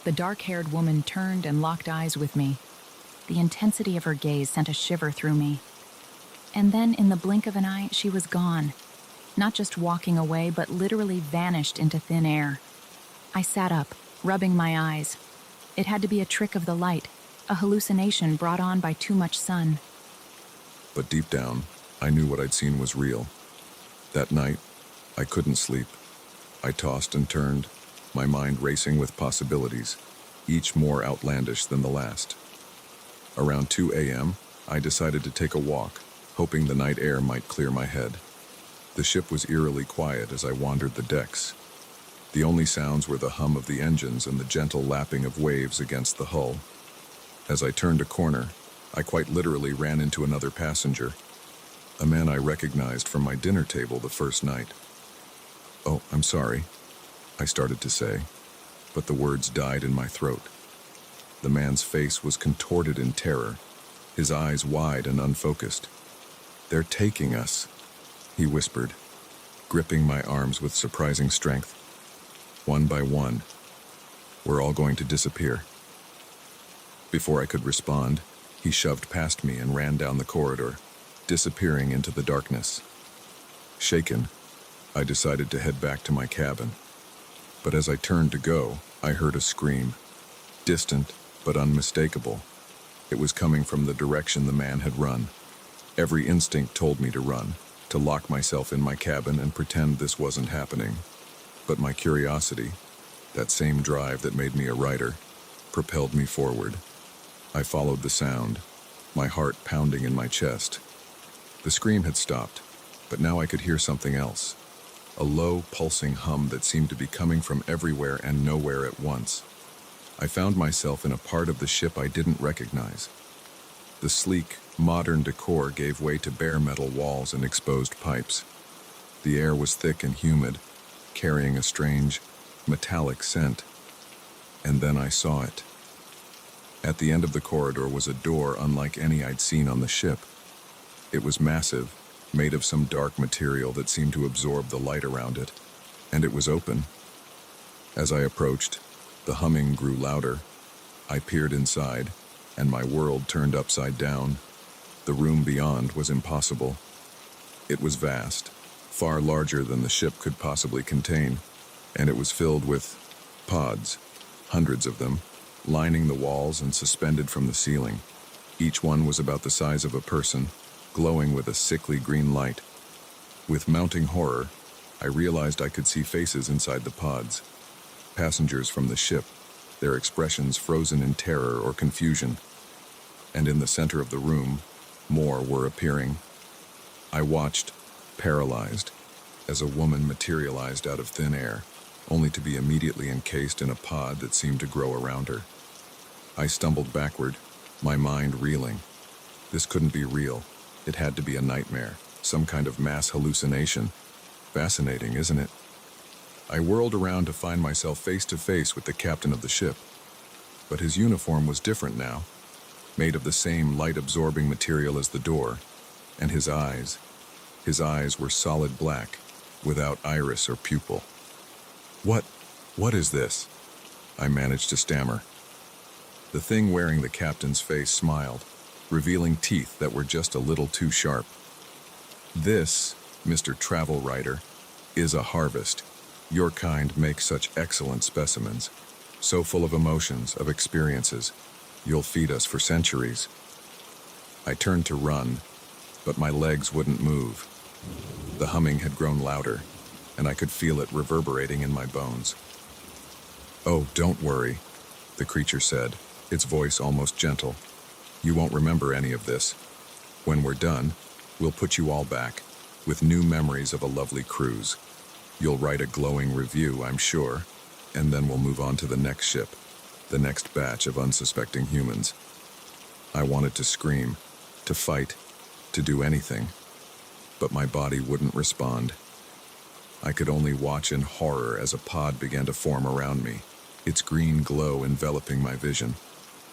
Speaker 2: the dark-haired woman turned and locked eyes with me. The intensity of her gaze sent a shiver through me. And then, in the blink of an eye, she was gone. Not just walking away, but literally vanished into thin air. I sat up, rubbing my eyes. It had to be a trick of the light, a hallucination brought on by too much sun.
Speaker 1: But deep down, I knew what I'd seen was real. That night, I couldn't sleep. I tossed and turned, my mind racing with possibilities, each more outlandish than the last. Around 2 a.m., I decided to take a walk, hoping the night air might clear my head. The ship was eerily quiet as I wandered the decks. The only sounds were the hum of the engines and the gentle lapping of waves against the hull. As I turned a corner, I quite literally ran into another passenger, a man I recognized from my dinner table the first night. "Oh, I'm sorry," I started to say, but the words died in my throat. The man's face was contorted in terror, his eyes wide and unfocused. "They're taking us," he whispered, gripping my arms with surprising strength. "One by one, we're all going to disappear." Before I could respond, he shoved past me and ran down the corridor, disappearing into the darkness. Shaken, I decided to head back to my cabin. But as I turned to go, I heard a scream, distant but unmistakable. It was coming from the direction the man had run. Every instinct told me to run, to lock myself in my cabin and pretend this wasn't happening. But my curiosity, that same drive that made me a writer, propelled me forward. I followed the sound, my heart pounding in my chest. The scream had stopped, but now I could hear something else. A low, pulsing hum that seemed to be coming from everywhere and nowhere at once. I found myself in a part of the ship I didn't recognize. The sleek, modern decor gave way to bare metal walls and exposed pipes. The air was thick and humid, carrying a strange, metallic scent. And then I saw it. At the end of the corridor was a door unlike any I'd seen on the ship. It was massive, made of some dark material that seemed to absorb the light around it, and it was open. As I approached, the humming grew louder. I peered inside, and my world turned upside down. The room beyond was impossible. It was vast, far larger than the ship could possibly contain, and it was filled with pods, hundreds of them, lining the walls and suspended from the ceiling. Each one was about the size of a person, glowing with a sickly green light. With mounting horror, I realized I could see faces inside the pods. Passengers from the ship, their expressions frozen in terror or confusion. And in the center of the room, more were appearing. I watched, paralyzed, as a woman materialized out of thin air, only to be immediately encased in a pod that seemed to grow around her. I stumbled backward, my mind reeling. This couldn't be real. It had to be a nightmare, some kind of mass hallucination. Fascinating, isn't it? I whirled around to find myself face to face with the captain of the ship. But his uniform was different now, made of the same light-absorbing material as the door, and his eyes were solid black, without iris or pupil. What is this?" I managed to stammer. The thing wearing the captain's face smiled, revealing teeth that were just a little too sharp. "This, Mr. Travel Writer, is a harvest. Your kind makes such excellent specimens, so full of emotions, of experiences. You'll feed us for centuries." I turned to run, but my legs wouldn't move. The humming had grown louder, and I could feel it reverberating in my bones. "Oh, don't worry," the creature said, its voice almost gentle. "You won't remember any of this. When we're done, we'll put you all back, with new memories of a lovely cruise. You'll write a glowing review, I'm sure, and then we'll move on to the next ship, the next batch of unsuspecting humans." I wanted to scream, to fight, to do anything, but my body wouldn't respond. I could only watch in horror as a pod began to form around me, its green glow enveloping my vision.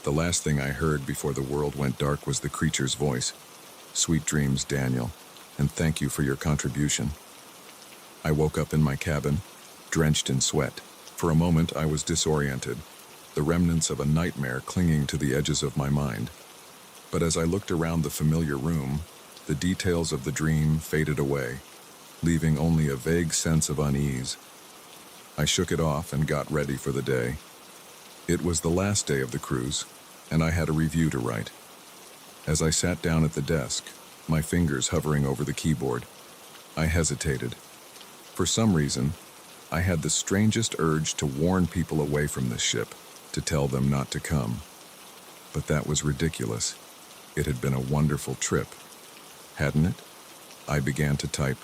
Speaker 1: The last thing I heard before the world went dark was the creature's voice. "Sweet dreams, Daniel, and thank you for your contribution." I woke up in my cabin, drenched in sweat. For a moment I was disoriented, the remnants of a nightmare clinging to the edges of my mind. But as I looked around the familiar room, the details of the dream faded away, leaving only a vague sense of unease. I shook it off and got ready for the day. It was the last day of the cruise, and I had a review to write. As I sat down at the desk, my fingers hovering over the keyboard, I hesitated. For some reason, I had the strangest urge to warn people away from this ship, to tell them not to come. But that was ridiculous. It had been a wonderful trip, hadn't it? I began to type.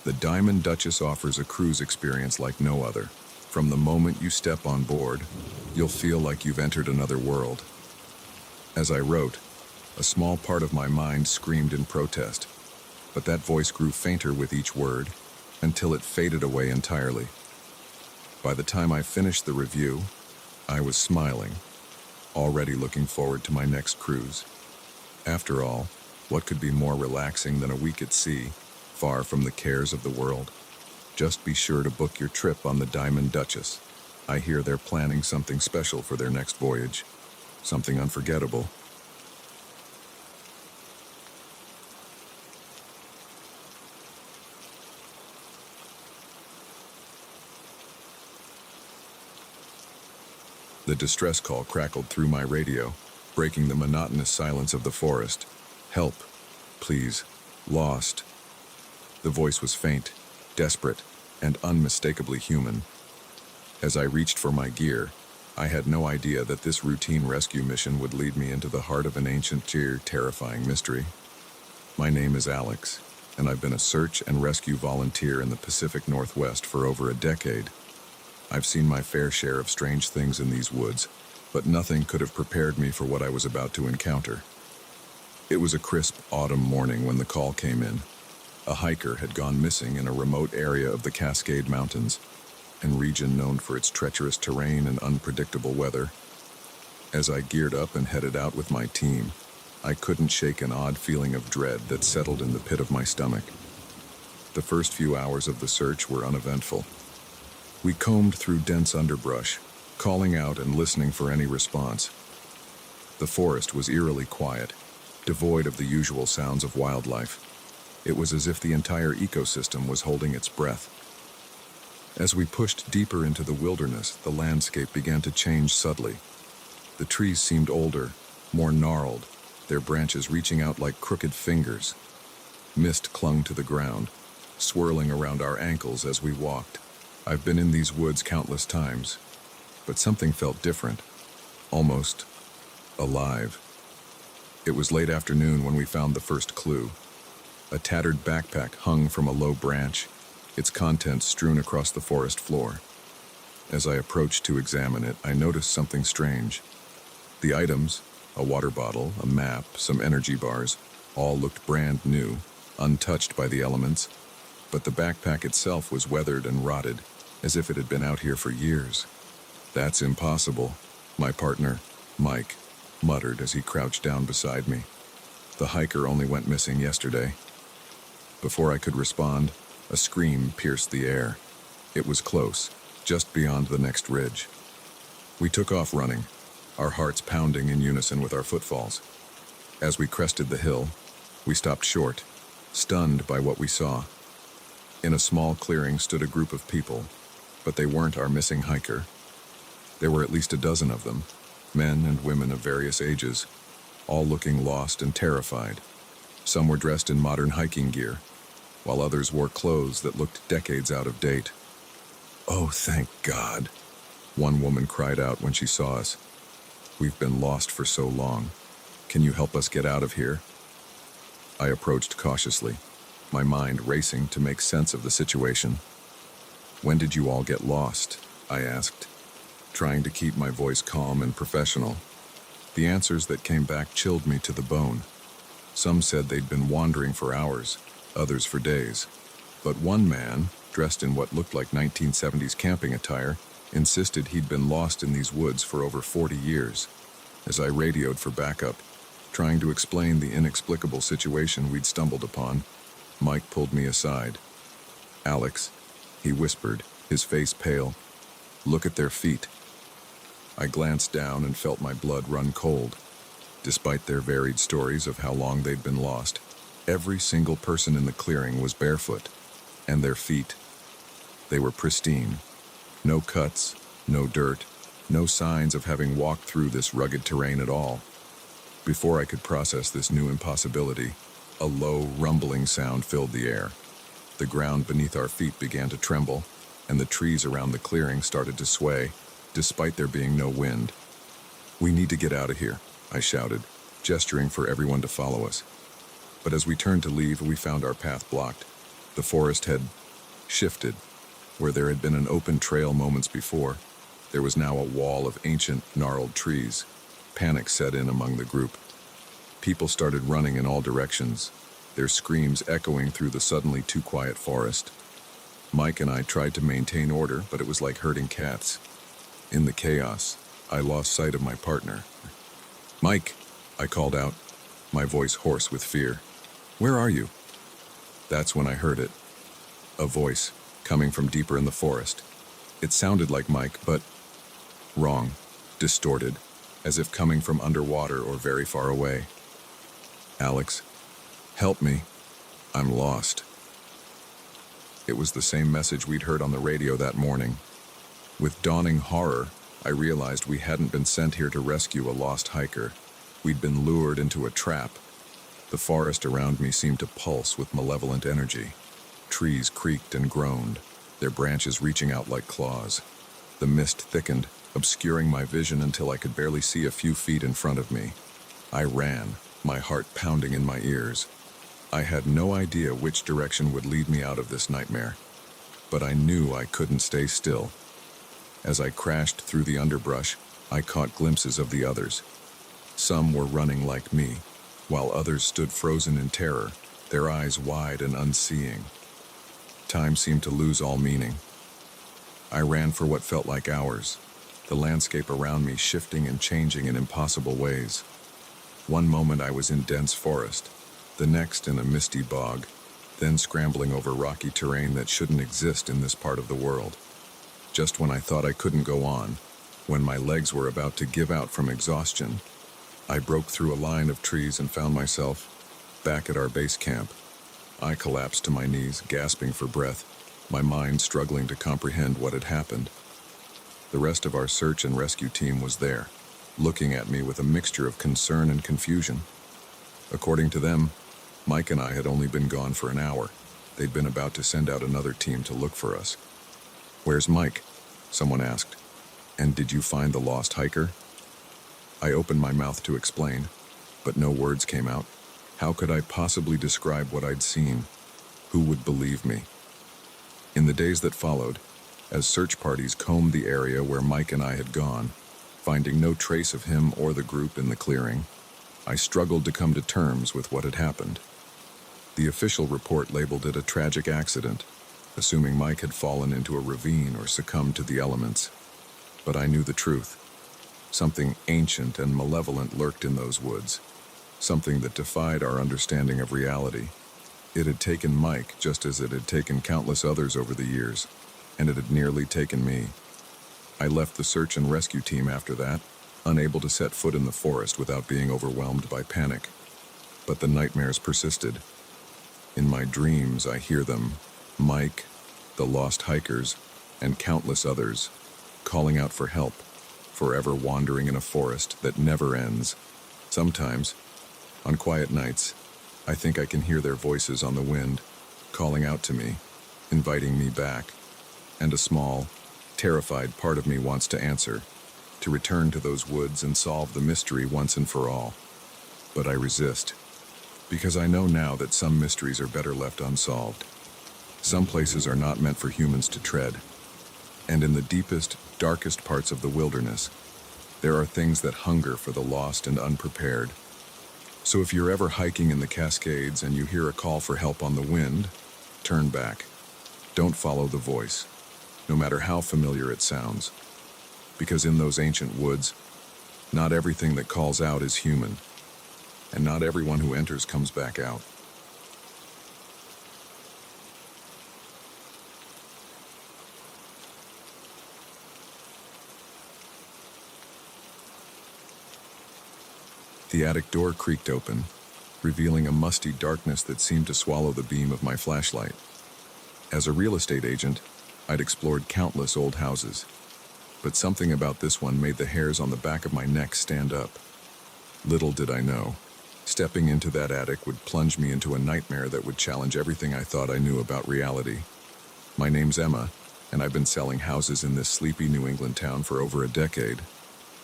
Speaker 1: "The Diamond Duchess offers a cruise experience like no other. From the moment you step on board, you'll feel like you've entered another world." As I wrote, a small part of my mind screamed in protest, but that voice grew fainter with each word, until it faded away entirely. By the time I finished the review, I was smiling, already looking forward to my next cruise. After all, what could be more relaxing than a week at sea, far from the cares of the world? Just be sure to book your trip on the Diamond Duchess. I hear they're planning something special for their next voyage, something unforgettable. The distress call crackled through my radio, breaking the monotonous silence of the forest. "Help, please, lost." The voice was faint, desperate, and unmistakably human. As I reached for my gear, I had no idea that this routine rescue mission would lead me into the heart of an ancient, terrifying mystery. My name is Alex, and I've been a search and rescue volunteer in the Pacific Northwest for over a decade. I've seen my fair share of strange things in these woods, but nothing could have prepared me for what I was about to encounter. It was a crisp autumn morning when the call came in. A hiker had gone missing in a remote area of the Cascade Mountains, a region known for its treacherous terrain and unpredictable weather. As I geared up and headed out with my team, I couldn't shake an odd feeling of dread that settled in the pit of my stomach. The first few hours of the search were uneventful. We combed through dense underbrush, calling out and listening for any response. The forest was eerily quiet, devoid of the usual sounds of wildlife. It was as if the entire ecosystem was holding its breath. As we pushed deeper into the wilderness, the landscape began to change subtly. The trees seemed older, more gnarled, their branches reaching out like crooked fingers. Mist clung to the ground, swirling around our ankles as we walked. I've been in these woods countless times, but something felt different, almost alive. It was late afternoon when we found the first clue. A tattered backpack hung from a low branch, its contents strewn across the forest floor. As I approached to examine it, I noticed something strange. The items, a water bottle, a map, some energy bars, all looked brand new, untouched by the elements, but the backpack itself was weathered and rotted, as if it had been out here for years. "That's impossible," my partner, Mike, muttered as he crouched down beside me. "The hiker only went missing yesterday." Before I could respond, a scream pierced the air. It was close, just beyond the next ridge. We took off running, our hearts pounding in unison with our footfalls. As we crested the hill, we stopped short, stunned by what we saw. In a small clearing stood a group of people, but they weren't our missing hiker. There were at least a dozen of them, men and women of various ages. all looking lost and terrified. Some were dressed in modern hiking gear, while others wore clothes that looked decades out of date. "Oh, thank God," one woman cried out when she saw us. "We've been lost for so long. Can you help us get out of here?" I approached cautiously, my mind racing to make sense of the situation. "When did you all get lost?" I asked, trying to keep my voice calm and professional. The answers that came back chilled me to the bone. Some said they'd been wandering for hours, others for days. But one man, dressed in what looked like 1970s camping attire, insisted he'd been lost in these woods for over 40 years. As I radioed for backup, trying to explain the inexplicable situation we'd stumbled upon, Mike pulled me aside. "Alex," he whispered, his face pale, "look at their feet." I glanced down and felt my blood run cold. Despite their varied stories of how long they'd been lost, every single person in the clearing was barefoot, and their feet, they were pristine. No cuts, no dirt, no signs of having walked through this rugged terrain at all. Before I could process this new impossibility, a low, rumbling sound filled the air. The ground beneath our feet began to tremble, and the trees around the clearing started to sway, despite there being no wind. "We need to get out of here," I shouted, gesturing for everyone to follow us. But as we turned to leave, we found our path blocked. The forest had shifted. Where there had been an open trail moments before, there was now a wall of ancient, gnarled trees. Panic set in among the group. People started running in all directions, their screams echoing through the suddenly too quiet forest. Mike and I tried to maintain order, but it was like herding cats. In the chaos, I lost sight of my partner. "Mike," I called out, my voice hoarse with fear. "Where are you?" That's when I heard it. A voice, coming from deeper in the forest. It sounded like Mike, but wrong, distorted, as if coming from underwater or very far away. "Alex, help me. I'm lost." It was the same message we'd heard on the radio that morning. With dawning horror, I realized we hadn't been sent here to rescue a lost hiker. We'd been lured into a trap. The forest around me seemed to pulse with malevolent energy. Trees creaked and groaned, their branches reaching out like claws. The mist thickened, obscuring my vision until I could barely see a few feet in front of me. I ran, my heart pounding in my ears. I had no idea which direction would lead me out of this nightmare, but I knew I couldn't stay still. As I crashed through the underbrush, I caught glimpses of the others. Some were running like me, while others stood frozen in terror, their eyes wide and unseeing. Time seemed to lose all meaning. I ran for what felt like hours, the landscape around me shifting and changing in impossible ways. One moment I was in dense forest, the next in a misty bog, then scrambling over rocky terrain that shouldn't exist in this part of the world. Just when I thought I couldn't go on, when my legs were about to give out from exhaustion, I broke through a line of trees and found myself back at our base camp. I collapsed to my knees, gasping for breath, my mind struggling to comprehend what had happened. The rest of our search and rescue team was there, looking at me with a mixture of concern and confusion. According to them, Mike and I had only been gone for an hour. They'd been about to send out another team to look for us. "Where's Mike?" someone asked. "And did you find the lost hiker?" I opened my mouth to explain, but no words came out. How could I possibly describe what I'd seen? Who would believe me? In the days that followed, as search parties combed the area where Mike and I had gone, finding no trace of him or the group in the clearing, I struggled to come to terms with what had happened. The official report labeled it a tragic accident, assuming Mike had fallen into a ravine or succumbed to the elements. But I knew the truth. Something ancient and malevolent lurked in those woods, something that defied our understanding of reality. It had taken Mike just as it had taken countless others over the years, and it had nearly taken me. I left the search and rescue team after that, unable to set foot in the forest without being overwhelmed by panic. But the nightmares persisted. In my dreams, I hear them, Mike, the lost hikers, and countless others, calling out for help, forever wandering in a forest that never ends, Sometimes, on quiet nights, I think I can hear their voices on the wind, calling out to me, inviting me back, and a small, terrified part of me wants to answer, to return to those woods and solve the mystery once and for all. But I resist, because I know now that some mysteries are better left unsolved. Some places are not meant for humans to tread, and in the deepest, darkest parts of the wilderness, there are things that hunger for the lost and unprepared. So if you're ever hiking in the Cascades and you hear a call for help on the wind, turn back. Don't follow the voice, no matter how familiar it sounds. Because in those ancient woods, not everything that calls out is human, and not everyone who enters comes back out. The attic door creaked open, revealing a musty darkness that seemed to swallow the beam of my flashlight. As a real estate agent, I'd explored countless old houses, but something about this one made the hairs on the back of my neck stand up. Little did I know, stepping into that attic would plunge me into a nightmare that would challenge everything I thought I knew about reality. My name's Emma, and I've been selling houses in this sleepy New England town for over a decade.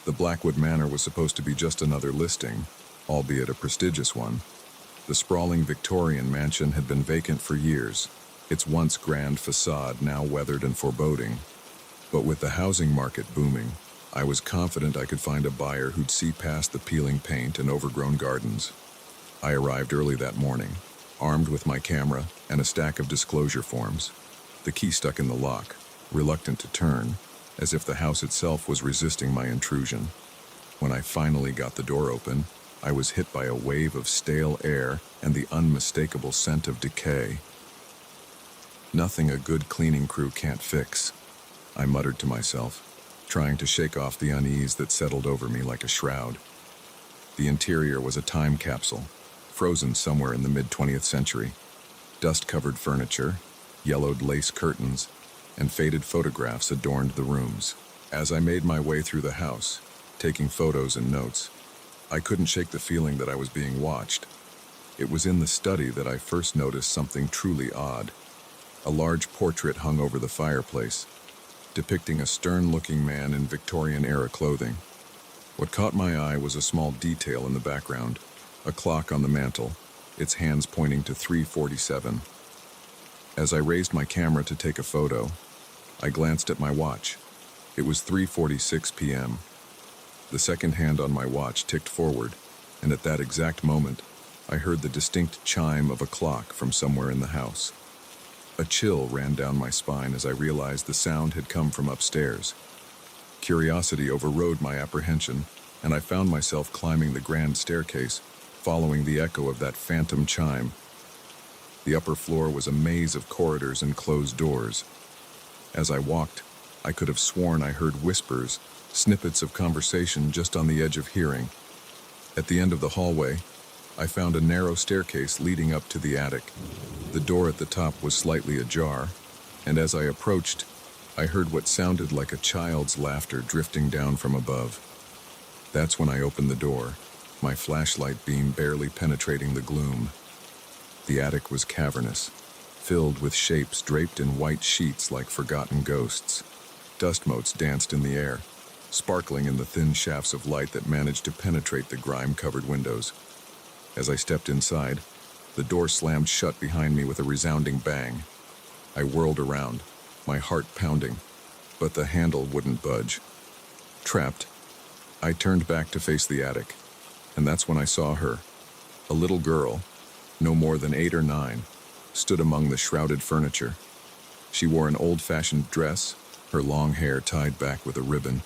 Speaker 1: The Blackwood Manor was supposed to be just another listing, albeit a prestigious one. The sprawling Victorian mansion had been vacant for years, its once grand facade now weathered and foreboding. But with the housing market booming, I was confident I could find a buyer who'd see past the peeling paint and overgrown gardens. I arrived early that morning, armed with my camera and a stack of disclosure forms, the key stuck in the lock, reluctant to turn, as if the house itself was resisting my intrusion. When I finally got the door open, I was hit by a wave of stale air and the unmistakable scent of decay. Nothing a good cleaning crew can't fix, I muttered to myself, trying to shake off the unease that settled over me like a shroud. The interior was a time capsule, frozen somewhere in the mid-20th century. Dust-covered furniture, yellowed lace curtains, and faded photographs adorned the rooms. As I made my way through the house, taking photos and notes, I couldn't shake the feeling that I was being watched. It was in the study that I first noticed something truly odd. A large portrait hung over the fireplace, depicting a stern-looking man in Victorian-era clothing. What caught my eye was a small detail in the background, a clock on the mantel, its hands pointing to 3:47. As I raised my camera to take a photo, I glanced at my watch. It was 3:46 p.m. The second hand on my watch ticked forward, and at that exact moment, I heard the distinct chime of a clock from somewhere in the house. A chill ran down my spine as I realized the sound had come from upstairs. Curiosity overrode my apprehension, and I found myself climbing the grand staircase, following the echo of that phantom chime. The upper floor was a maze of corridors and closed doors. As I walked, I could have sworn I heard whispers, snippets of conversation just on the edge of hearing. At the end of the hallway, I found a narrow staircase leading up to the attic. The door at the top was slightly ajar, and as I approached, I heard what sounded like a child's laughter drifting down from above. That's when I opened the door, my flashlight beam barely penetrating the gloom. The attic was cavernous, filled with shapes draped in white sheets like forgotten ghosts. Dust motes danced in the air, sparkling in the thin shafts of light that managed to penetrate the grime-covered windows. As I stepped inside, the door slammed shut behind me with a resounding bang. I whirled around, my heart pounding, but the handle wouldn't budge. Trapped, I turned back to face the attic, and that's when I saw her. A little girl, no more than 8 or 9, stood among the shrouded furniture. She wore an old-fashioned dress, her long hair tied back with a ribbon.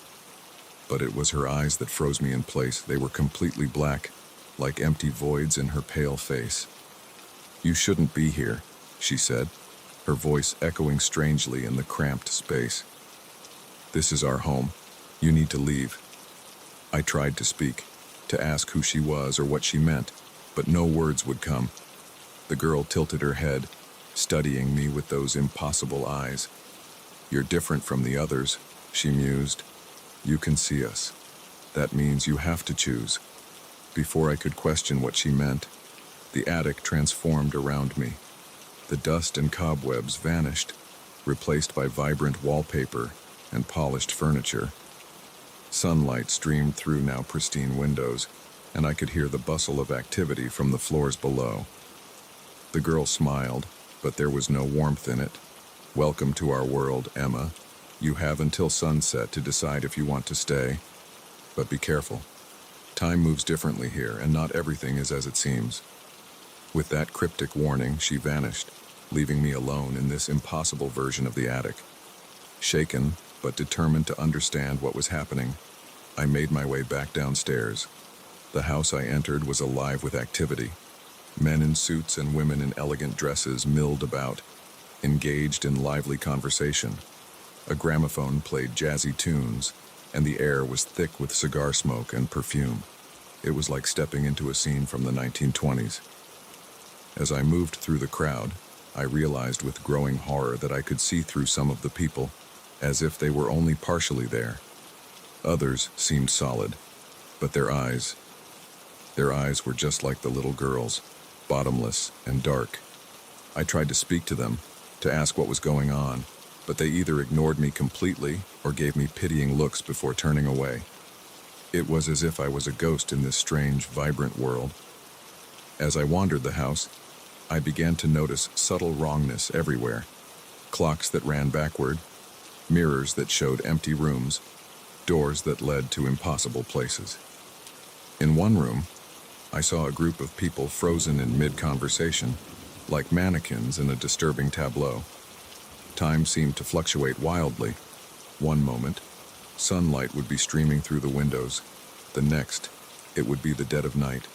Speaker 1: But it was her eyes that froze me in place. They were completely black, like empty voids in her pale face. "You shouldn't be here," she said, her voice echoing strangely in the cramped space. "This is our home. You need to leave." I tried to speak, to ask who she was or what she meant, but no words would come. The girl tilted her head, studying me with those impossible eyes. "You're different from the others," she mused. "You can see us. That means you have to choose." Before I could question what she meant, the attic transformed around me. The dust and cobwebs vanished, replaced by vibrant wallpaper and polished furniture. Sunlight streamed through now pristine windows, and I could hear the bustle of activity from the floors below. The girl smiled, but there was no warmth in it. "Welcome to our world, Emma. You have until sunset to decide if you want to stay. But be careful. Time moves differently here, and not everything is as it seems." With that cryptic warning, she vanished, leaving me alone in this impossible version of the attic. Shaken, but determined to understand what was happening, I made my way back downstairs. The house I entered was alive with activity. Men in suits and women in elegant dresses milled about, engaged in lively conversation. A gramophone played jazzy tunes, and the air was thick with cigar smoke and perfume. It was like stepping into a scene from the 1920s. As I moved through the crowd, I realized with growing horror that I could see through some of the people, as if they were only partially there. Others seemed solid, but their eyes were just like the little girl's, bottomless and dark. I tried to speak to them, to ask what was going on, but they either ignored me completely or gave me pitying looks before turning away. It was as if I was a ghost in this strange, vibrant world. As I wandered the house, I began to notice subtle wrongness everywhere. Clocks that ran backward, mirrors that showed empty rooms, doors that led to impossible places. In one room, I saw a group of people frozen in mid-conversation, like mannequins in a disturbing tableau. Time seemed to fluctuate wildly. One moment, sunlight would be streaming through the windows. The next, it would be the dead of night,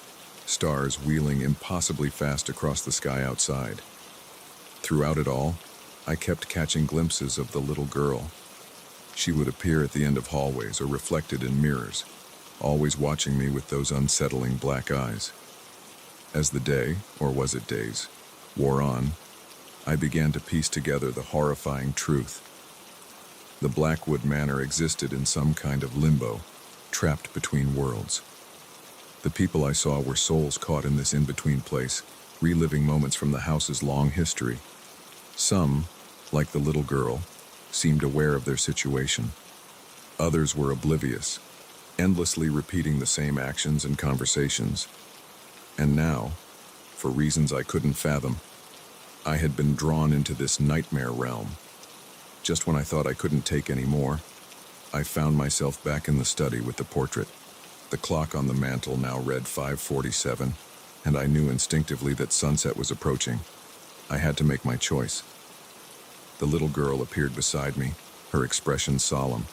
Speaker 1: stars wheeling impossibly fast across the sky outside. Throughout it all, I kept catching glimpses of the little girl. She would appear at the end of hallways or reflected in mirrors, always watching me with those unsettling black eyes. As the day, or was it days, wore on, I began to piece together the horrifying truth. The Blackwood Manor existed in some kind of limbo, trapped between worlds. The people I saw were souls caught in this in-between place, reliving moments from the house's long history. Some, like the little girl, seemed aware of their situation. Others were oblivious, endlessly repeating the same actions and conversations. And now, for reasons I couldn't fathom, I had been drawn into this nightmare realm. Just when I thought I couldn't take any more, I found myself back in the study with the portrait. The clock on the mantel now read 5:47, and I knew instinctively that sunset was approaching. I had to make my choice. The little girl appeared beside me, her expression solemn.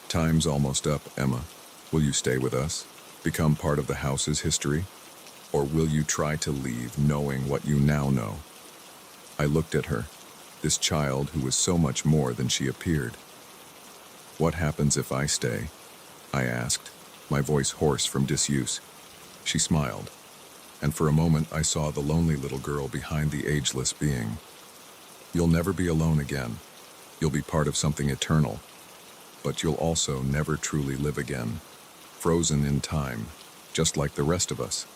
Speaker 1: "Time's almost up, Emma. Will you stay with us, become part of the house's history? Or will you try to leave knowing what you now know?" I looked at her, this child who was so much more than she appeared. "What happens if I stay?" I asked, my voice hoarse from disuse. She smiled, and for a moment I saw the lonely little girl behind the ageless being. "You'll never be alone again. You'll be part of something eternal, but you'll also never truly live again, frozen in time, just like the rest of us."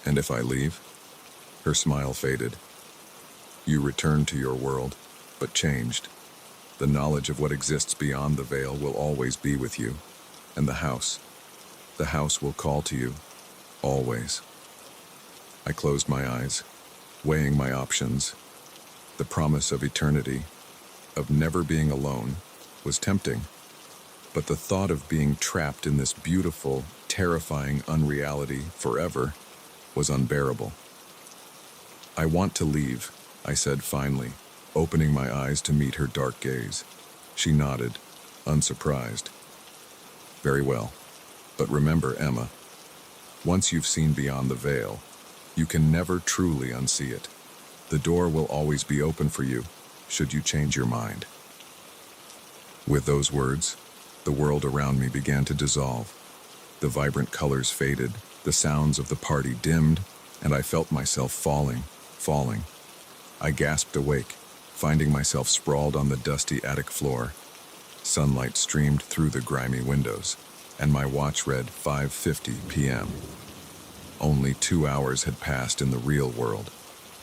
Speaker 1: "And if I leave?" Her smile faded. "You return to your world, but changed. The knowledge of what exists beyond the veil will always be with you. And the house will call to you, always." I closed my eyes, weighing my options. The promise of eternity, of never being alone, was tempting. But the thought of being trapped in this beautiful, terrifying unreality forever was unbearable. "I want to leave," I said finally, opening my eyes to meet her dark gaze. She nodded, unsurprised. "Very well. But remember, Emma, once you've seen beyond the veil, you can never truly unsee it. The door will always be open for you, should you change your mind." With those words, the world around me began to dissolve. The vibrant colors faded, the sounds of the party dimmed, and I felt myself falling. I gasped awake, finding myself sprawled on the dusty attic floor. Sunlight streamed through the grimy windows. and my watch read 5:50 p.m. Only 2 hours had passed in the real world.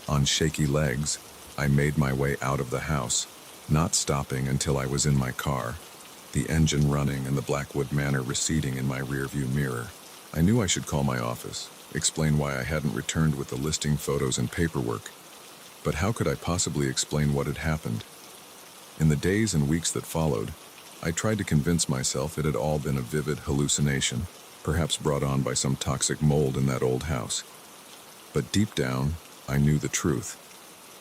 Speaker 1: On shaky legs, I made my way out of the house, not stopping until I was in my car, the engine running and the Blackwood Manor receding in my rearview mirror. I knew I should call my office, explain why I hadn't returned with the listing photos and paperwork. But how could I possibly explain what had happened? In the days and weeks that followed, I tried to convince myself it had all been a vivid hallucination, perhaps brought on by some toxic mold in that old house. But deep down, I knew the truth.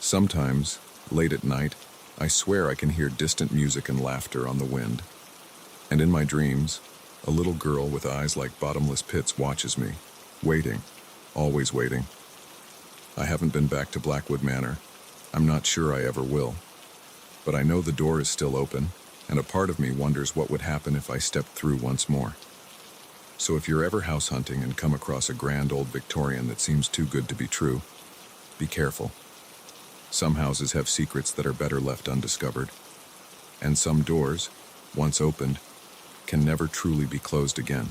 Speaker 1: Sometimes, late at night, I swear I can hear distant music and laughter on the wind. And in my dreams, a little girl with eyes like bottomless pits watches me, waiting, always waiting. I haven't been back to Blackwood Manor. I'm not sure I ever will. But I know the door is still open, and a part of me wonders what would happen if I stepped through once more. So if you're ever house hunting and come across a grand old Victorian that seems too good to be true, be careful. Some houses have secrets that are better left undiscovered, and some doors, once opened, can never truly be closed again.